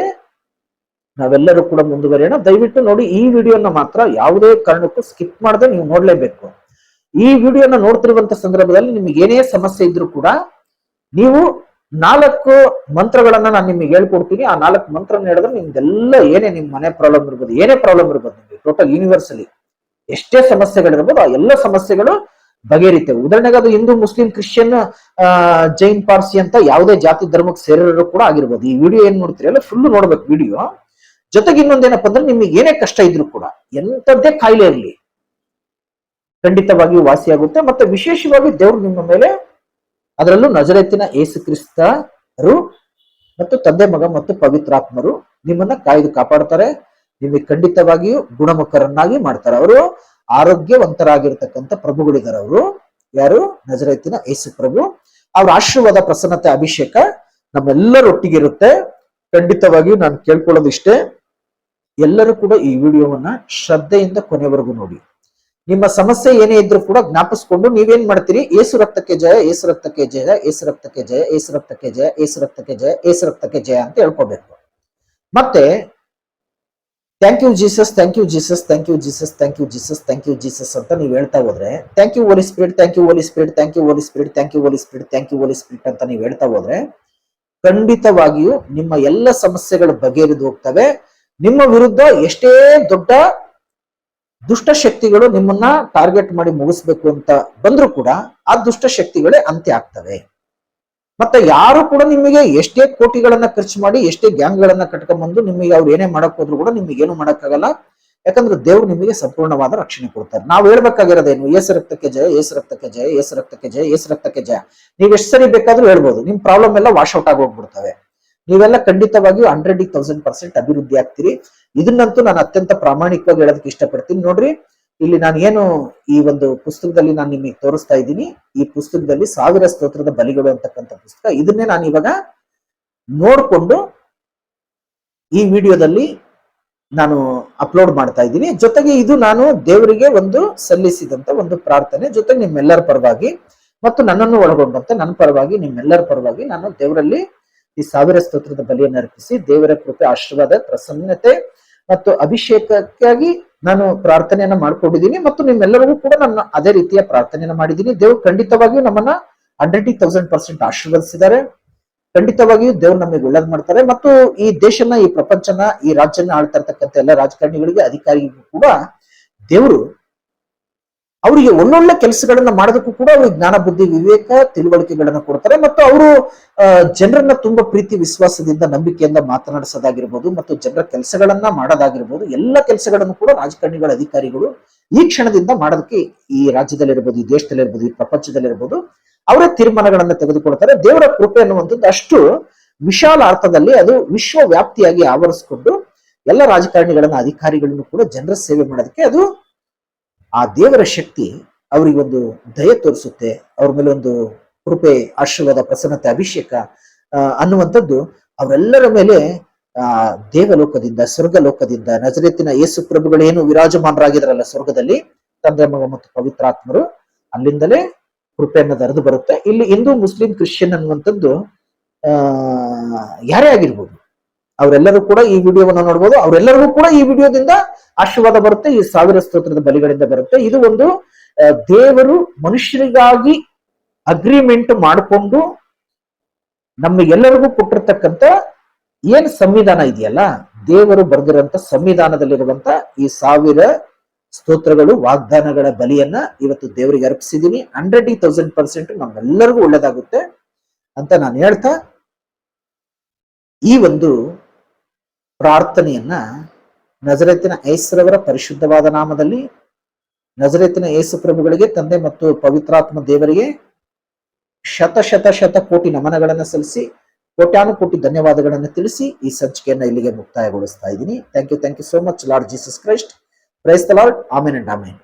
ನಾವೆಲ್ಲರೂ ಕೂಡ ಮುಂದುವರಿಯೋಣ. ದಯವಿಟ್ಟು ನೋಡಿ, ಈ ವಿಡಿಯೋನ ಮಾತ್ರ ಯಾವುದೇ ಕಾರಣಕ್ಕೂ ಸ್ಕಿಪ್ ಮಾಡದೆ ನೀವು ನೋಡ್ಲೇಬೇಕು. ಈ ವಿಡಿಯೋನ ನೋಡ್ತಿರುವಂತ ಸಂದರ್ಭದಲ್ಲಿ ನಿಮ್ಗೆ ಏನೇ ಸಮಸ್ಯೆ ಇದ್ರೂ ಕೂಡ ನೀವು 4 ಮಂತ್ರಗಳನ್ನ ನಾನು ನಿಮಗೆ ಹೇಳ್ಕೊಡ್ತೀನಿ. ಆ 4 ಮಂತ್ರ ಹೇಳಿದ್ರೆ ನಿಮ್ದೆಲ್ಲ ಏನೇ ನಿಮ್ಮ ಮನೆ ಪ್ರಾಬ್ಲಮ್ ಇರ್ಬೋದು, ಏನೇ ಪ್ರಾಬ್ಲಮ್ ಇರ್ಬೋದು, ನಿಮ್ಗೆ ಟೋಟಲ್ ಯೂನಿವರ್ಸಲಿ ಎಷ್ಟೇ ಸಮಸ್ಯೆಗಳಿರ್ಬೋದು ಆ ಎಲ್ಲ ಸಮಸ್ಯೆಗಳು ಬಗೆಹರಿತೇವೆ. ಉದಾಹರಣೆಗೆ ಅದು ಹಿಂದೂ, ಮುಸ್ಲಿಂ, ಕ್ರಿಶ್ಚಿಯನ್, ಜೈನ್, ಪಾರ್ಸಿ ಅಂತ ಯಾವುದೇ ಜಾತಿ ಧರ್ಮಕ್ಕೆ ಸೇರಿರೋರು ಕೂಡ ಆಗಿರ್ಬೋದು. ಈ ವಿಡಿಯೋ ಏನ್ ನೋಡ್ತೀರಲ್ಲ ಫುಲ್ ನೋಡ್ಬೇಕು ವಿಡಿಯೋ. ಜೊತೆಗೆ ಇನ್ನೊಂದೇನಪ್ಪ ಅಂದ್ರೆ ನಿಮಗೆ ಏನೇ ಕಷ್ಟ ಇದ್ರು ಕೂಡ, ಎಂತದ್ದೇ ಕಾಯಿಲೆ ಇರಲಿ, ಖಂಡಿತವಾಗಿಯೂ ವಾಸಿಯಾಗುತ್ತೆ. ಮತ್ತೆ ವಿಶೇಷವಾಗಿ ದೇವರು ನಿಮ್ಮ ಮೇಲೆ, ಅದರಲ್ಲೂ ನಜರೇತಿನ ಯೇಸು ಕ್ರಿಸ್ತರು ಮತ್ತು ತಂದೆ, ಮಗ ಮತ್ತು ಪವಿತ್ರಾತ್ಮರು ನಿಮ್ಮನ್ನ ಕಾಯ್ದು ಕಾಪಾಡ್ತಾರೆ. ನಿಮಗೆ ಖಂಡಿತವಾಗಿಯೂ ಗುಣಮುಖರನ್ನಾಗಿ ಮಾಡ್ತಾರೆ. ಅವರು ಆರೋಗ್ಯವಂತರಾಗಿರ್ತಕ್ಕಂಥ ಪ್ರಭುಗಳಿದ್ದಾರೆ. ಅವರು ಯಾರು? ನಜರೇತಿನ ಯೇಸು ಪ್ರಭು. ಅವ್ರ ಆಶೀರ್ವಾದ, ಪ್ರಸನ್ನತೆ, ಅಭಿಷೇಕ ನಮ್ಮೆಲ್ಲರೊಟ್ಟಿಗೆ ಇರುತ್ತೆ. ಖಂಡಿತವಾಗಿಯೂ ನಾನು ಕೇಳ್ಕೊಳ್ಳೋದು ಇಷ್ಟೇ, ಎಲ್ಲರೂ ಕೂಡ ಈ ವಿಡಿಯೋವನ್ನ ಶ್ರದ್ಧೆಯಿಂದ ಕೊನೆವರೆಗೂ ನೋಡಿ. ನಿಮ್ಮ ಸಮಸ್ಯೆ ಏನೇ ಇದ್ರೂ ಕೂಡ ಜ್ಞಾಪಿಸ್ಕೊಂಡು ನೀವೇನ್ ಮಾಡ್ತೀರಿ, ಏಸು ರಕ್ತಕ್ಕೆ ಜಯ, ಏಸು ರಕ್ತಕ್ಕೆ ಜಯ, ಏಸು ರಕ್ತಕ್ಕೆ ಜಯ, ಏಸು ರಕ್ತಕ್ಕೆ ಜಯ, ಏಸು ರಕ್ತಕ್ಕೆ ಜಯ, ಏಸು ರಕ್ತಕ್ಕೆ ಜಯ ಅಂತ ಹೇಳ್ಕೋಬೇಕು. ಮತ್ತೆ thank you Jesus, thank you Jesus, thank you Jesus, thank you Jesus, thank you Jesus ಅಂತ ನೀವು ಹೇಳ್ತಾ ಹೋದ್ರೆ, thank you Holy Spirit, thank you Holy Spirit, thank you Holy Spirit, thank you Holy Spirit, thank you Holy Spirit ಅಂತ ನೀವು ಹೇಳ್ತಾ ಹೋದ್ರೆ ಖಂಡಿತವಾಗಿಯೂ ನಿಮ್ಮ ಎಲ್ಲ ಸಮಸ್ಯೆಗಳು ಬಗೆಹರಿದು ಹೋಗ್ತವೆ. ನಿಮ್ಮ ವಿರುದ್ಧ ಎಷ್ಟೇ ದೊಡ್ಡ ದುಷ್ಟ ಶಕ್ತಿಗಳು ನಿಮ್ಮನ್ನ ಟಾರ್ಗೆಟ್ ಮಾಡಿ ಮುಗಿಸ್ಬೇಕು ಅಂತ ಬಂದ್ರು ಕೂಡ ಆ ದುಷ್ಟ ಶಕ್ತಿಗಳೇ ಅಂತ್ಯ ಆಗ್ತವೆ. ಮತ್ತೆ ಯಾರು ಕೂಡ ನಿಮಗೆ ಎಷ್ಟೇ ಕೋಟಿಗಳನ್ನ ಖರ್ಚು ಮಾಡಿ ಎಷ್ಟೇ ಗ್ಯಾಂಗ್ ಗಳನ್ನ ಕಟ್ಕೊಂಡ್ಬಂದು ನಿಮಗೆ ಅವ್ರು ಏನೇ ಮಾಡಕ್ ಹೋದ್ರು ಕೂಡ ನಿಮಗೆ ಏನು ಮಾಡಕ್ಕಾಗಲ್ಲ. ಯಾಕಂದ್ರೆ ದೇವ್ರು ನಿಮಗೆ ಸಂಪೂರ್ಣವಾದ ರಕ್ಷಣೆ ಕೊಡ್ತಾರೆ. ನಾವು ಹೇಳ್ಬೇಕಾಗಿರೋದೇನು, ಏಸು ರಕ್ತಕ್ಕೆ ಜಯ, ಏಸು ರಕ್ತಕ್ಕೆ ಜಯ, ಏಸು ರಕ್ತಕ್ಕೆ ಜಯ, ಏಸು ರಕ್ತಕ್ಕೆ ಜಯ. ನೀವ್ ಎಷ್ಟು ಸರಿ ಬೇಕಾದ್ರೂ ಹೇಳ್ಬೋದು, ನಿಮ್ ಪ್ರಾಬ್ಲಮ್ ಎಲ್ಲ ವಾಶ್ ಔಟ್ ಆಗಿ ಹೋಗ್ಬಿಡ್ತವೆ. ನೀವೆಲ್ಲ ಖಂಡಿತವಾಗಿಯೂ 100% ಅಭಿವೃದ್ಧಿ ಆಗ್ತೀರಿ. ಇದನ್ನಂತೂ ನಾನು ಅತ್ಯಂತ ಪ್ರಾಮಾಣಿಕವಾಗಿ ಹೇಳೋದಕ್ಕೆ ಇಷ್ಟಪಡ್ತೀನಿ. ನೋಡ್ರಿ, ಇಲ್ಲಿ ನಾನು ಏನು ಈ ಒಂದು ಪುಸ್ತಕದಲ್ಲಿ ನಾನು ನಿಮಗೆ ತೋರಿಸ್ತಾ ಇದ್ದೀನಿ, ಈ ಪುಸ್ತಕದಲ್ಲಿ 1000 ಸ್ತೋತ್ರದ ಬಲಿಗಳು ಅಂತಕ್ಕಂಥ ಪುಸ್ತಕ. ಇದನ್ನೇ ನಾನು ಇವಾಗ ನೋಡ್ಕೊಂಡು ಈ ವಿಡಿಯೋದಲ್ಲಿ ನಾನು ಅಪ್ಲೋಡ್ ಮಾಡ್ತಾ ಇದ್ದೀನಿ. ಜೊತೆಗೆ ಇದು ನಾನು ದೇವರಿಗೆ ಒಂದು ಸಲ್ಲಿಸಿದಂತ ಒಂದು ಪ್ರಾರ್ಥನೆ, ಜೊತೆಗೆ ನಿಮ್ಮೆಲ್ಲರ ಪರವಾಗಿ ಮತ್ತು ನನ್ನನ್ನು ಒಳಗೊಂಡಂತೆ ನನ್ನ ಪರವಾಗಿ ನಿಮ್ಮೆಲ್ಲರ ಪರವಾಗಿ ನಾನು ದೇವರಲ್ಲಿ ಈ 1000 ಸ್ತೋತ್ರದ ಬಲಿಯನ್ನು ಅರ್ಪಿಸಿ ದೇವರ ಕೃಪೆ, ಆಶೀರ್ವಾದ, ಪ್ರಸನ್ನತೆ ಮತ್ತು ಅಭಿಷೇಕಕ್ಕಾಗಿ ನಾನು ಪ್ರಾರ್ಥನೆಯನ್ನ ಮಾಡ್ಕೊಂಡಿದ್ದೀನಿ. ಮತ್ತು ನಿಮ್ಮೆಲ್ಲರಿಗೂ ಕೂಡ ನಾನು ಅದೇ ರೀತಿಯ ಪ್ರಾರ್ಥನೆಯನ್ನ ಮಾಡಿದ್ದೀನಿ. ದೇವರು ಖಂಡಿತವಾಗಿಯೂ ನಮ್ಮನ್ನ 100% ಆಶೀರ್ವದಿಸಿದ್ದಾರೆ. ಖಂಡಿತವಾಗಿಯೂ ದೇವ್ರು ನಮಗೆ ಒಳ್ಳೇದ್ ಮಾಡ್ತಾರೆ. ಮತ್ತು ಈ ದೇಶನ, ಈ ಪ್ರಪಂಚನ, ಈ ರಾಜ್ಯನ ಆಳ್ತಾ ಇರ್ತಕ್ಕಂಥ ಎಲ್ಲ ರಾಜಕಾರಣಿಗಳಿಗೆ, ಅಧಿಕಾರಿಗಳಿಗೂ ಕೂಡ ದೇವರು ಅವರಿಗೆ ಒಳ್ಳೊಳ್ಳೆ ಕೆಲಸಗಳನ್ನ ಮಾಡೋದಕ್ಕೂ ಕೂಡ ಅವ್ರಿಗೆ ಜ್ಞಾನ, ಬುದ್ಧಿ, ವಿವೇಕ, ತಿಳುವಳಿಕೆಗಳನ್ನ ಕೊಡ್ತಾರೆ. ಮತ್ತು ಅವರು ಜನರನ್ನ ತುಂಬಾ ಪ್ರೀತಿ, ವಿಶ್ವಾಸದಿಂದ, ನಂಬಿಕೆಯಿಂದ ಮಾತನಾಡಿಸೋದಾಗಿರ್ಬೋದು ಮತ್ತು ಜನರ ಕೆಲಸಗಳನ್ನ ಮಾಡೋದಾಗಿರ್ಬೋದು, ಎಲ್ಲ ಕೆಲಸಗಳನ್ನು ಕೂಡ ರಾಜಕಾರಣಿಗಳ, ಅಧಿಕಾರಿಗಳು ಈ ಕ್ಷಣದಿಂದ ಮಾಡೋದಕ್ಕೆ ಈ ರಾಜ್ಯದಲ್ಲಿರ್ಬೋದು, ಈ ದೇಶದಲ್ಲಿರ್ಬೋದು, ಈ ಪ್ರಪಂಚದಲ್ಲಿರ್ಬೋದು ಅವರೇ ತೀರ್ಮಾನಗಳನ್ನ ತೆಗೆದುಕೊಳ್ತಾರೆ. ದೇವರ ಕೃಪೆ ಅನ್ನುವಂಥದ್ದು ಅಷ್ಟು ವಿಶಾಲ ಅರ್ಥದಲ್ಲಿ ಅದು ವಿಶ್ವವ್ಯಾಪ್ತಿಯಾಗಿ ಆವರಿಸಿಕೊಂಡು ಎಲ್ಲ ರಾಜಕಾರಣಿಗಳನ್ನ, ಅಧಿಕಾರಿಗಳನ್ನು ಕೂಡ ಜನರ ಸೇವೆ ಮಾಡೋದಕ್ಕೆ ಅದು ಆ ದೇವರ ಶಕ್ತಿ ಅವರಿಗೊಂದು ದಯೆ ತೋರಿಸುತ್ತೆ. ಅವ್ರ ಮೇಲೆ ಒಂದು ಕೃಪೆ, ಆಶೀರ್ವಾದ, ಪ್ರಸನ್ನತೆ, ಅಭಿಷೇಕ ಅನ್ನುವಂಥದ್ದು ಅವರೆಲ್ಲರ ಮೇಲೆ ದೇವಲೋಕದಿಂದ, ಸ್ವರ್ಗಲೋಕದಿಂದ, ನಜರೇತಿನ ಯೇಸು ಪ್ರಭುಗಳೇನು ವಿರಾಜಮಾನರಾಗಿದ್ದಾರಲ್ಲ ಸ್ವರ್ಗದಲ್ಲಿ, ತಂದೆ, ಮಗ ಮತ್ತು ಪವಿತ್ರಾತ್ಮರು, ಅಲ್ಲಿಂದಲೇ ಕೃಪೆಯನ್ನು ಹರಿದು ಬರುತ್ತೆ. ಇಲ್ಲಿ ಹಿಂದೂ, ಮುಸ್ಲಿಂ, ಕ್ರಿಶ್ಚಿಯನ್ ಅನ್ನುವಂಥದ್ದು ಯಾರೇ ಆಗಿರ್ಬೋದು, ಅವರೆಲ್ಲರೂ ಕೂಡ ಈ ವಿಡಿಯೋವನ್ನು ನೋಡ್ಬೋದು. ಅವರೆಲ್ಲರಿಗೂ ಕೂಡ ಈ ವಿಡಿಯೋದಿಂದ ಆಶೀರ್ವಾದ ಬರುತ್ತೆ, ಈ 1000 ಸ್ತೋತ್ರದ ಬಲಿಗಳಿಂದ ಬರುತ್ತೆ. ಇದು ಒಂದು ದೇವರು ಮನುಷ್ಯರಿಗಾಗಿ ಅಗ್ರಿಮೆಂಟ್ ಮಾಡಿಕೊಂಡು ನಮಗೆಲ್ಲರಿಗೂ ಕೊಟ್ಟಿರ್ತಕ್ಕಂಥ ಏನ್ ಸಂವಿಧಾನ ಇದೆಯಲ್ಲ, ದೇವರು ಬರೆದಿರುವಂತ ಸಂವಿಧಾನದಲ್ಲಿರುವಂತ ಈ 1000 ಸ್ತೋತ್ರಗಳು, ವಾಗ್ದಾನಗಳ ಬಲಿಯನ್ನ ಇವತ್ತು ದೇವರಿಗೆ ಅರ್ಪಿಸಿದೀನಿ. 100% ನಮ್ಮೆಲ್ಲರಿಗೂ ಒಳ್ಳೇದಾಗುತ್ತೆ ಅಂತ ನಾನು ಹೇಳ್ತಾ ಈ ಒಂದು ಪ್ರಾರ್ಥನೆಯನ್ನ ನಜರೇತಿನ ಯೇಸುರವರ ಪರಿಶುದ್ಧವಾದ ನಾಮದಲ್ಲಿ, ನಜರೇತಿನ ಯೇಸು ಪ್ರಭುಗಳಿಗೆ, ತಂದೆ ಮತ್ತು ಪವಿತ್ರಾತ್ಮ ದೇವರಿಗೆ ಶತ ಕೋಟಿ ನಮನಗಳನ್ನು ಸಲ್ಲಿಸಿ ಕೋಟ್ಯಾನುಕೋಟಿ ಧನ್ಯವಾದಗಳನ್ನು ತಿಳಿಸಿ ಈ ಸಂಚಿಕೆಯನ್ನ ಇಲ್ಲಿಗೆ ಮುಕ್ತಾಯಗೊಳಿಸ್ತಾ ಇದ್ದೀನಿ. Thank you so much Lord Jesus Christ. Praise the Lord. Amen and amen.